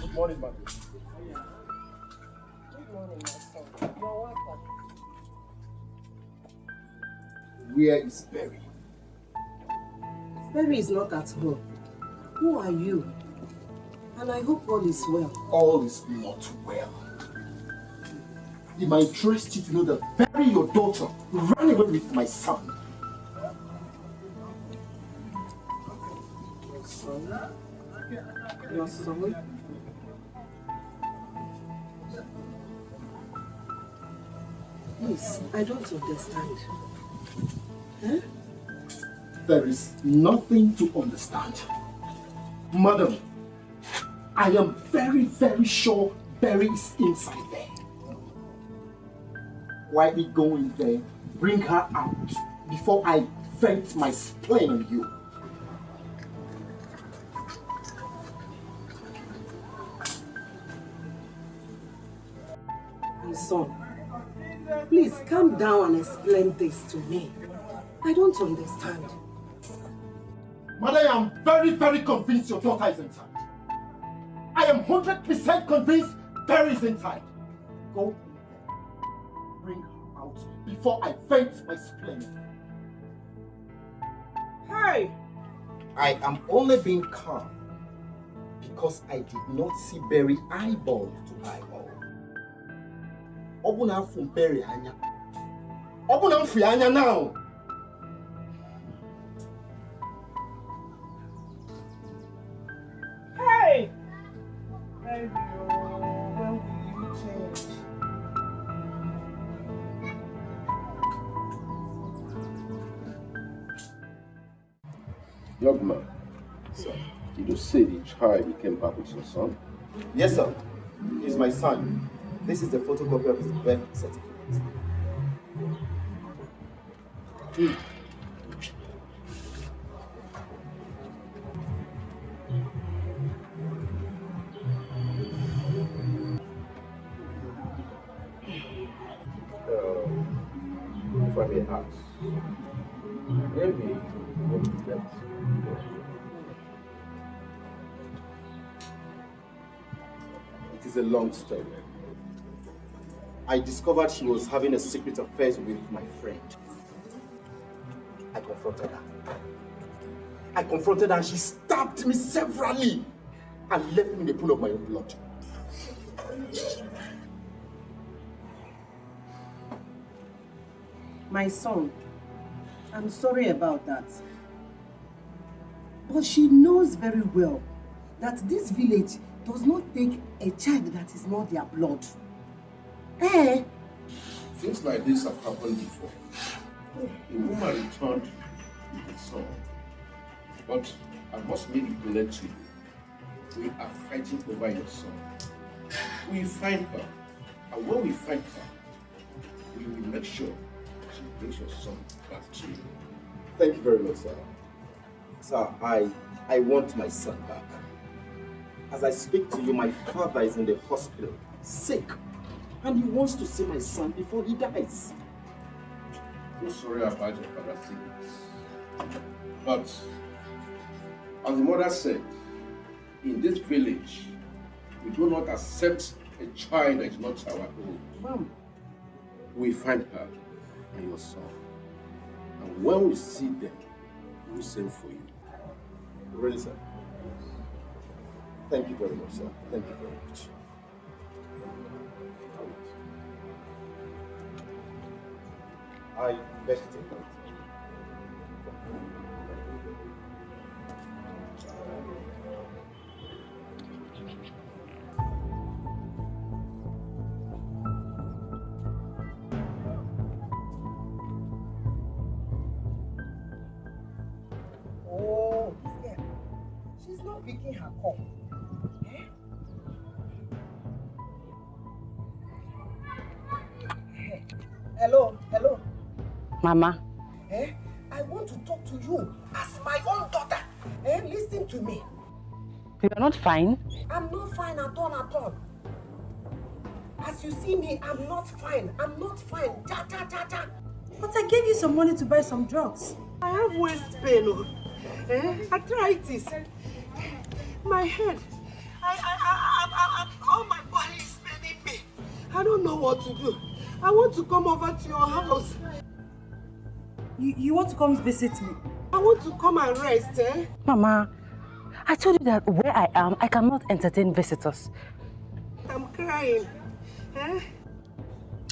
Good morning, madam. Good morning, my son. You're welcome. Where is Berry? Berry is not at home. Who are you? And I hope all is well. All is not well. It might interest you to know that Berry, your daughter, ran away with my son. Your son? Your son? Please, I don't understand. Huh? There is nothing to understand. Madam, I am very, very sure Berry is inside there. Why we go in there, bring her out before I vent my spleen on you? My son, please calm down and explain this to me. I don't understand. Mother, I am very, very convinced your daughter is inside. I am 100% convinced Berry is inside. Go in there, bring her out before I vent my spleen. Hey! I am only being calm because I did not see Berry eyeball to eyeball. Obuna from Berry anya. Obuna from anya now. Hey! When will you change? Young man, sir, did you say the child you came back with your son? Yes, sir. He's my son. This is the photocopy of his birth certificate. If I may ask, maybe what you left. It is a long story. I discovered she was having a secret affair with my friend. I confronted her and she stabbed me severally and left me in a pool of my own blood. My son, I'm sorry about that. But she knows very well that this village does not take a child that is not their blood. Eh? Things like this have happened before. A woman returned with a son. But I must make it clear to you, we are fighting over your son. We find her, and when we find her, we will make sure she brings your son back to you. Thank you very much, sir. Sir, I want my son back. As I speak to you, my father is in the hospital, sick, and he wants to see my son before he dies. I'm sorry about your father's sickness. But, as the mother said, in this village, we do not accept a child that is not our own. Mom. We find her and your son. And when we see them, we will send for you. Really, sir? Thank you very much, sir. Thank you very much. I beg to take note. Oh, this girl. She's not picking her call. Eh? Hello, hello. Mama. Eh? I want to talk to you as my own daughter. Eh? Listen to me. You are not fine? I'm not fine at all. As you see me, I'm not fine. I'm not fine. Ja. But I gave you some money to buy some drugs. I have waist pain. Arthritis. My head. All my body is paining me. I don't know what to do. I want to come over to your house. You want to come visit me? I want to come and rest, eh? Mama, I told you that where I am, I cannot entertain visitors. I'm crying. Eh?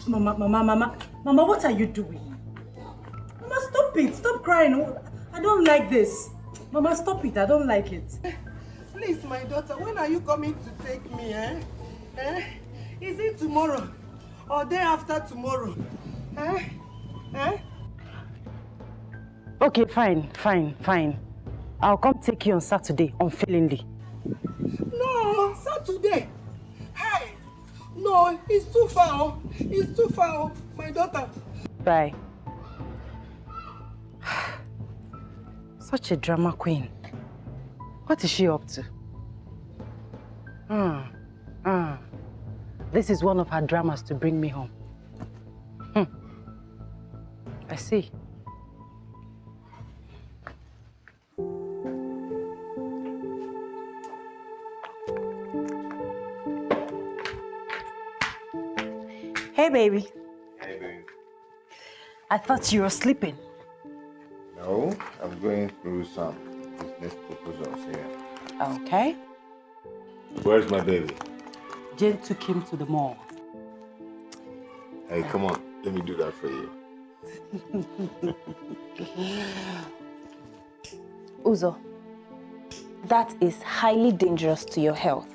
Mama, what are you doing? Mama, stop it. Stop crying. I don't like this. Mama, stop it. I don't like it. Please, my daughter, when are you coming to take me, eh? Is it tomorrow? Or day after tomorrow? Okay, fine. I'll come take you on Saturday, unfailingly. No, Saturday. Hey, no, it's too far. It's too far, my daughter. Bye. Such a drama queen. What is she up to? This is one of her dramas to bring me home. I see. Hey, baby. Hey, baby. I thought you were sleeping. No, I'm going through some business proposals here. Okay. Where's my baby? Jane took him to the mall. Hey, come on. Let me do that for you. Uzo, that is highly dangerous to your health.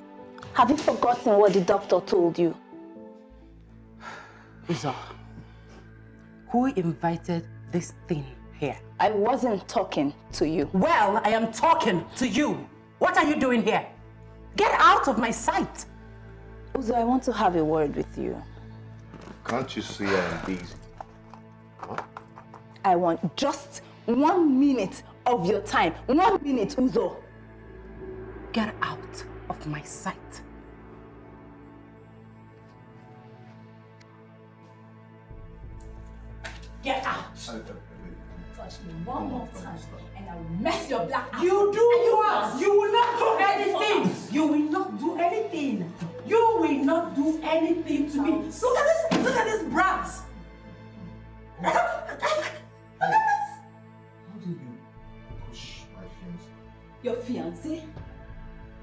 Have you forgotten what the doctor told you? Uzo, who invited this thing here? I wasn't talking to you. Well, I am talking to you. What are you doing here? Get out of my sight. Uzo, I want to have a word with you. Can't you see I'm busy? Huh? I want just 1 minute of your time. 1 minute, Uzo. Get out of my sight. Get out! Touch me one more time and I will mess your black ass. You do what? You will not do anything. You will not do anything. You will not do anything to me. Look at this brat. Look at this. How did you push my fiancé? Your fiancé?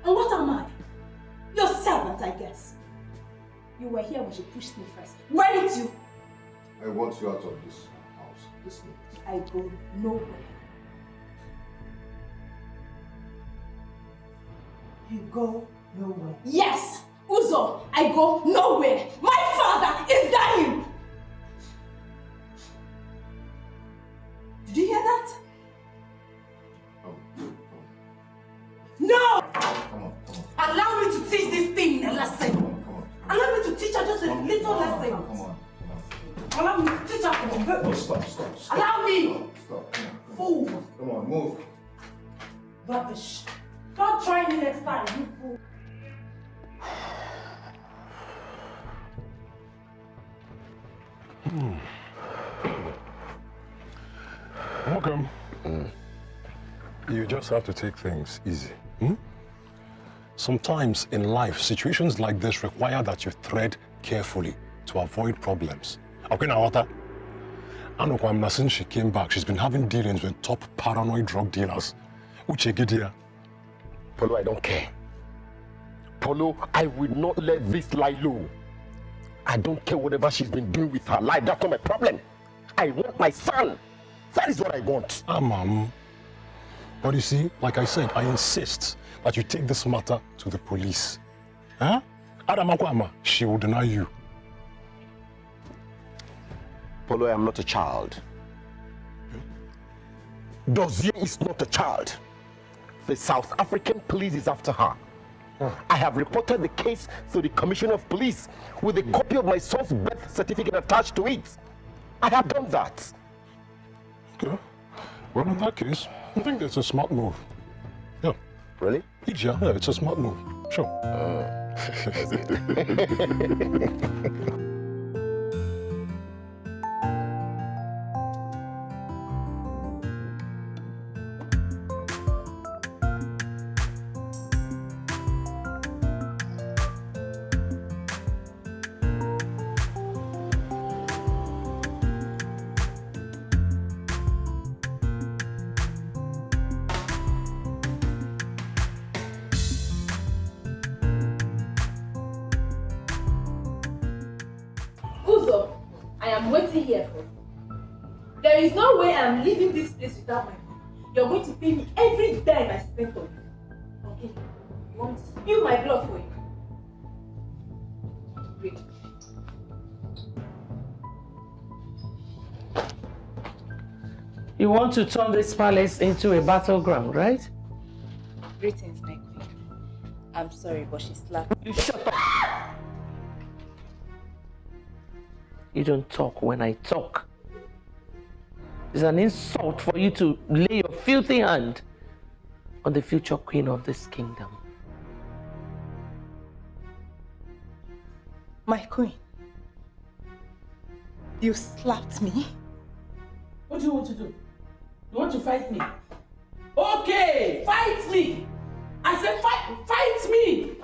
And what am I? Your servant, I guess. You were here when she pushed me first. Where did you? I want you out of this house this minute. I go nowhere. You go nowhere. Yes! Uzo, I go nowhere. My father is dying! Did you hear that? No! Come on. Allow me to teach this thing a lesson. Allow me to teach her just a little lesson. Come on. Allow me to teach her. No, stop. Allow me. Stop. Come on. Fool. Come on, move. Rubbish. Don't try me next time, you fool. Welcome. You just have to take things easy. Sometimes in life, situations like this require that you tread carefully to avoid problems. Okay, now, Wata. Anokwamna, since she came back, she's been having dealings with top paranoid drug dealers. Uchegidia. Polo, I don't care. Polo, I will not let this lie low. I don't care whatever she's been doing with her life. That's not my problem. I want my son. That is what I want. Mom. But you see, like I said, I insist that you take this matter to the police. Huh? Adamakwama, she will deny you. Polo, I am not a child. Dozier is not a child. The South African police is after her. I have reported the case to the Commissioner of Police with a copy of my son's birth certificate attached to it. I have done that. Okay. Well, in that case, I think it's a smart move. Yeah. Really? Yeah, it's a smart move. Sure. Uzo, I am waiting here for you. There is no way I am leaving this place without my money. You're going to pay me every dime I spent on you. Okay? You want me to spill my blood for you? Wait. You want to turn this palace into a battleground, right? Greetings, my queen. I'm sorry, but she slapped me. You shut up! You don't talk when I talk. It's an insult for you to lay your filthy hand on the future queen of this kingdom. My queen, you slapped me? What do you want to do? You want to fight me? Okay, fight me! I said fight me!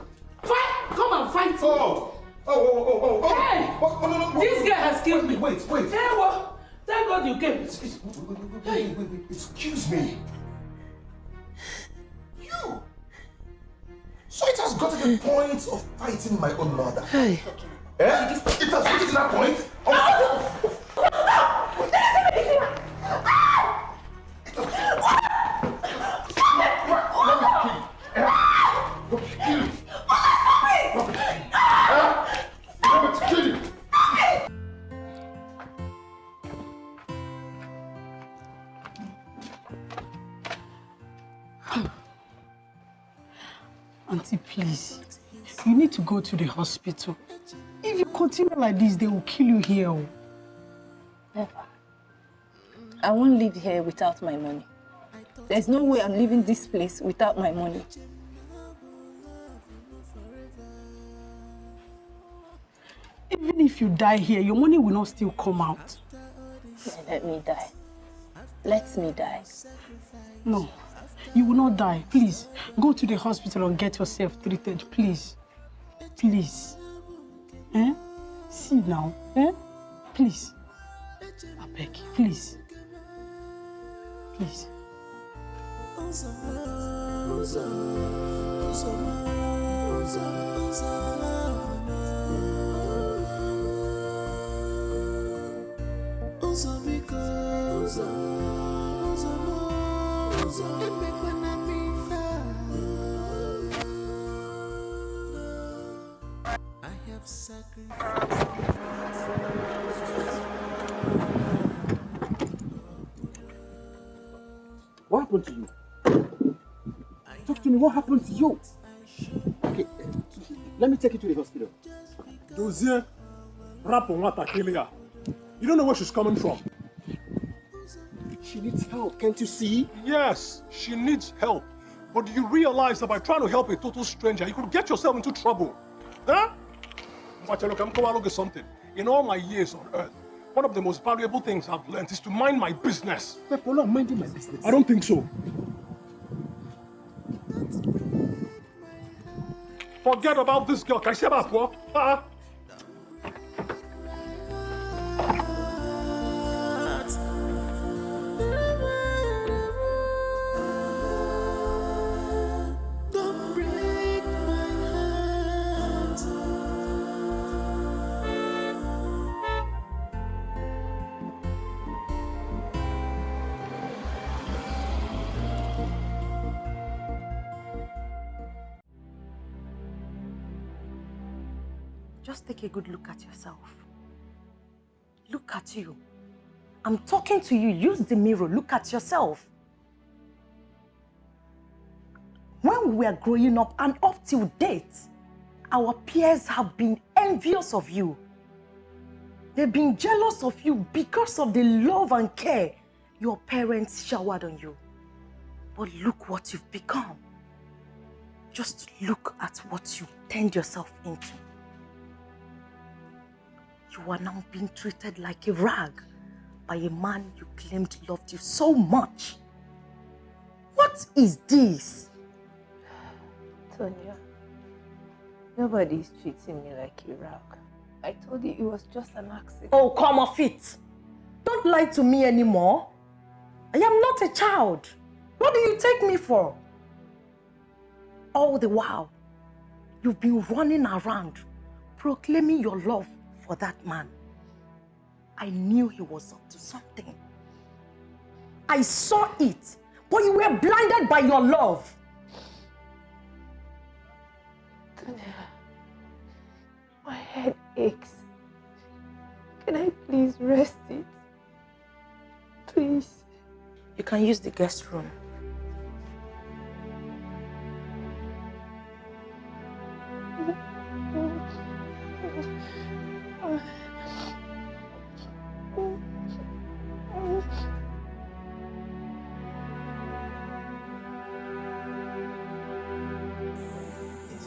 Come and fight me! Oh! Hey! No. This guy has killed me. Wait. Hey, what? Thank God you came. Wait. Excuse me. You! So it has got to the point of fighting my own mother. Hey. Eh? It has reached that point? Auntie, please. You need to go to the hospital. If you continue like this, they will kill you here. Never. I won't live here without my money. There's no way I'm leaving this place without my money. Even if you die here, your money will not still come out. Let me die. Let me die. No, you will not die. Please, go to the hospital and get yourself treated. Please. Please. Eh? See now. Eh? Please. I beg you, please. Please. I have sacrificed. What happened to you? Talk to me, what happened to you? Okay, let me take you to the hospital. Dozie, rap on what Akilia. You don't know where she's coming from. She needs help, can't you see? Yes, she needs help. But do you realize that by trying to help a total stranger, you could get yourself into trouble? Huh? Watch, look, I'm going to look at something. In all my years on earth, one of the most valuable things I've learned is to mind my business. Pepolo, I'm minding my business. I don't think so. Forget about this girl. Can I say about what? Just take a good look at yourself. Look at you. I'm talking to you. Use the mirror. Look at yourself. When we were growing up and up till date, our peers have been envious of you. They've been jealous of you because of the love and care your parents showered on you. But look what you've become. Just look at what you turned yourself into. You are now being treated like a rag by a man you claimed loved you so much. What is this? Tonya, nobody is treating me like a rag. I told you it was just an accident. Oh, come off it. Don't lie to me anymore. I am not a child. What do you take me for? All the while, you've been running around proclaiming your love for that man. I knew he was up to something. I saw it, but you were blinded by your love. My head aches. Can I please rest it? Please. You can use the guest room.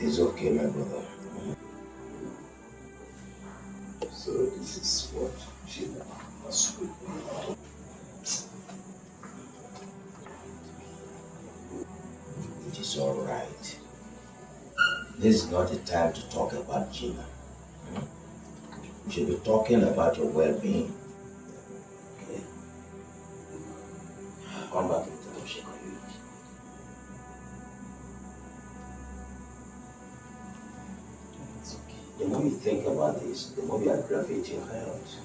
It's okay, my brother. So this is what she must do. It is all right. This is not the time to talk about Gina. We should be talking about your well-being. Okay? Come back into the shake of you. The more you think about this, the more you aggravate your health.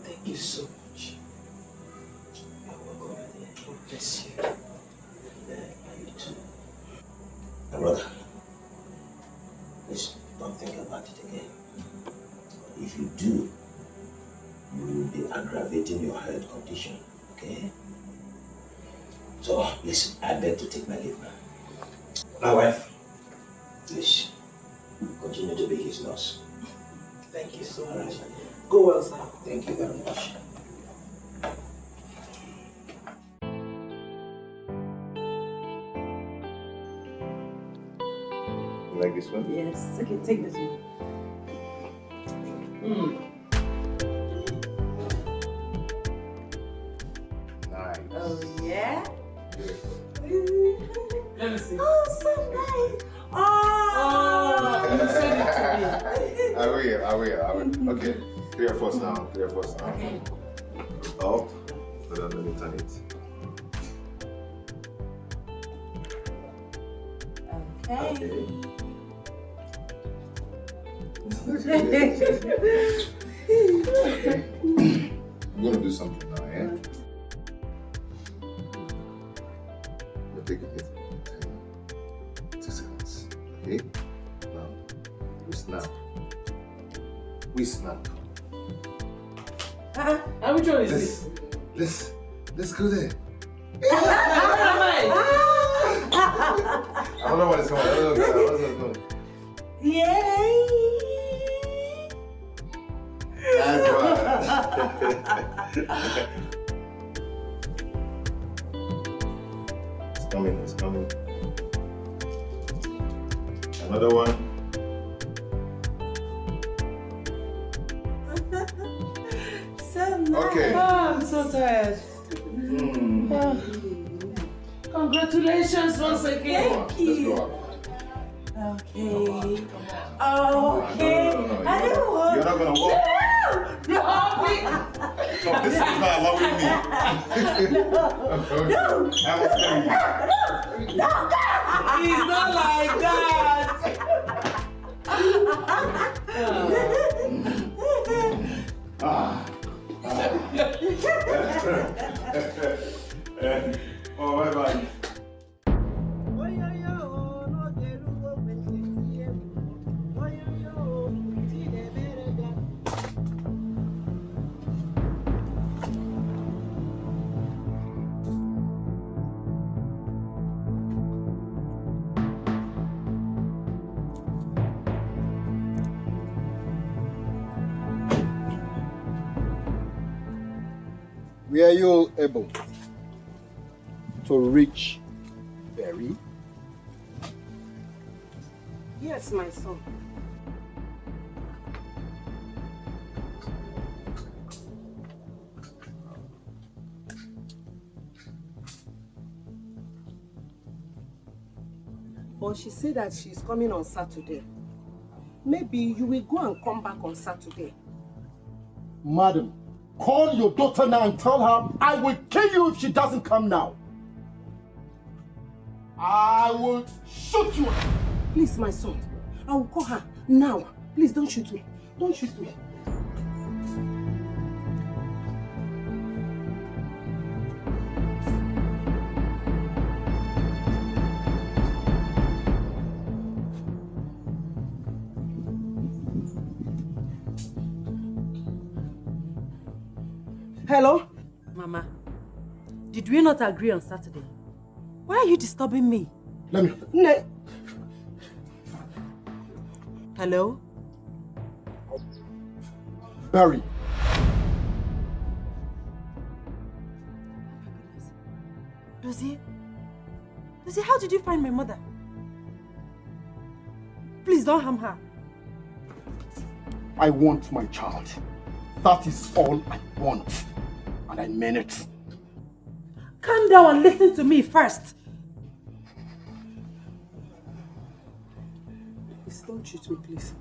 Thank you so much. You're welcome, my dear. God bless you. And you too. My brother, please don't think about it again. If you do, you will be aggravating your health condition, okay? So, please, I beg to take my leave now. My wife, please, continue to be his nurse. Thank you so All much. right. Go well, sir. Thank you very much. You like this one? Yes. Okay, take this one. Nice. Oh, yeah? Let me see. Oh, so nice. Oh, you said it to me. I will. Okay. 3 of us now. Okay. Up. Hold on, let me turn it. Okay. I'm gonna do something now, yeah? We'll take a bit. 2 seconds. Okay? Now, we snap. And which one is this? Let's go there. Where am I? I don't know what it's going on. Yay! That's right. It's coming. Another one. So nice. Okay. Oh, I'm so tired. Oh. Congratulations once again. Thank you. Let's go up. Okay. Okay. No. I don't want. You're not gonna walk. No. So this is not allowing me. No. I was telling you. No. It's not like that. Oh, bye-bye. Were you able to reach Berry? Yes, my son. But she said that she's coming on Saturday. Maybe you will go and come back on Saturday. Madam, call your daughter now and tell her I will kill you if she doesn't come now. I will shoot you. Please, my son. I will call her now. Please don't shoot me. Don't shoot me. Hello? Mama, did we not agree on Saturday? Why are you disturbing me? Let me. Hello? Barry. Dozie, how did you find my mother? Please don't harm her. I want my child. That is all I want. And I mean it. Calm down and listen to me first. Please don't shoot me, please.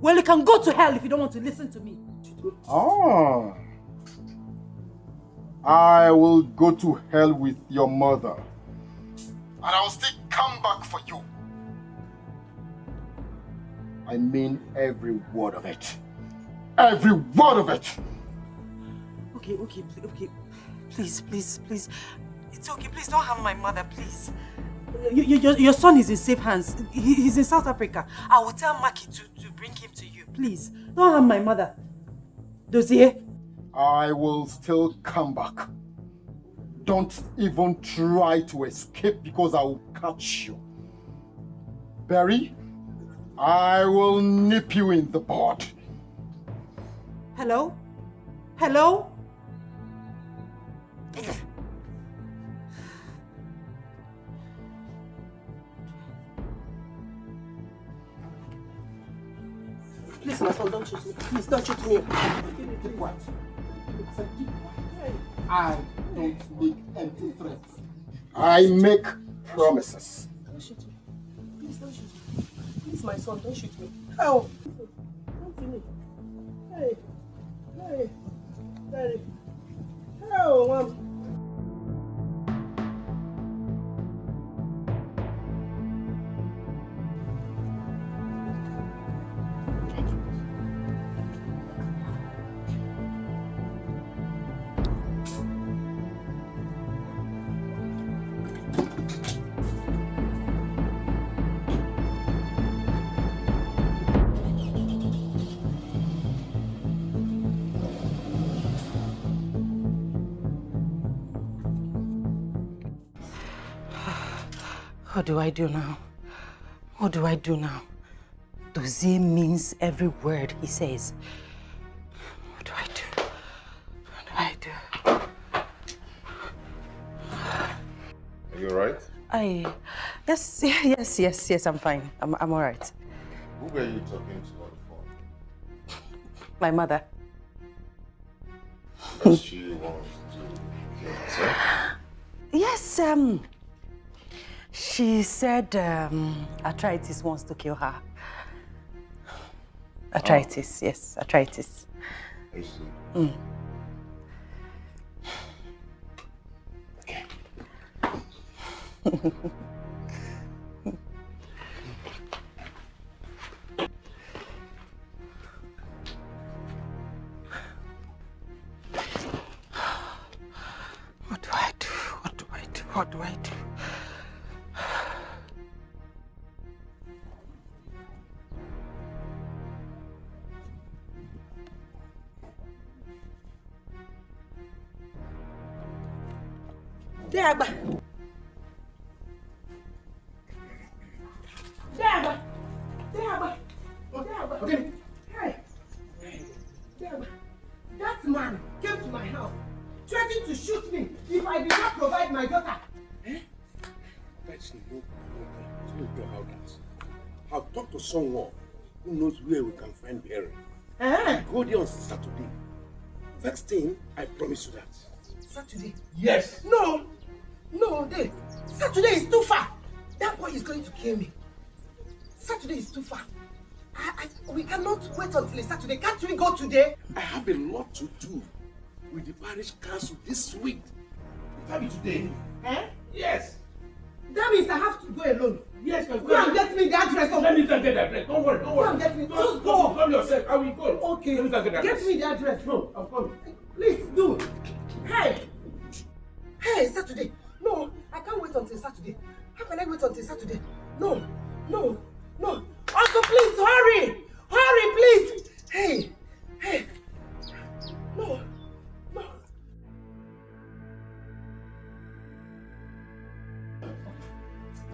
Well, you can go to hell if you don't want to listen to me. Ah. I will go to hell with your mother. And I'll still come back for you. I mean every word of it. Every word of it! Okay. Please. It's okay, please don't harm my mother, please. Your son is in safe hands. He's in South Africa. I will tell Maki to bring him to you, please. Don't harm my mother. Dozie? I will still come back. Don't even try to escape because I will catch you. Barry, I will nip you in the bud. Hello? Hello? Please, my son, don't shoot me. Please, don't shoot me. Keep quiet. I don't make empty threats. I make promises. Don't shoot me. Please, don't shoot me. Please, my son, don't shoot me. Help! Don't kill me. Hey. Hey. Daddy. Help, Mom. What do I do now? What do I do now? Dozie means every word he says. What do I do? What do I do? Are you alright? Yes, I'm fine. I'm all right. Who were you talking to on the phone? My mother. Because she wants to kill herself? Yes, she said arthritis wants to kill her. Arthritis, yes, arthritis. I see. Okay. What do I do? What do I do? What do I do? Dagba. Okay. Hey. Dagba. That man came to my house, threatening to shoot me if I did not provide my daughter. That's no problem. About that. I've talked to someone who knows where we can find Peril. Go there on Saturday. First thing, I promise you that. Saturday? Yes. No, Saturday is too far. That boy is going to kill me. Saturday is too far. We cannot wait until Saturday. Can't we go today? I have a lot to do with the parish council this week. It can be today. Yes. That means I have to go alone. Yes, go and get me the address of... Let me get the address. Don't worry. Go and get me. Just go. Come yourself. I will go. Okay. Let me get the address. Get me the address. No, I'm coming. Please do. Hey, Saturday. No, I can't wait until Saturday. How can I wait until Saturday? No. Uncle, please, hurry! Hurry, please! Hey. No.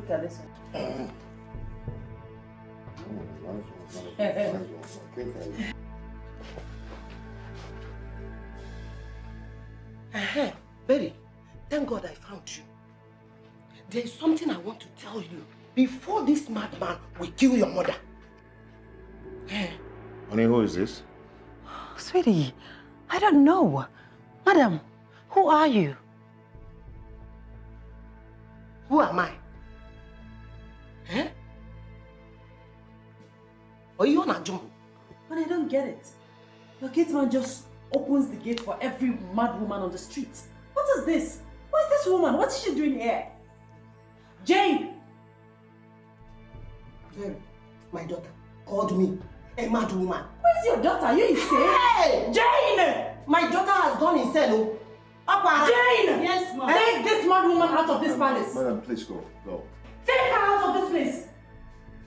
Look at this one. Betty, thank God I found you. There is something I want to tell you before this madman will kill your mother. Honey, who is this? Sweetie, I don't know. Madam, who are you? Who am I? Are you on a jump? But I don't get it. Your gate man just opens the gate for every mad woman on the street. What is this? Who is this woman? What is she doing here? Jane! My daughter called me a mad woman. Where's your daughter? Are you insane? Hey! Jane! My daughter has gone insane. Jane! Yes, ma'am. Take this mad woman out of this palace. Madam, please go. Take her out of this place.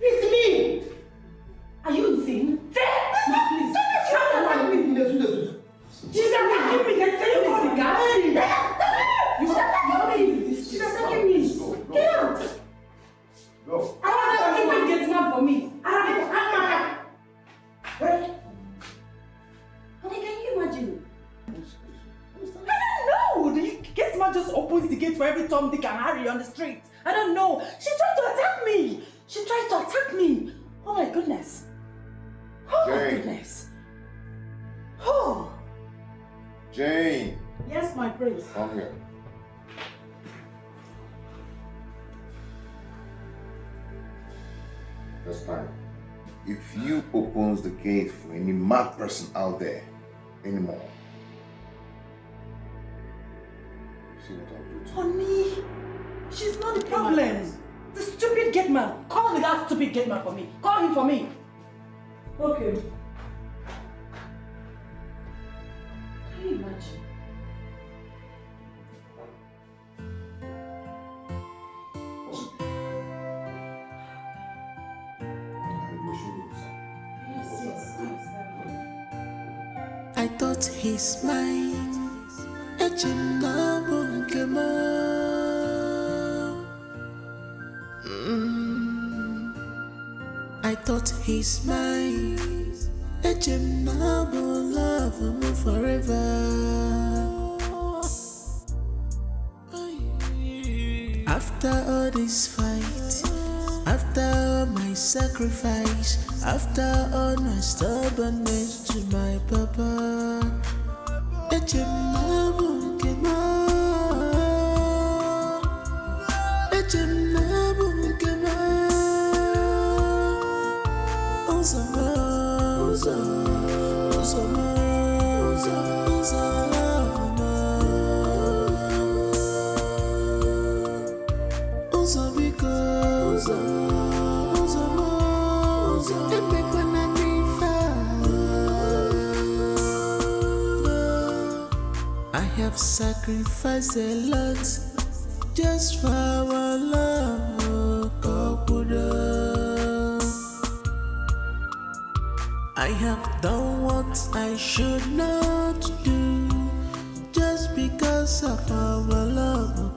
It's me. Are you insane? Please. She's a just opens the gate for every Tom, Dick and Harry on the street. I don't know. She tried to attack me. Oh my goodness. Oh my goodness. Oh. Jane. Yes, my prince. Come here. This time, if you opens the gate for any mad person out there anymore, see what I'll do to you. Honey, she's not the problem. The stupid gate man. Call that stupid gate man for me. Call him for me. Okay. Can you imagine? I thought he's mine. I thought he's mine. Love me forever. After all this fight, after all my sacrifice, after all my stubbornness to my papa, I have sacrificed a lot just for our love, I have done what I should not do just because of our love,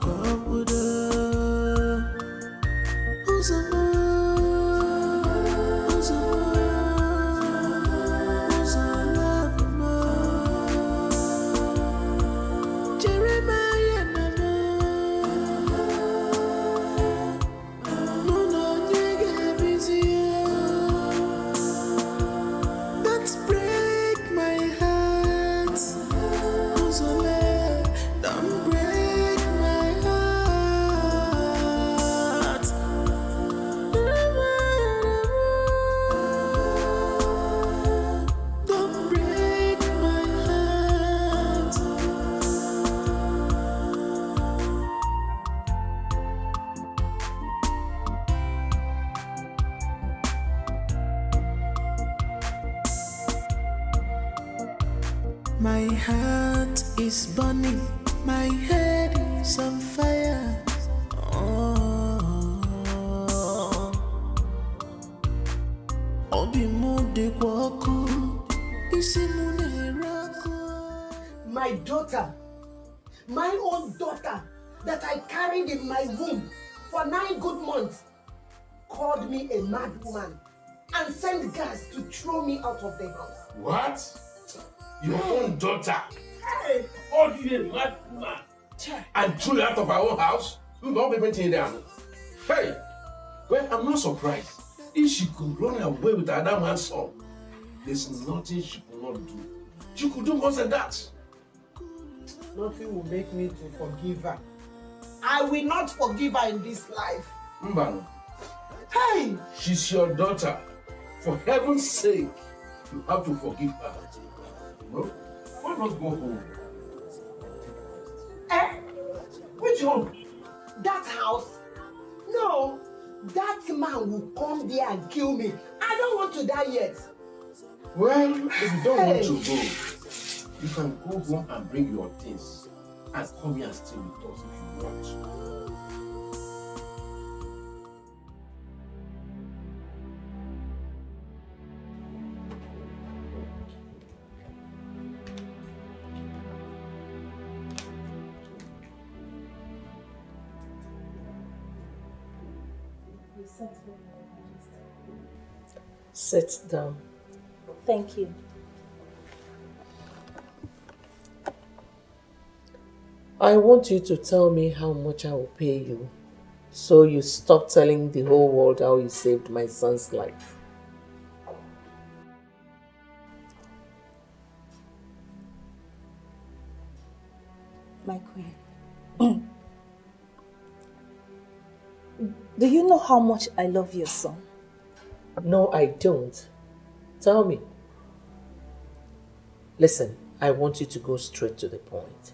My heart is burning, my head is on fire. My daughter, my own daughter that I carried in my womb for 9 good months, called me a mad woman and sent guards to throw me out of the house. What? Your own daughter? Hey! Called you a mad woman and threw you out of our own house? We don't everything down. Hey! Well, I'm not surprised. If she could run away with another man's son, there's nothing she could not do. She could do more than that. Nothing will make me to forgive her. I will not forgive her in this life. Mbano. Hey! She's your daughter. For heaven's sake, you have to forgive her. No? Why not go home? Which home? That house? No. That man will come there and kill me. I don't want to die yet. Well, if you don't want to go, you can go home and bring your things and come here and stay with us if you want. Sit down. Thank you. I want you to tell me how much I will pay you, so you stop telling the whole world how you saved my son's life. My queen, do you know how much I love your son? No, I don't. Tell me. Listen, I want you to go straight to the point.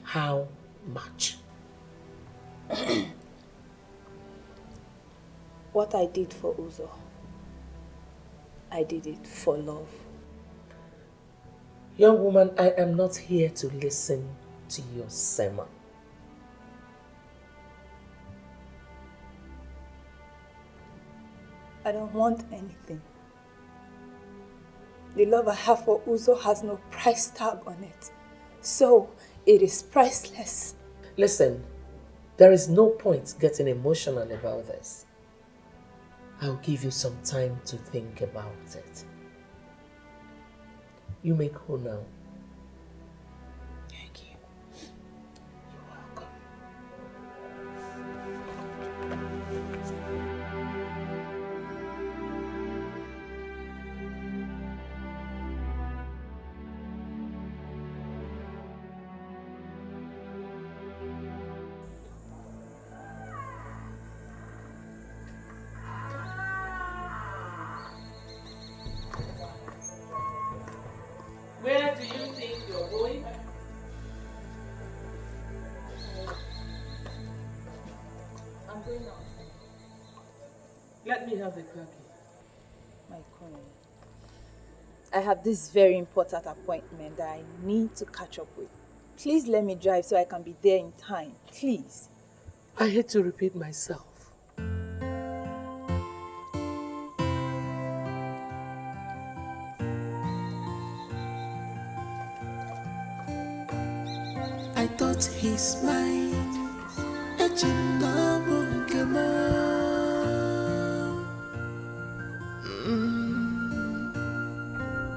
How much? What I did for Uzo, I did it for love. Young woman, I am not here to listen to your sermon. I don't want anything. The love I have for Uzo has no price tag on it. So, it is priceless. Listen, there is no point getting emotional about this. I'll give you some time to think about it. You may go now. Thank you. You're welcome. Where do you think you're going? I'm going out. Let me have the car key. My queen, I have this very important appointment that I need to catch up with. Please let me drive so I can be there in time. Please. I hate to repeat myself. I thought he's mine.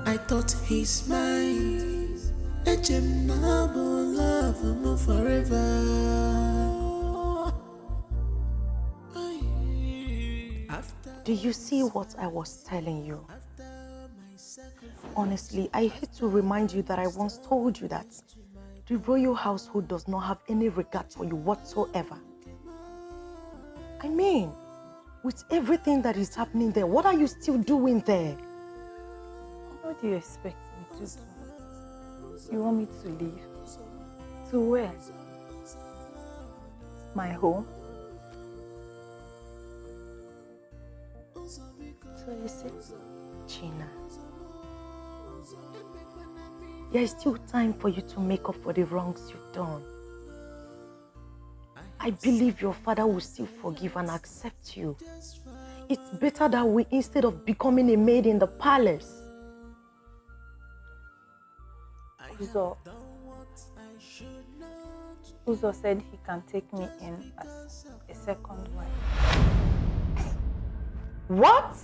I thought he's mine. Love him forever. Do you see what I was telling you? Honestly, I hate to remind you that I once told you that the royal household does not have any regard for you whatsoever. I mean, with everything that is happening there, what are you still doing there? What do you expect me to do? You want me to leave? To where? My home? So you see, Gina, there is still time for you to make up for the wrongs you've done. I believe your father will still forgive and accept you. It's better that way instead of becoming a maid in the palace. Uzo said he can take me in as a second wife. What?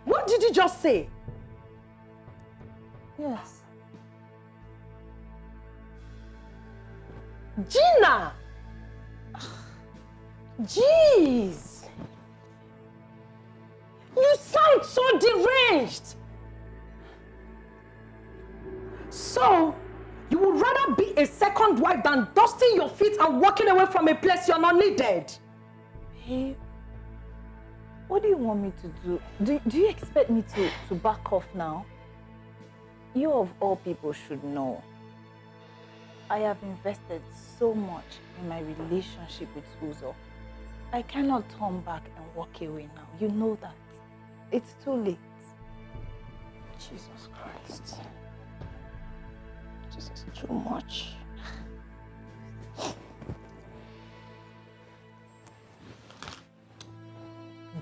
What did you just say? Yes. Gina! Jeez! You sound so deranged! So, you would rather be a second wife than dusting your feet and walking away from a place you're not needed? Hey, what do you want me to do? Do you expect me to back off now? You of all people should know. I have invested so much in my relationship with Uzo. I cannot turn back and walk away now. You know that. It's too late. Jesus Christ. This is too much.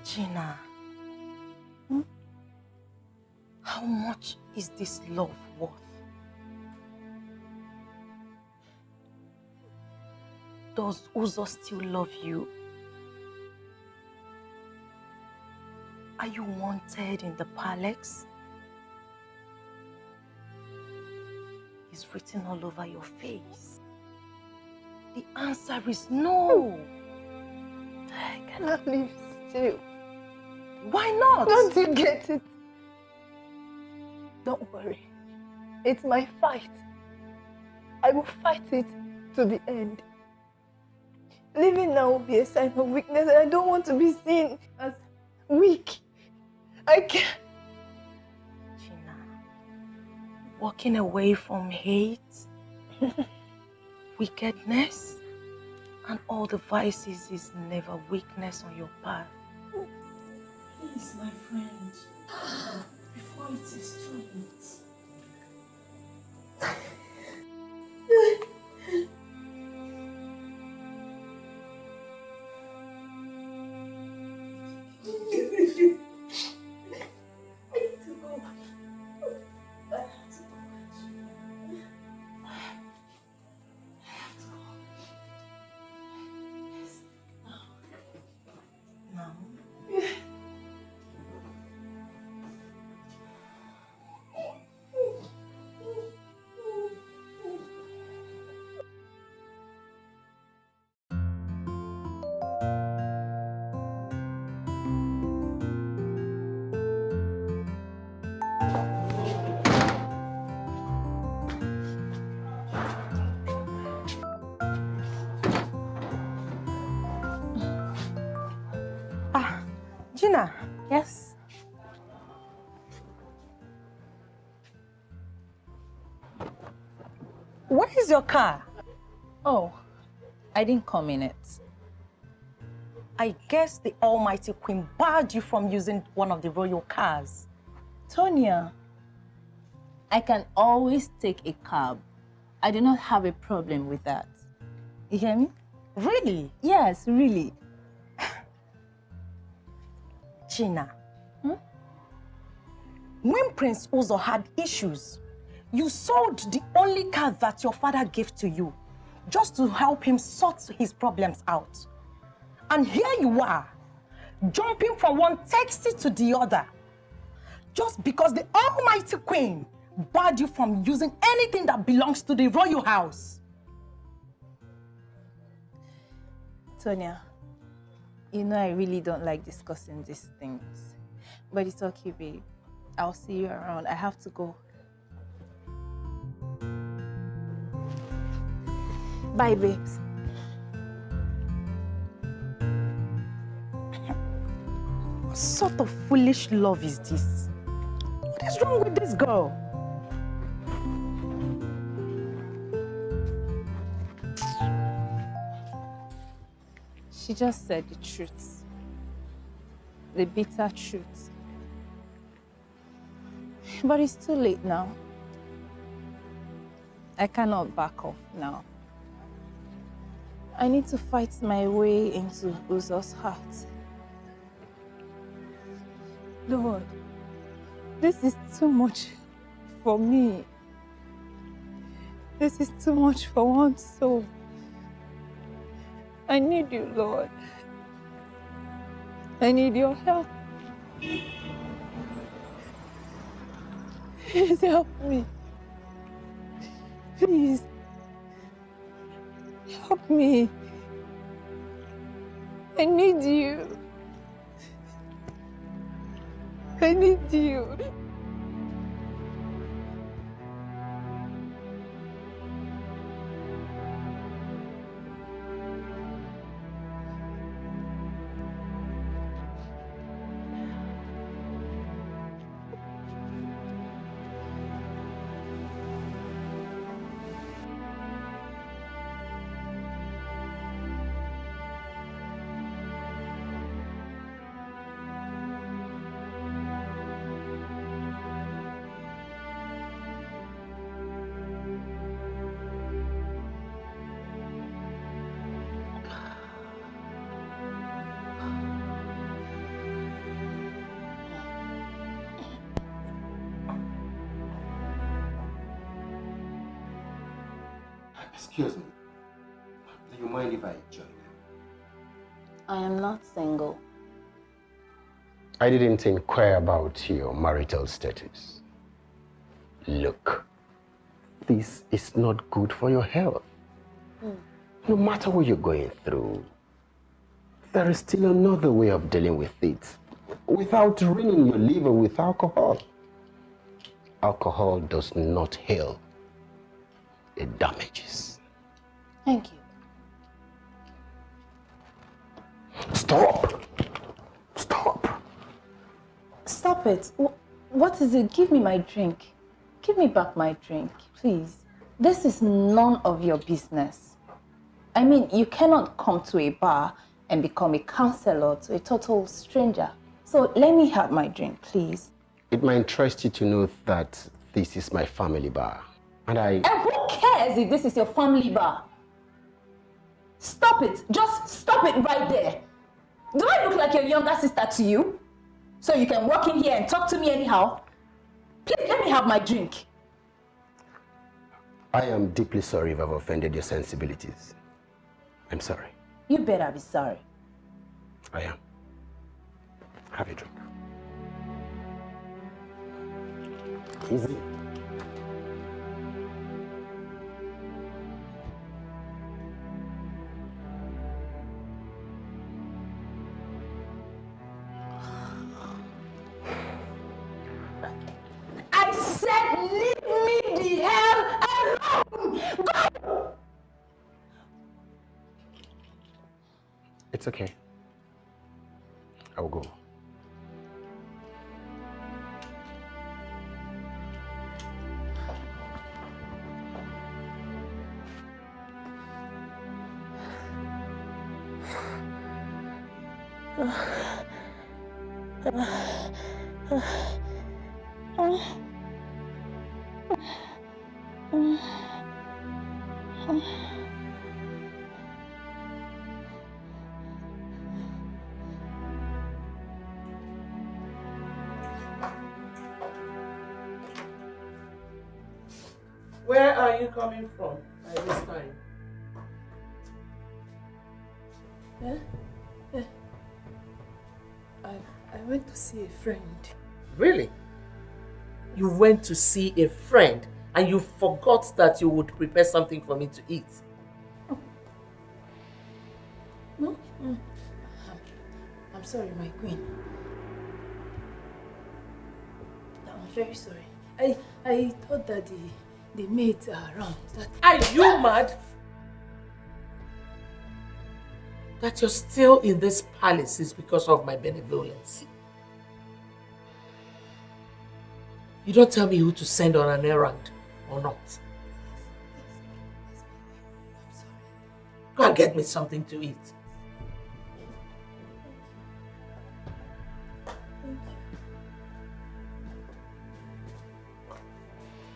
Gina, how much is this love worth? Does Uzo still love you? Are you wanted in the palace? is written all over your face. The answer is no. I cannot live still. Why not? Don't you get it? Don't worry. It's my fight. I will fight it to the end. Living now will be a sign of weakness, and I don't want to be seen as weak. I can't. Gina, walking away from hate, wickedness, and all the vices is never weakness on your path. Please, my friend, before it is too late. Gina. Yes? Where is your car? Oh, I didn't come in it. I guess the Almighty Queen barred you from using one of the royal cars. Tonya, I can always take a cab. I do not have a problem with that. You hear me? Really? Yes, really. Gina, when Prince Uzo had issues, you sold the only car that your father gave to you just to help him sort his problems out. And here you are, jumping from one taxi to the other, just because the Almighty Queen barred you from using anything that belongs to the royal house. Tonya, you know I really don't like discussing these things. But it's okay, babe. I'll see you around. I have to go. Bye, babes. What sort of foolish love is this? What is wrong with this girl? She just said the truth. The bitter truth. But it's too late now. I cannot back off now. I need to fight my way into Uzo's heart. Lord, this is too much for me. This is too much for one soul. I need you, Lord. I need your help. Please help me. Please. Help me. I need you. I need you. Excuse me. Do you mind if I join you? I am not single. I didn't inquire about your marital status. Look, this is not good for your health. No matter what you're going through, there is still another way of dealing with it without ruining your liver with alcohol. Alcohol does not heal, it damages. Thank you. Stop! Stop! Stop it. What is it? Give me my drink. Give me back my drink, please. This is none of your business. I mean, you cannot come to a bar and become a counselor to a total stranger. So let me have my drink, please. It might interest you to know that this is my family bar. And who cares if this is your family bar? Stop it. Just stop it right there. Do I look like your younger sister to you? So you can walk in here and talk to me anyhow? Please let me have my drink. I am deeply sorry if I've offended your sensibilities. I'm sorry. You better be sorry. I am. Have a drink. Easy. I said leave me the hell alone! Go! It's okay. I will go. Where are you coming from by this time? I went to see a friend. Really? You went to see a friend and you forgot that you would prepare something for me to eat. No? I'm sorry, my queen. I'm very sorry. I thought that the maids are around. Are you mad? That you're still in this palace is because of my benevolence. You don't tell me who to send on an errand or not. Go and get me something to eat.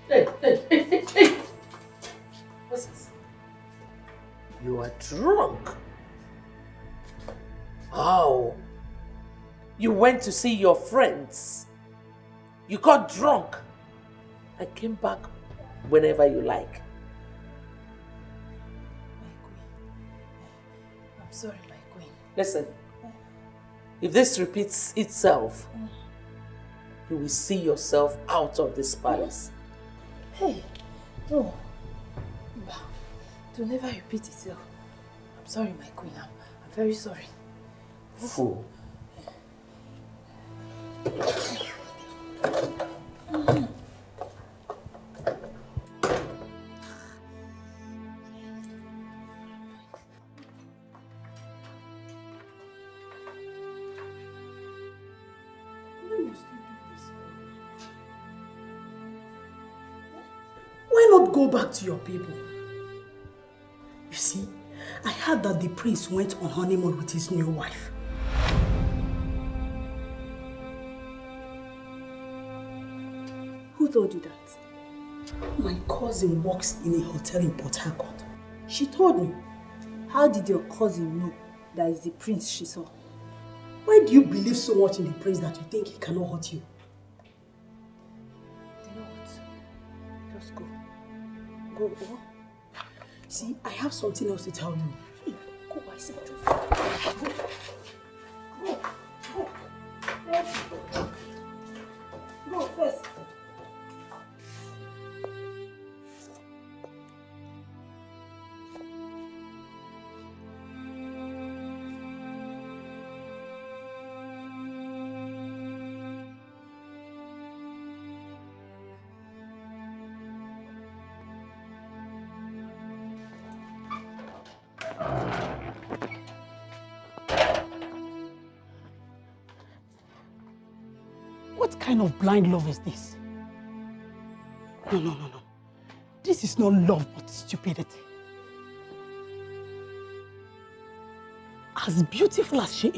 Hey. What's this? You are drunk. Oh. You went to see your friends. You got drunk. I came back whenever you like. I'm sorry, my queen. Listen, if this repeats itself, you will see yourself out of this palace. Hey, no. To never repeat itself. I'm sorry, my queen. I'm very sorry. Fool. Why not go back to your people? You see, I heard that the prince went on honeymoon with his new wife. Who told you that? My cousin works in a hotel in Port Harcourt. She told me. How did your cousin know that is the prince she saw? Why do you believe so much in the prince that you think he cannot hurt you? You know what? Just go. Go. See, I have something else to tell you. Go, I see. Go. Go first. What kind of blind love is this? No. This is not love, but stupidity. As beautiful as she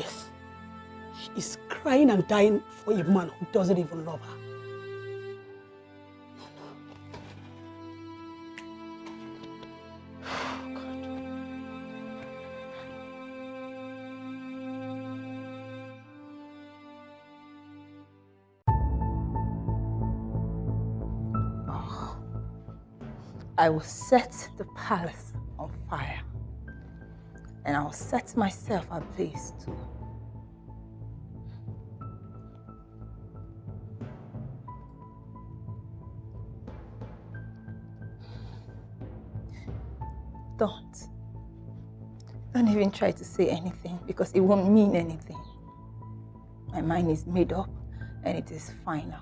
is crying and dying for a man who doesn't even love her. I will set the palace on fire. And I'll set myself ablaze too. Don't even try to say anything because it won't mean anything. My mind is made up and it is final.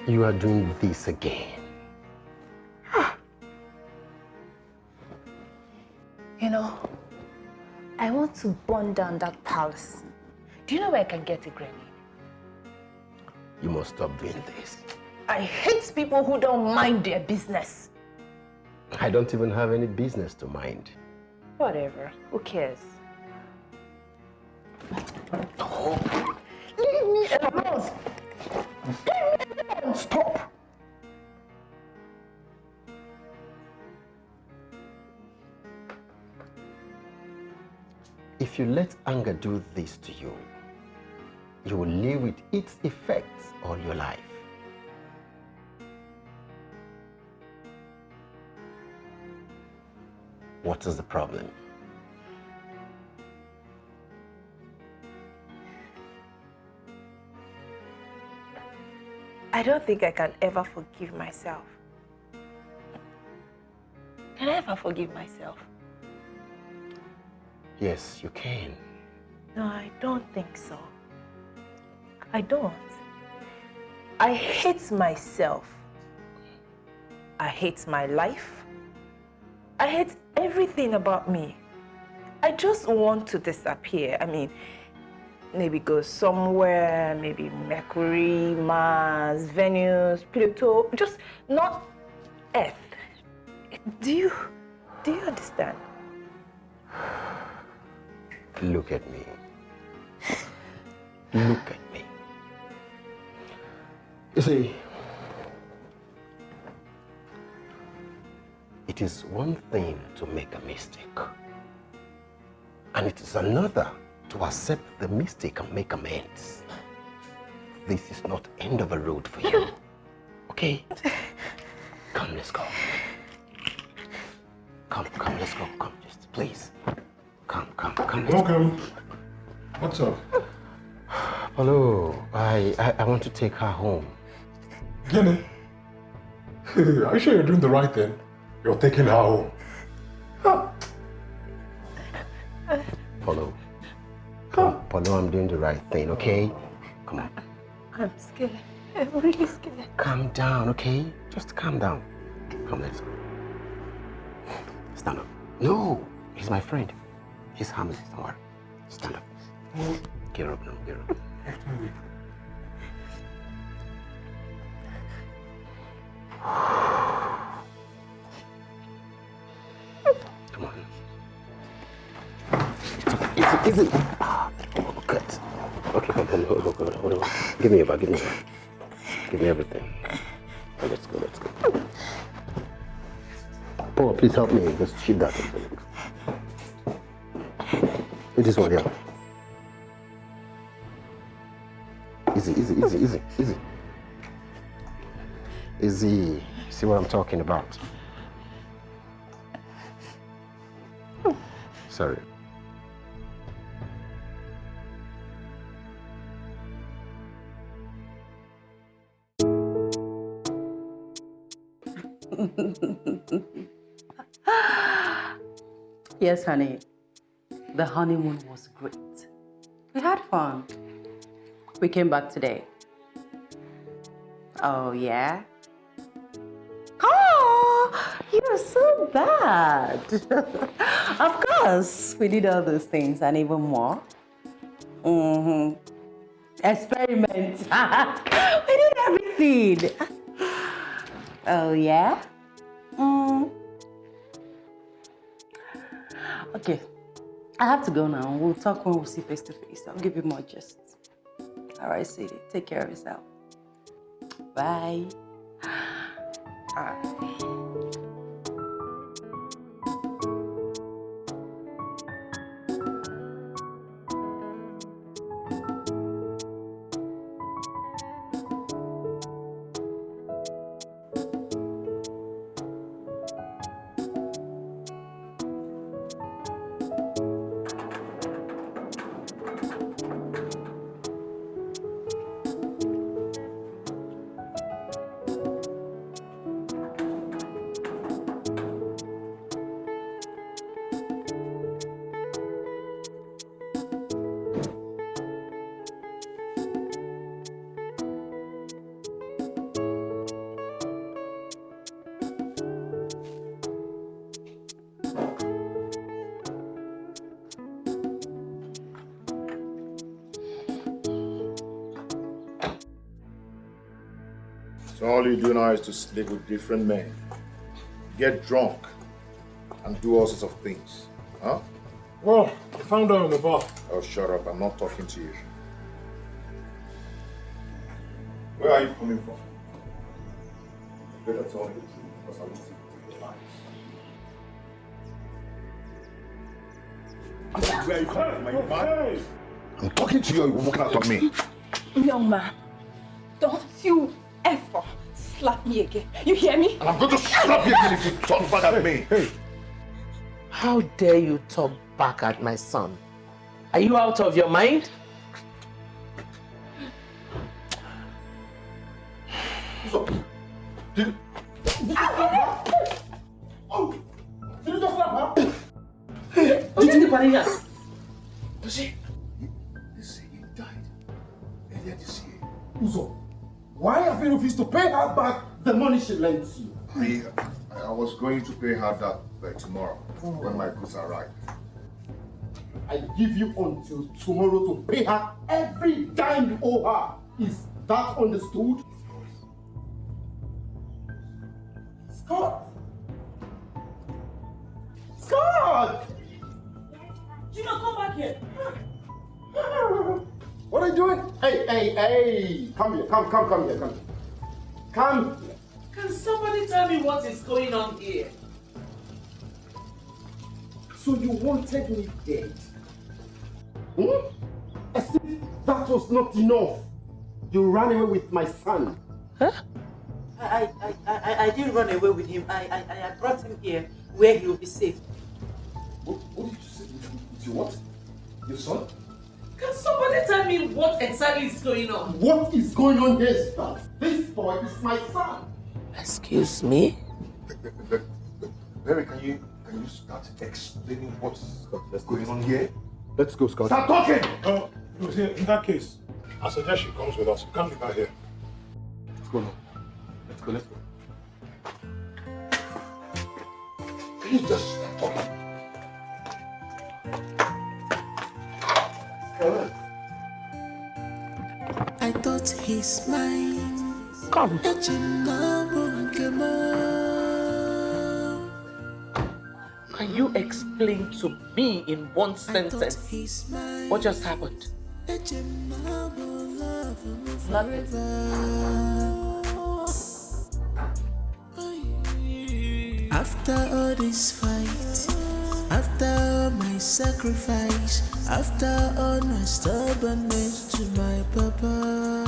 You are doing this again. You know, I want to burn down that palace. Do you know where I can get a grenade? You must stop doing this. I hate people who don't mind their business. I don't even have any business to mind. Whatever, who cares? Leave me alone! Leave me alone! Stop! If you let anger do this to you, you will live with its effects all your life. What is the problem? I don't think I can ever forgive myself. Can I ever forgive myself? Yes, you can. No, I don't think so. I don't. I hate myself. I hate my life. I hate everything about me. I just want to disappear. I mean, maybe go somewhere, maybe Mercury, Mars, Venus, Pluto, just not Earth. Do you understand? Look at me. Look at me. You see, it is one thing to make a mistake, and it is another to accept the mistake and make amends. This is not the end of a road for you. Okay? Come, let's go. Come, let's go. Come, just please. Come. Welcome. What's up? Hello. I want to take her home. Jenny? Are you sure you're doing the right thing? You're taking her home. Paulo, I'm doing the right thing, okay? Come on. I'm scared. I'm really scared. Calm down, okay? Just calm down. Come, let's go. Stand up. No, he's my friend. He's harmless, don't worry. Stand up. Get up now, get up. Is it? Ah, oh, good. Okay, hold on. Give me your bag, give me everything. Oh, let's go. Paul, please help me. Just shift that. This one, yeah. Easy. See what I'm talking about? Sorry. Yes, honey. The honeymoon was great. We had fun. We came back today. Oh, yeah? Oh, you're so bad. Of course, we did all those things and even more. Experiment. We did everything. Oh, yeah? Okay, I have to go now. We'll talk when we see face to face. I'll give you more gist. All right, sweetie. Take care of yourself. Bye. All right. So all you do now is to sleep with different men, get drunk, and do all sorts of things, huh? Well, I found out in the bar. Oh, shut up. I'm not talking to you. Where are you coming from? You better tell me the truth, because I want to take your life. Where are you coming from? Are you mad? I'm talking to you, you're walking out on me. Young man, don't you ever slap me again. You hear me? And I'm going to slap you again if you talk back at me. Hey. How dare you talk back at my son? Are you out of your mind? So, did you just slap her? Did you put it? Does he? They say he died earlier this year. Uzo, why have you refused to pay her back the money she lent you? I was going to pay her that by tomorrow when my goods arrive. I give you until tomorrow to pay her every dime you owe her. Is that understood? Scott! Scott! Gina, come back here. What are you doing? Hey! Come here, come here. Come here. Can somebody tell me what is going on here? So you wanted me dead? As if that was not enough. You ran away with my son. Huh? I didn't run away with him. I brought him here where he will be safe. What did you say? With your what? Your son? Can somebody tell me what exactly is going on? What is going on here is that this boy is my son. Excuse me? Barry, can you start explaining what's going on here? Let's go, Scott. Stop talking! In that case, I suggest she comes with us. You can't leave her here. Let's go now. Let's go. Can you just stop talking? I thought he's mine. Come. Can you explain to me in one sentence what just happened? Nothing. After all this fight, after all my sacrifice, after all my stubbornness to my papa,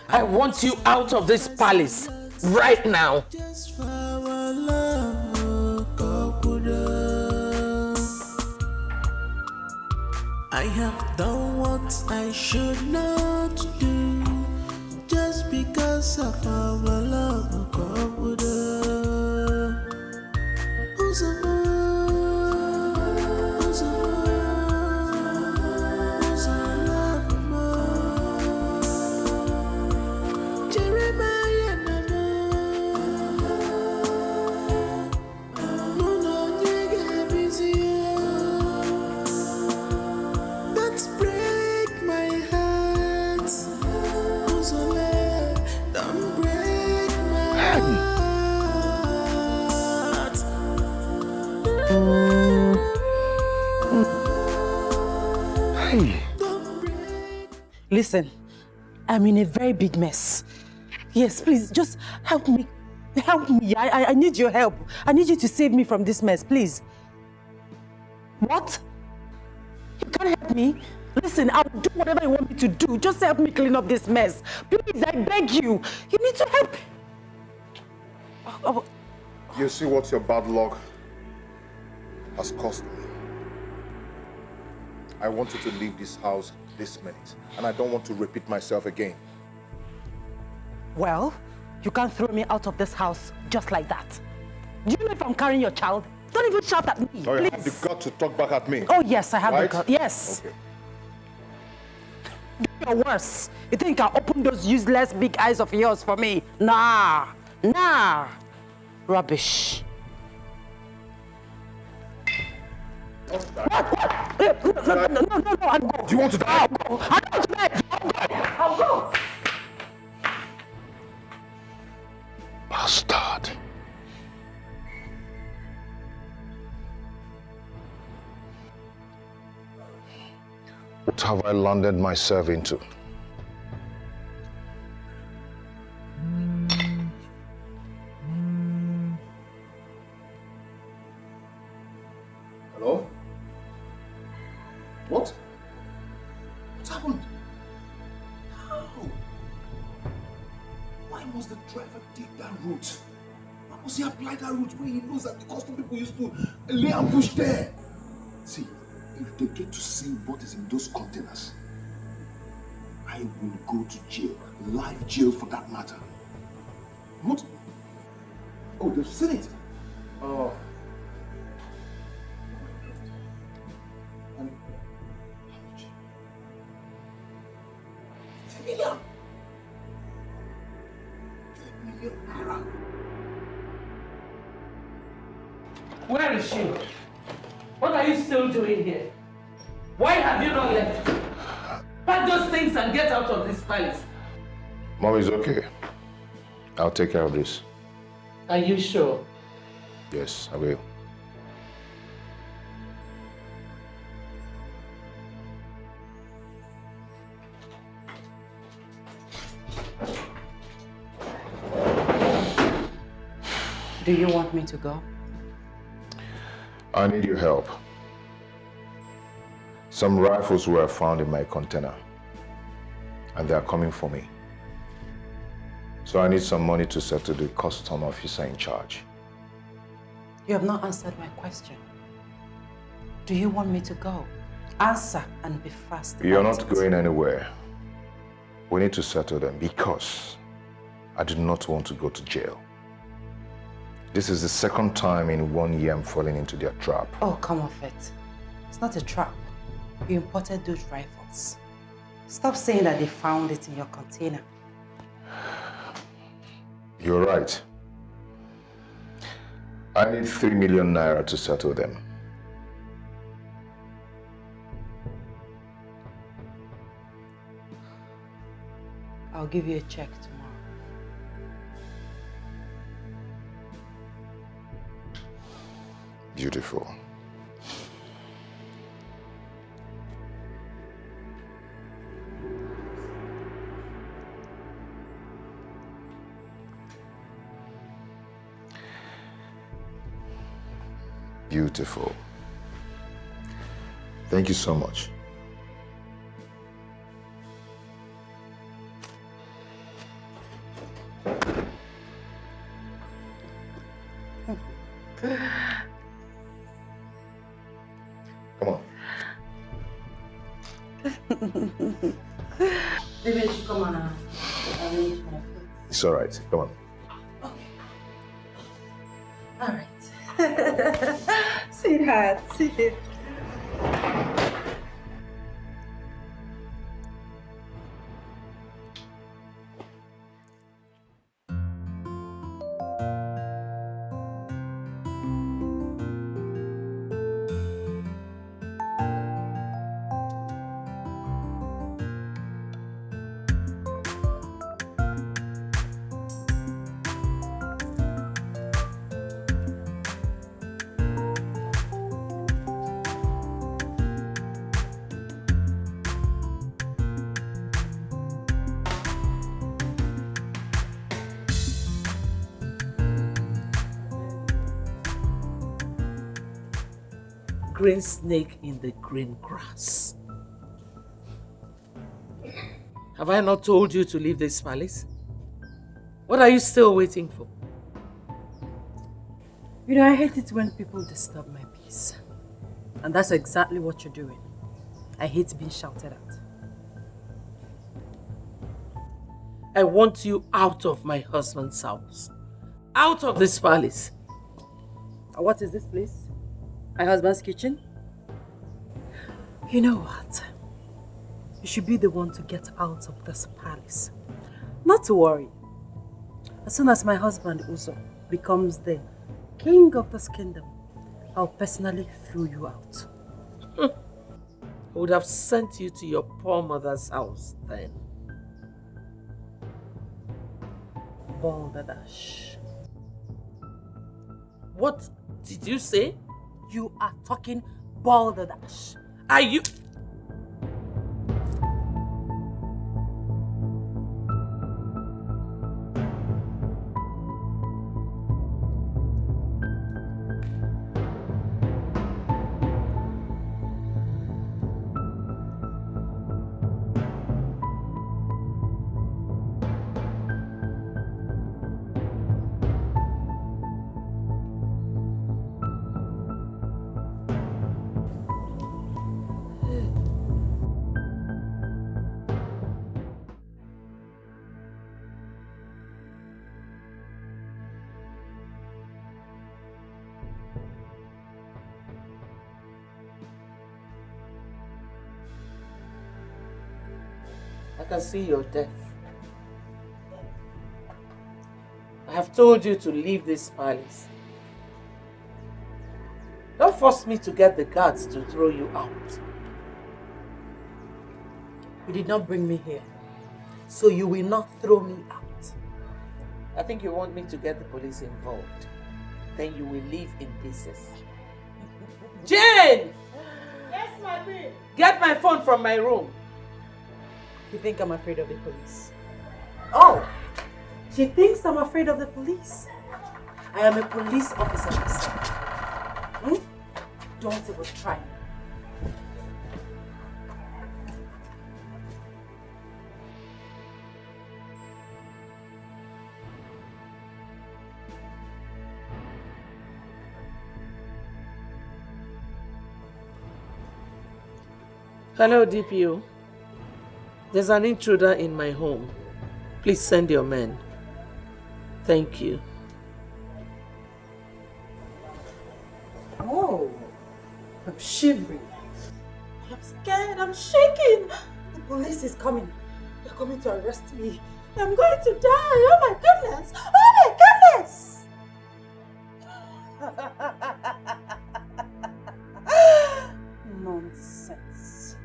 I want you out of this palace right now. I have done what I should not do just because of our love. Listen, I'm in a very big mess. Yes, please, just help me. Help me. I need your help. I need you to save me from this mess, please. What? You can't help me? Listen, I'll do whatever you want me to do. Just help me clean up this mess. Please, I beg you. You need to help. You see what your bad luck has cost me. I want you to leave this house this minute, and I don't want to repeat myself again. Well, you can't throw me out of this house just like that. Do you know if I'm carrying your child? Don't even shout at me, No, you please. have the gut to talk back at me. Oh, yes, I have right? the gut. Yes. Okay. Or worse, you think I'll open those useless big eyes of yours for me? Nah. Rubbish. What? No, I'll go. Do you want to die? I'll go. I don't want to die. I'll go. Bastard. What have I landed myself into? Hello? What? What happened? How? Why must the driver take that route? Why must he apply that route where he knows that the custom people used to lay ambush there? See, if they get to see what is in those containers, I will go to jail. Live jail for that matter. What? Oh, they've seen it. Oh. And how much? 3 million. 3 million naira. Where is she? What are you still doing here? Why have you not left? Pack those things and get out of this palace. Mom is okay. I'll take care of this. Are you sure? Yes, I will. Do you want me to go? I need your help. Some rifles were found in my container, and they are coming for me. So I need some money to settle the custom officer in charge. You have not answered my question. Do you want me to go? Answer and be fast. You're about not it. going anywhere. We need to settle them because I do not want to go to jail. This is the second time in 1 year I'm falling into their trap. Oh, come off it. It's not a trap. You imported those rifles. Stop saying that they found it in your container. You're right. I need 3 million naira to settle them. I'll give you a check tomorrow. Beautiful. Beautiful. Thank you so much. Come on. Maybe I should come on and arrange my food. It's all right. Come on. All right. Sweetheart. Green snake in the green grass. Have I not told you to leave this palace? What are you still waiting for? You know, I hate it when people disturb my peace. And that's exactly what you're doing. I hate being shouted at. I want you out of my husband's house. Out of this palace. What is this place? My husband's kitchen? You know what? You should be the one to get out of this palace. Not to worry. As soon as my husband Uzo becomes the king of this kingdom, I'll personally throw you out. I would have sent you to your poor mother's house then. Balderdash. What did you say? You are talking balderdash. Are you... I can see you're deaf. I have told you to leave this palace. Don't force me to get the guards to throw you out. You did not bring me here, so you will not throw me out. I think you want me to get the police involved. Then you will leave in pieces. Jane! Yes, my babe. Get my phone from my room. You think I'm afraid of the police? Oh, she thinks I'm afraid of the police. I am a police officer myself. Don't even try. Hello, DPO. There's an intruder in my home. Please send your men. Thank you. I'm shivering. I'm scared. I'm shaking. The police is coming. They're coming to arrest me. I'm going to die. Oh my goodness. Oh my goodness. Nonsense.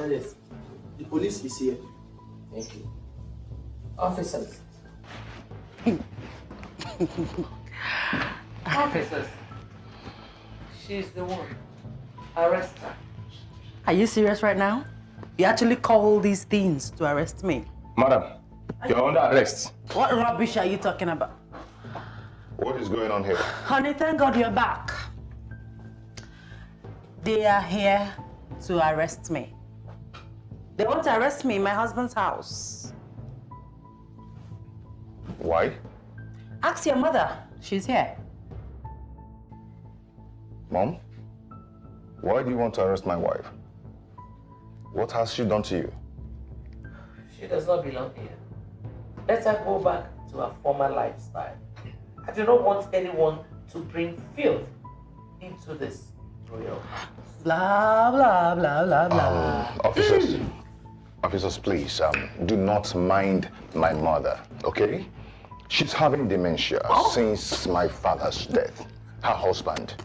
Yes. The police is here. Thank you. Officers. Officers. She's the one. Arrest her. Are you serious right now? You actually call these things to arrest me? Madam, you're under arrest. What rubbish are you talking about? What is going on here? Honey, thank God you're back. They are here to arrest me. They want to arrest me in my husband's house. Why? Ask your mother. She's here. Mom, why do you want to arrest my wife? What has she done to you? She does not belong here. Let her go back to her former lifestyle. I do not want anyone to bring filth into this royal house. Blah, blah, blah, blah, blah. Officers, please, do not mind my mother, okay? She's having dementia since my father's death, her husband,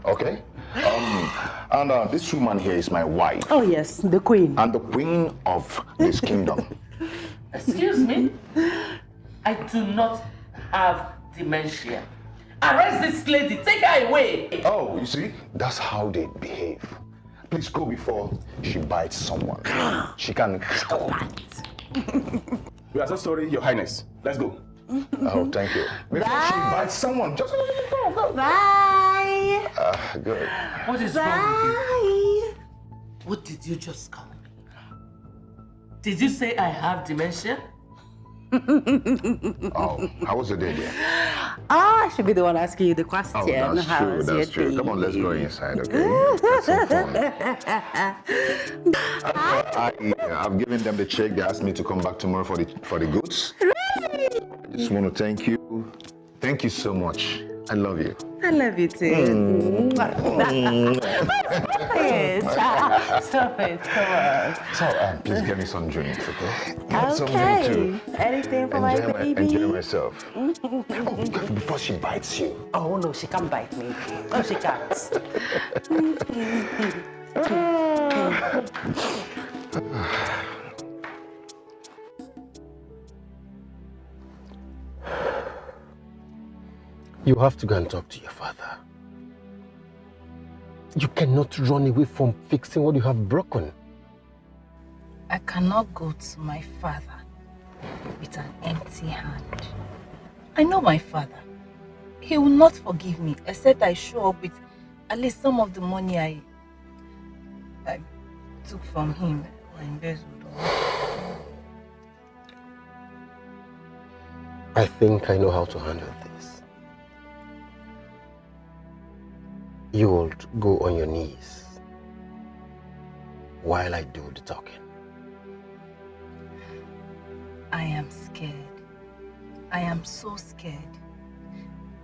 okay? And this woman here is my wife. Oh yes, the queen. And the queen of this kingdom. Excuse me? I do not have dementia. Arrest this lady, take her away. Oh, you see, that's how they behave. Please go before she bites someone. She can... We are so sorry, Your Highness. Let's go. Oh, thank you. Before she bites someone, just go. Bye. Good. What is wrong with you? What did you just call me? Did you say I have dementia? Oh, how was your day, dear? I should be the one asking you the question. Oh, that's true, that's true. Come on, let's go inside, okay? That's some fun. I've given them the check. They asked me to come back tomorrow for the goods. I just want to thank you. Thank you so much. I love you. I love you too. Stop it, come on. So, please get me some drinks, okay? Get some Okay. too. Anything for my baby? Enjoy myself. Oh, before she bites you. Oh no, she can't bite me. No, she can't. You have to go and talk to your father. You cannot run away from fixing what you have broken. I cannot go to my father with an empty hand. I know my father. He will not forgive me except I show up with at least some of the money I took from him or embezzled. I think I know how to handle this. You will go on your knees while I do the talking. I am scared. I am so scared.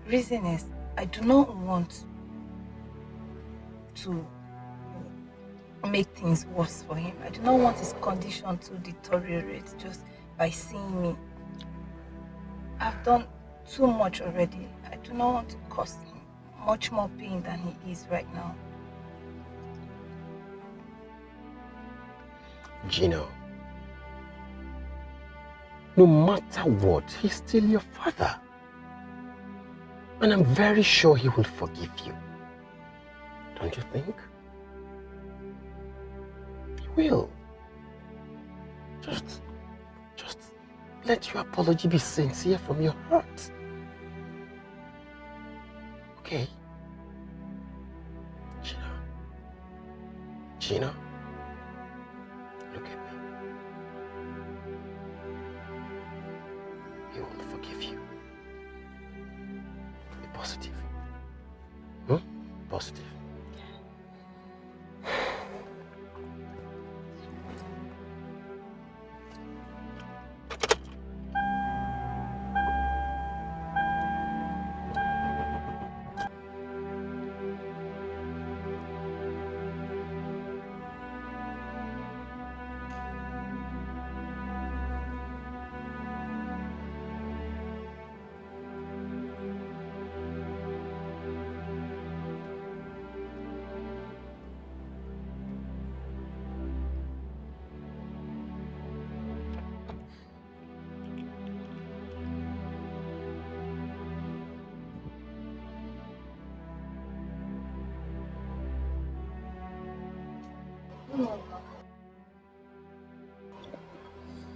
Reason is, I do not want to make things worse for him. I do not want his condition to deteriorate just by seeing me. I've done too much already. I do not want to cause him much more pain than he is right now. Gino, no matter what, he's still your father. And I'm very sure he will forgive you. Don't you think? He will. Just let your apology be sincere from your heart. Okay? Gino, look at me. He will forgive you. Be positive. Positive.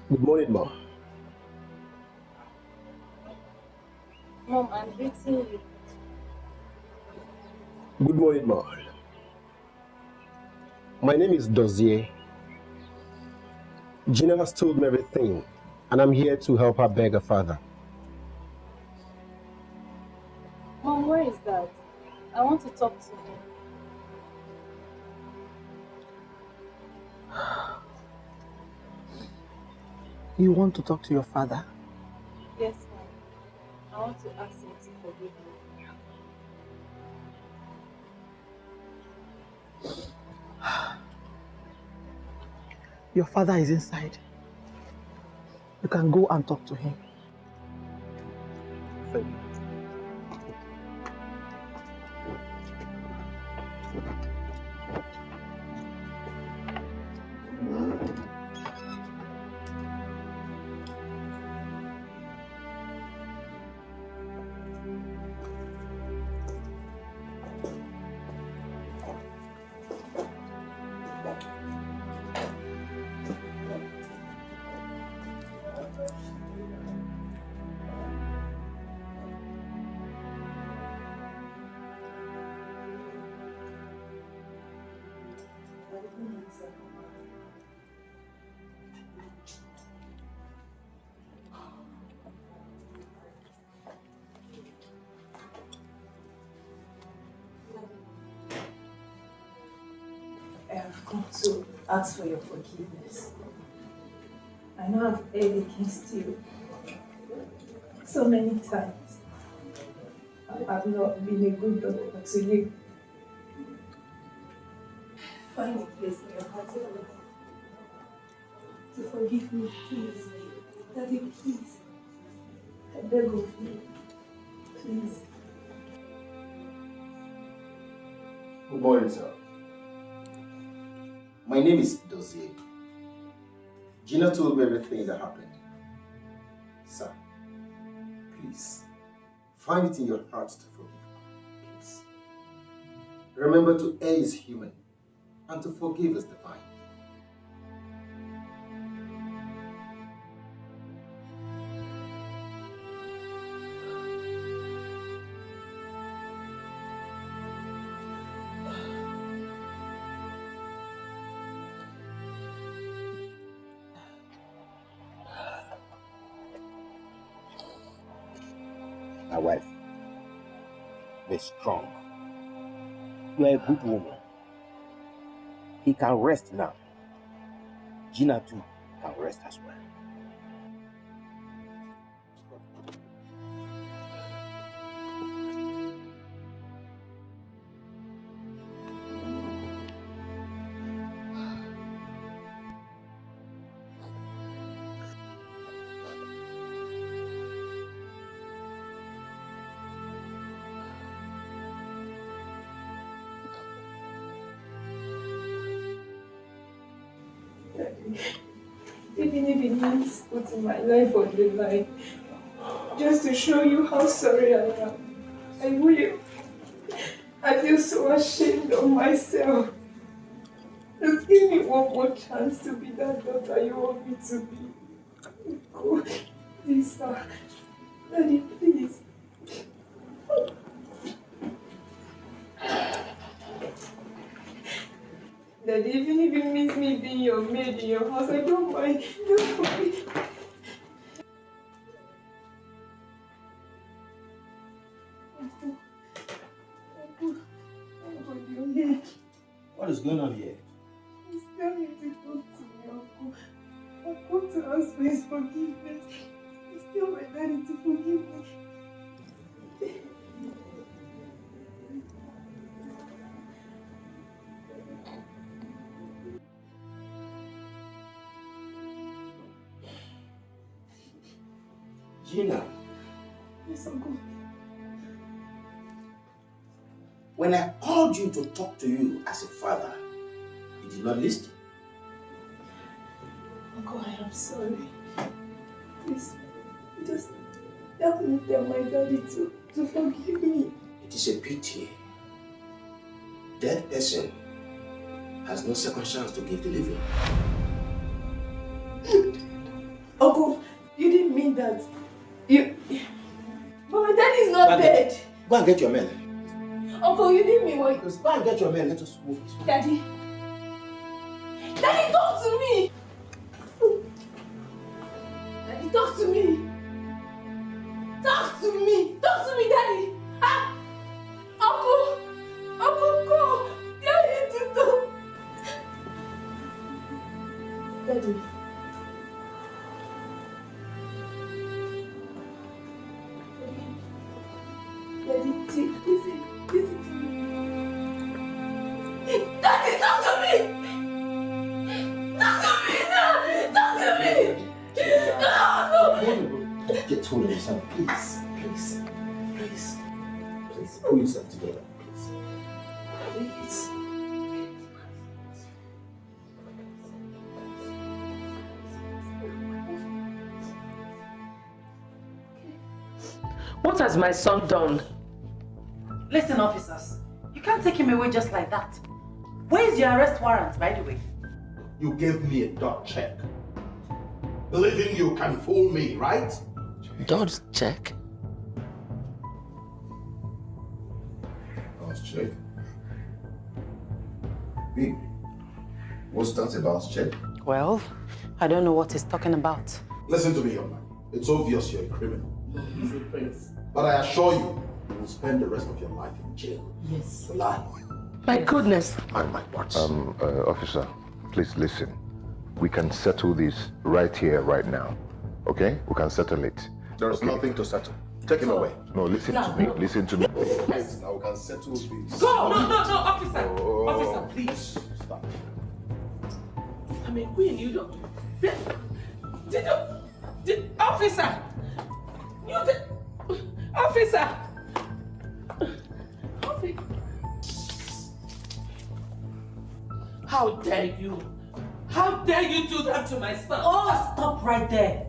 Good morning, Mom. Mom, I'm greeting you. Good morning, Mom. My name is Dozier. Gina has told me everything, and I'm here to help her beg her father. Mom, where is Dad? I want to talk to him. You want to talk to your father? Yes, Mom. I want to ask him to forgive me. Your father is inside. You can go and talk to him. Thank you. I have come to ask for your forgiveness. I know I've erred against you so many times. I have not been a good daughter to you. Find a place in your heart to forgive me, please. Daddy, please. I beg of you. Please. Good morning, sir. My name is Dozier. Gina told me everything that happened. Sir, please, find it in your heart to forgive her. Please. Remember to err is human, and to forgive is divine. My wife, be strong. You are a good woman. He can rest now. Gina too can rest as well. even if it means putting my life on the line, just to show you how sorry I am. I will. I feel so ashamed of myself. Just give me one more chance to be that daughter you want me to be. Oh, please, sir. Daddy, please. Daddy, even if it means me being your maid in your house, I don't mind. Don't worry. What is going on here? Please tell me to talk to me, Uncle. I've come to ask for his forgiveness. Please tell my daddy to forgive me. Gina, Yes, Uncle. when I called you to talk to you as a father, you did not listen. Uncle, I am sorry. Please, just help me tell my daddy to forgive me. It is a pity. That person has no second chance to give the living. Uncle, you didn't mean that. But my daddy is not dead. Go and get your men. Uncle, you didn't mean what? Just go and get your men. Let us move this way. Daddy. Daddy, talk to me. Daddy, talk to me. Talk to me. Talk to me, Daddy. Ah. Uncle, go. Daddy, to talk. Daddy. Daddy, listen to me. Daddy, talk to me! Talk to me now! Talk to me! No! Get hold of yourself, please. Pull yourself together, please. What has my son done? Listen, officers. You can't take him away just like that. Where is your arrest warrant, by the way? You gave me a dot check. Believing you can fool me, right? Dodge check? Dot check? Babe, what's that about check? Well, I don't know what he's talking about. Listen to me, young man. It's obvious you're a criminal. He's a prince. But I assure you, you will spend the rest of your life in jail. Yes. For lying. My goodness. Officer, please listen. We can settle this right here, right now. Okay? We can settle it. There's nothing to settle. Take him away. No, listen to me. Listen to me. Yes, now we can settle this. Go! No, officer! Oh. Officer, please. Stop. I mean, Queen, you don't... Officer! Officer! How dare you? How dare you do that to my son? Oh, stop right there.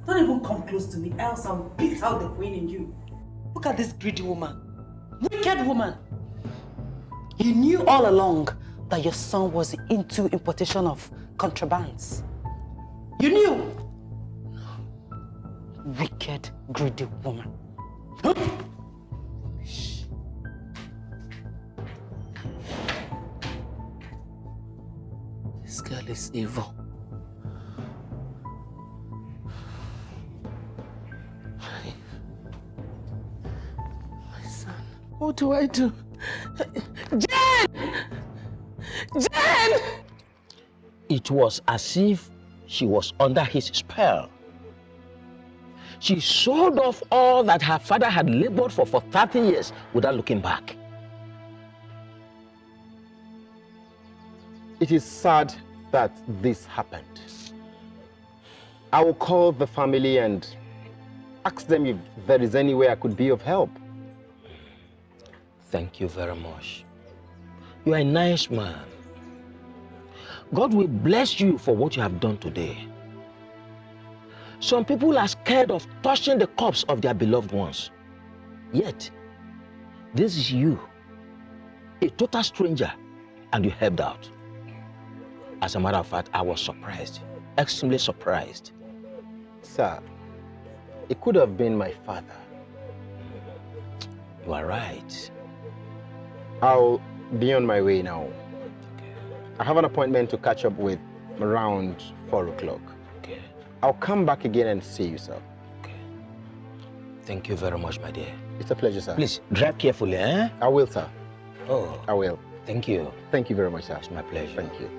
Don't even come close to me, else I'll beat out the queen in you. Look at this greedy woman. Wicked woman. You knew all along that your son was into importation of contrabands. You knew. Wicked, greedy woman. This girl is evil. My son. What do I do? Jen! Jen! It was as if she was under his spell. She sold off all that her father had labored for 30 years without looking back. It is sad that this happened. I will call the family and ask them if there is any way I could be of help. Thank you very much. You are a nice man. God will bless you for what you have done today. Some people are scared of touching the corpse of their beloved ones. Yet, this is you, a total stranger, and you helped out. As a matter of fact, I was surprised, extremely surprised. Sir, it could have been my father. You are right. I'll be on my way now. I have an appointment to catch up with around 4 o'clock. Okay. I'll come back again and see you, sir. Okay. Thank you very much, my dear. It's a pleasure, sir. Please, drive carefully, eh? I will, sir. Oh. I will. Thank you. Thank you very much, sir. It's my pleasure. Thank you.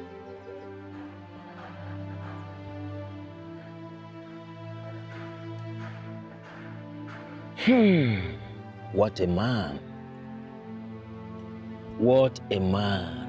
What a man. What a man.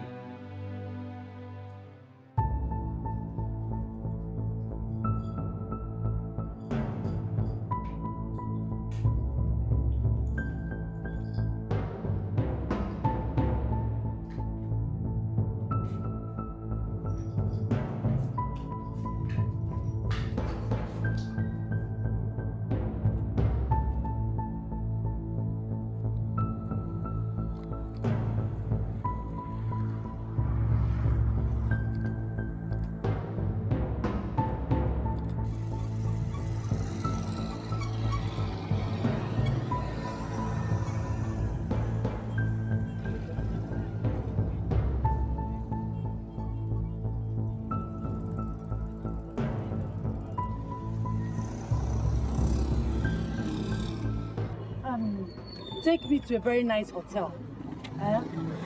Take me to a very nice hotel.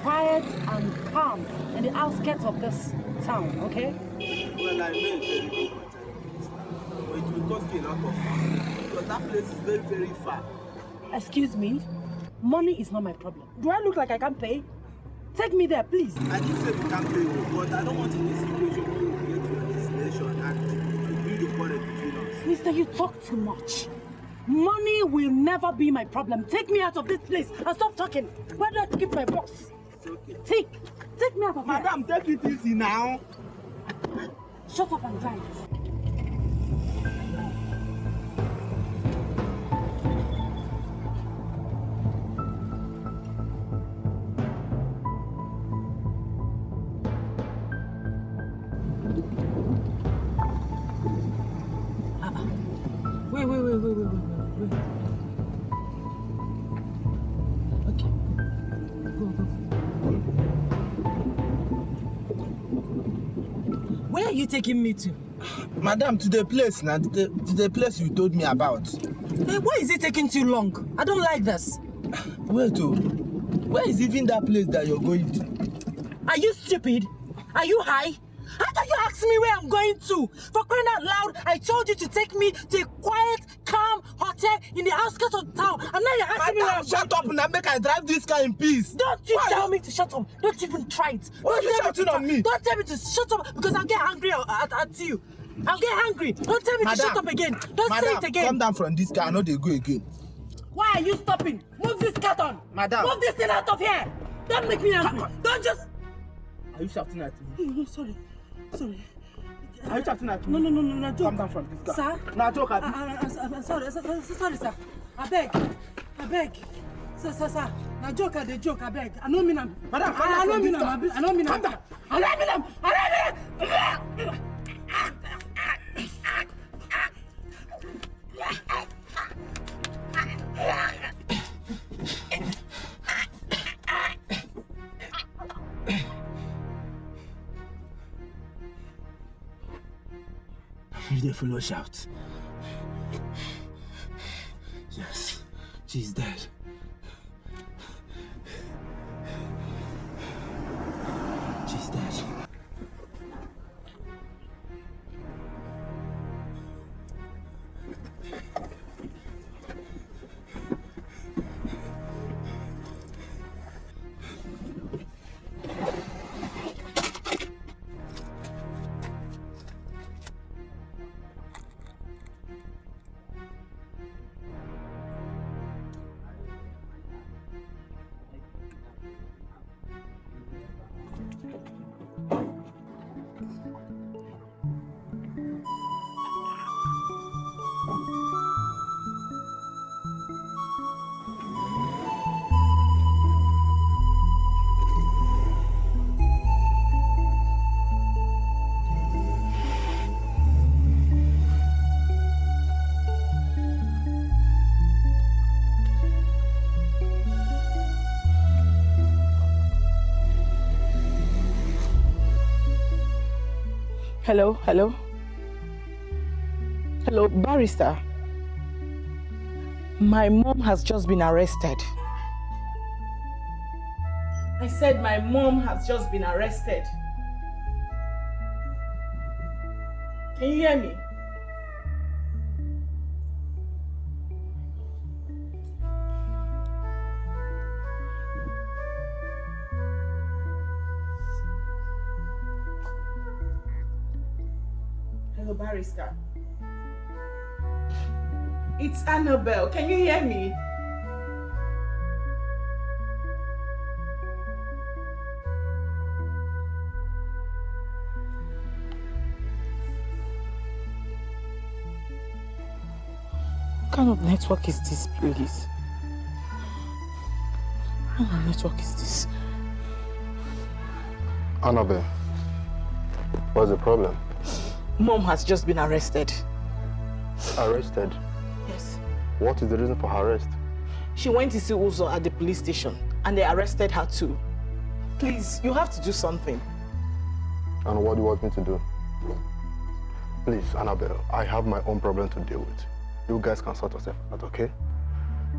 Quiet and calm in the outskirts of this town, okay? Well, I know it's very good hotel, but it will cost you a lot of money because that place is very, very far. Excuse me? Money is not my problem. Do I look like I can't pay? Take me there, please. I didn't say we can't pay, but I don't want in this situation to get to a destination and to build a quarrel between us. Mister, you talk too much. Money will never be my problem. Take me out of this place and stop talking. Where do I keep my box? It's okay. Take me out of here. Madam, take it easy now. Shut up and drive. Wait. Okay. Go. Where are you taking me to? Madam, to the place now, to the place you told me about. Hey, why is it taking too long? I don't like this. Wait, where is even that place that you're going to? Are you stupid? Are you high? How can you ask me where I'm going to? For crying out loud, I told you to take me to a quiet, calm hotel in the outskirts of town. And now you're asking me where I'm shut up and make I drive this car in peace. Don't you tell me to shut up. Don't even try it. Why are you shouting on me? Don't tell me to shut up because I'll get angry at you. I'll get angry. Don't tell me to shut up again. Don't say it again. Come down from this car. I know they go again. Why are you stopping? Move this carton. Madam. Move this thing out of here. Don't make me angry. Don't just... Are you shouting at me? No, sorry. Are you shouting at me? No, joke. Come down from this car. Sir? Now, joke at me. I'm sorry, sir. I beg. Sir. Now, joke at the joke, I beg. I don't mean I'm... Madam, I don't mean I'm... Calm down. I don't mean I'm... The fellow shouts. Yes, she's dead. She's dead. Hello, hello. Hello, barrister. My mom has just been arrested. I said my mom has just been arrested. Can you hear me? Hello, barrister. It's Annabelle. Can you hear me? What kind of network is this, please? What kind of network is this? Annabelle, what's the problem? Mom has just been arrested. Arrested? Yes. What is the reason for her arrest? She went to see Uzo at the police station and they arrested her too. Please, you have to do something. And what do you want me to do? Please, Annabelle, I have my own problem to deal with. You guys can sort yourself out, okay?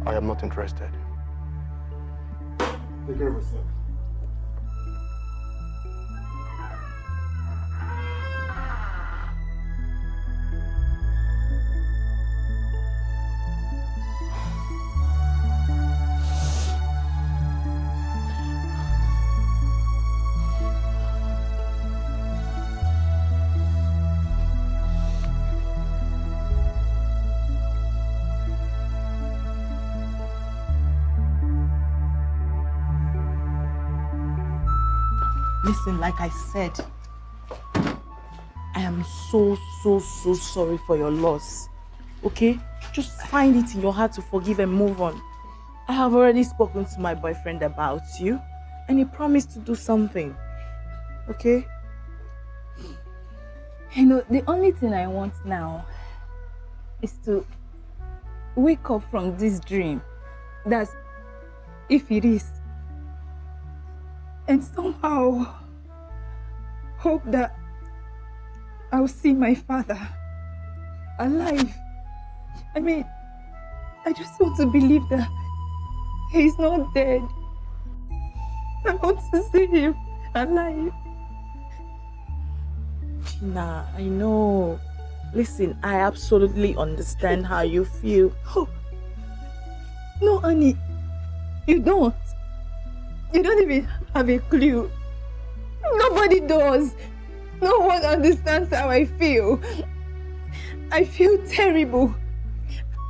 I am not interested. Take care of yourself. Listen, like I said, I am so sorry for your loss. Okay? Just find it in your heart to forgive and move on. I have already spoken to my boyfriend about you and he promised to do something. Okay? You know, the only thing I want now is to wake up from this dream. That's if it is. And somehow hope that I'll see my father alive. I mean, I just want to believe that he's not dead. I want to see him alive. Gina, I know. Listen, I absolutely understand how you feel. Oh. No, Annie, you don't. You don't even have a clue. Nobody does. No one understands how I feel. I feel terrible.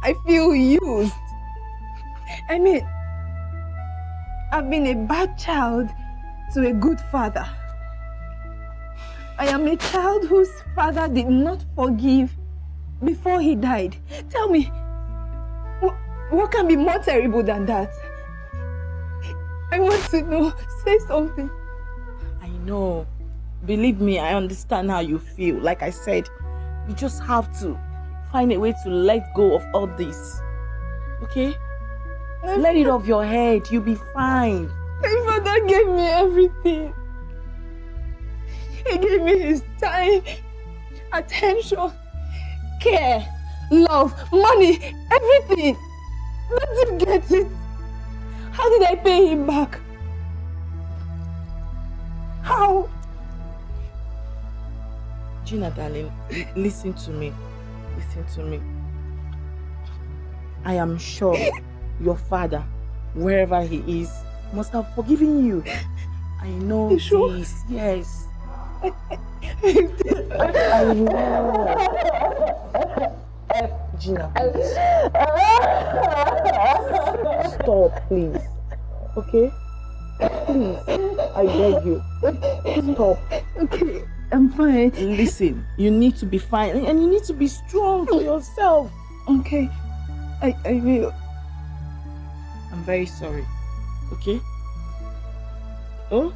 I feel used. I mean, I've been a bad child to a good father. I am a child whose father did not forgive before he died. Tell me, what can be more terrible than that? I want to know. Say something. I know. Believe me, I understand how you feel. Like I said, you just have to find a way to let go of all this. Okay? Let it off your head. You'll be fine. My father gave me everything. He gave me his time, attention, care, love, money, everything. Let him get it. How did I pay him back? How? Gina, darling, listen to me. Listen to me. I am sure your father, wherever he is, must have forgiven you. I know this. Sure? Yes. I know. Gina, please. Stop, please. Okay? Please, I beg you. Stop. Okay, I'm fine. Listen, you need to be fine and you need to be strong for yourself. Okay, I will. I'm very sorry. Okay? Oh?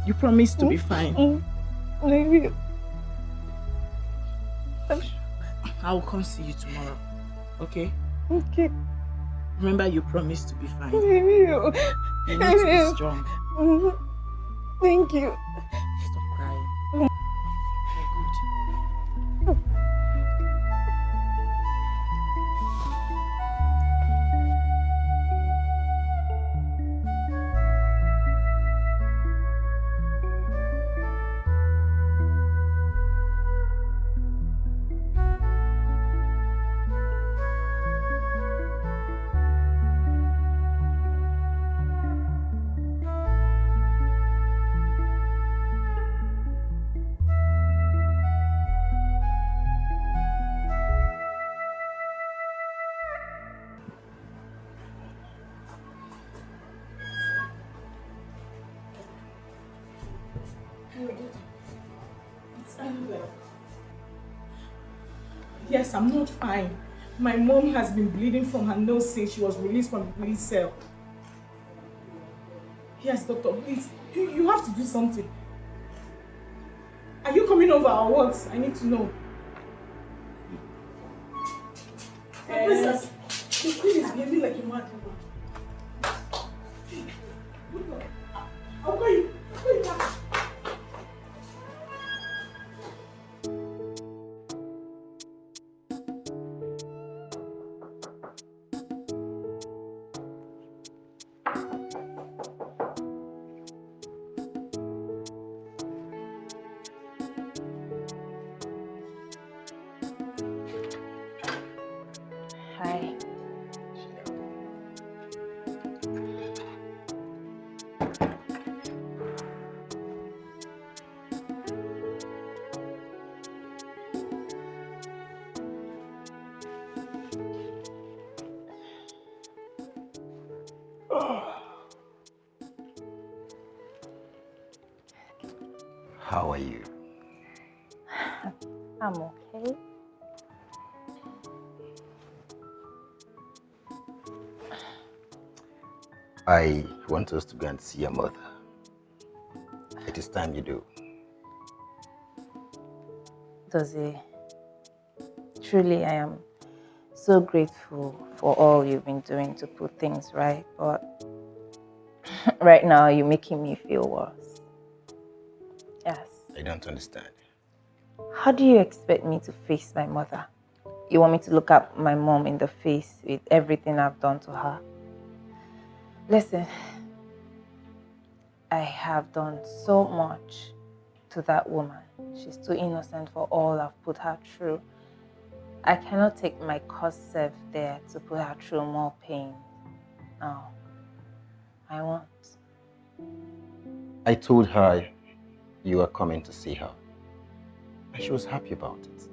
You promise to be fine. I will. I will come see you tomorrow. Okay? Okay. Remember, you promised to be fine. I will. You need to be strong. Thank you. Stop crying. You're good. It's Annabelle. Yes, I'm not fine. My mom has been bleeding from her nose since she was released from the police cell. Yes, doctor, please. You have to do something. Are you coming over or what? I need to know. Princess, the queen is behaving like a mad woman. I'll call you. I'll call you back. Hi. How are you? I'm okay. I want us to go and see your mother. It is time you do. Dozie, truly I am so grateful for all you've been doing to put things right, but right now you're making me feel worse. Yes. I don't understand. How do you expect me to face my mother? You want me to look at my mom in the face with everything I've done to her? Listen, I have done so much to that woman. She's too innocent for all I've put her through. I cannot take my cursed self there to put her through more pain. No, I won't. I told her you were coming to see her, and she was happy about it.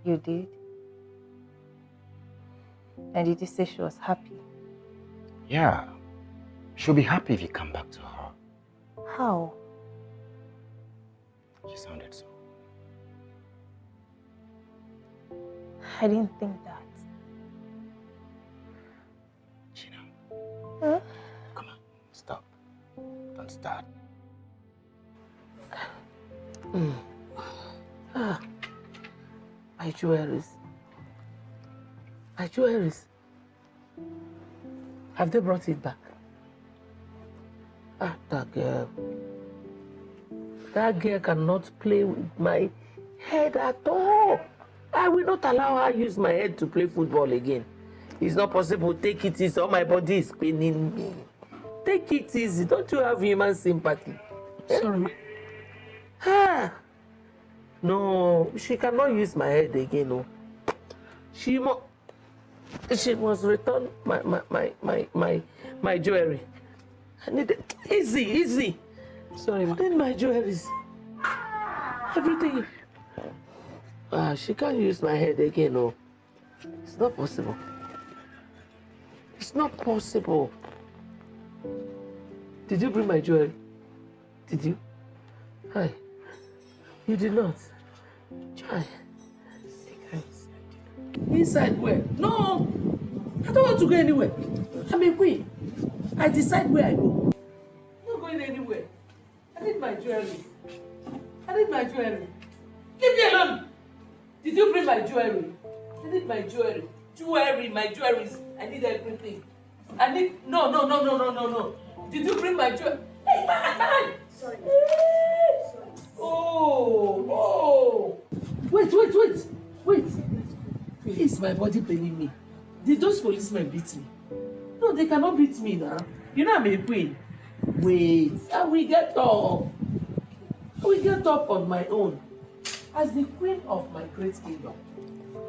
You did? And did you say she was happy? Yeah, she'll be happy if you come back to her. How? She sounded so. I didn't think that. Gina. Huh? Come on, stop. Don't start. My jewelries. My jewelries. Have they brought it back? Ah, that girl. That girl cannot play with my head at all. I will not allow her use my head to play football again. It's not possible. Take it easy. All my body is paining me. Take it easy. Don't you have human sympathy? Sorry, ma. Ah. No, she cannot use my head again. No. She must return my jewelry. I need it. Easy. Sorry, ma. I need my jewelries. Everything. She can't use my head again. No. It's not possible. It's not possible. Did you bring my jewelry? Did you? Hi. You did not. Hi. Inside where? No! I don't want to go anywhere. I'm a queen. I decide where I go. I'm not going anywhere. I need my jewelry. Leave me alone! Did you bring my jewelry? I need my jewelry. My jewelries. I need everything. No. Did you bring my jewelry? Hey, man! Sorry. Oh! Wait. Is my body paining me? Did those policemen beat me? No, they cannot beat me now. You know I'm a queen. Wait, I will get up. On my own. As the queen of my great kingdom.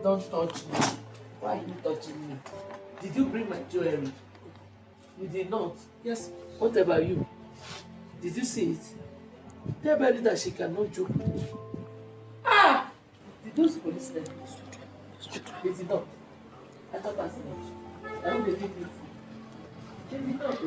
Don't touch me. Why are you touching me? Did you bring my jewelry? You did not. Yes. What about you? Did you see it? Tell Betty that she cannot joke. Ah! Did those policemen? They did not. I thought as much. I don't believe it. They did not.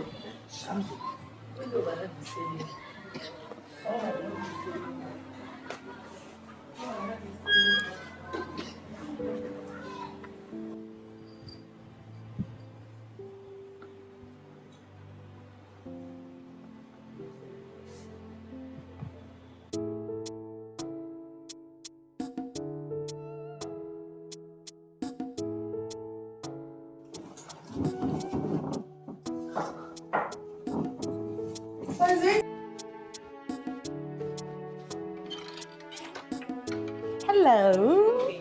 Hello.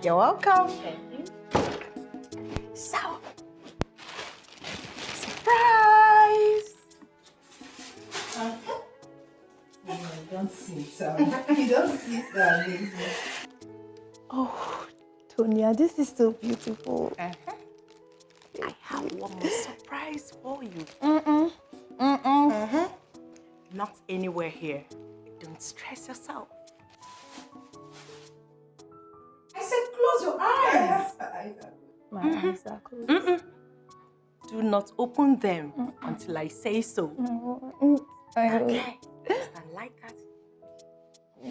You're welcome. So, surprise! Don't sit down. You don't sit down, baby. Oh, Tonya, this is so beautiful. I have one more surprise for you. Not anywhere here. Don't stress yourself. I said close your eyes. My eyes are closed. Do not open them until I say so. Okay. Stand like that.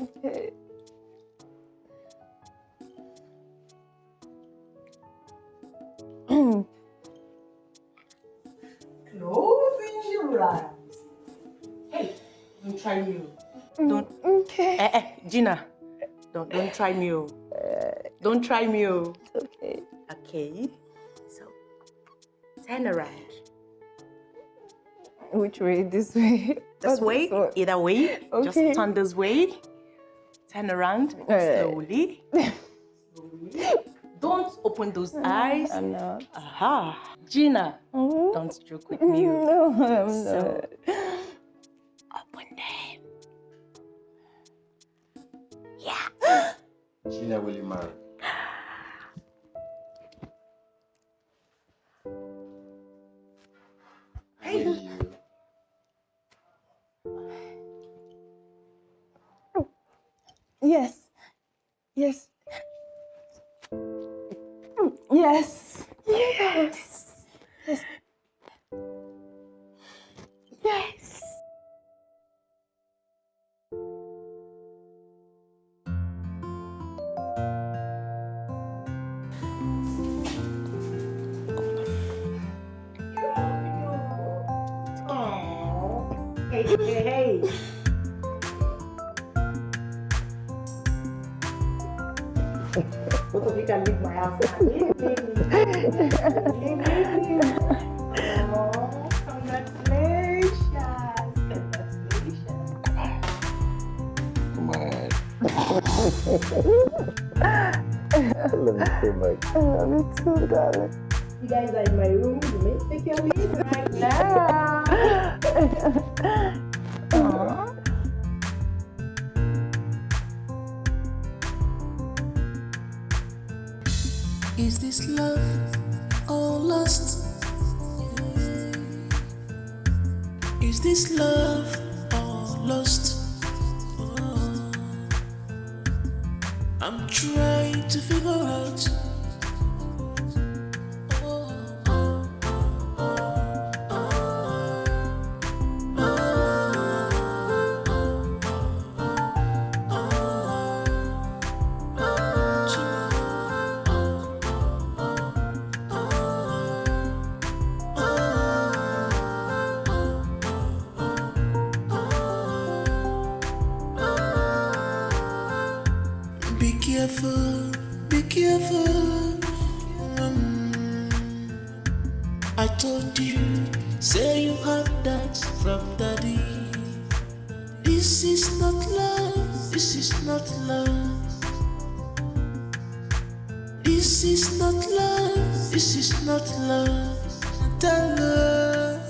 Okay. Closing your eyes. Hey, don't try me. Don't. Okay. Gina, don't try me. Don't try me. It's okay. Okay. So, turn around. Which way? This way? This way? Either way. Okay. Just turn this way. Turn around slowly. Don't open those eyes. I'm not. Aha. Gina, don't joke with me. No, I'm So, not. open them. Yeah. Gina, will you marry? Hey. Will you? Yes. Yes. Yes. Yes. Yes. Yes. Hey. Both of you can leave my house now. Oh, congratulations. Come on. I love you so much. I love you too, darling. You guys are in my room. You may take your leave right now. Is this love or lust? Is this love or lust? I'm trying to figure out. Be careful. I told you, say you heard that from daddy. This is not love, this is not love. This is not love, this is not love. Tell her,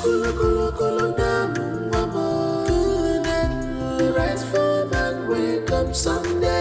kulu kulu kulu damu mama. Kulu damu, right for man, wake up someday.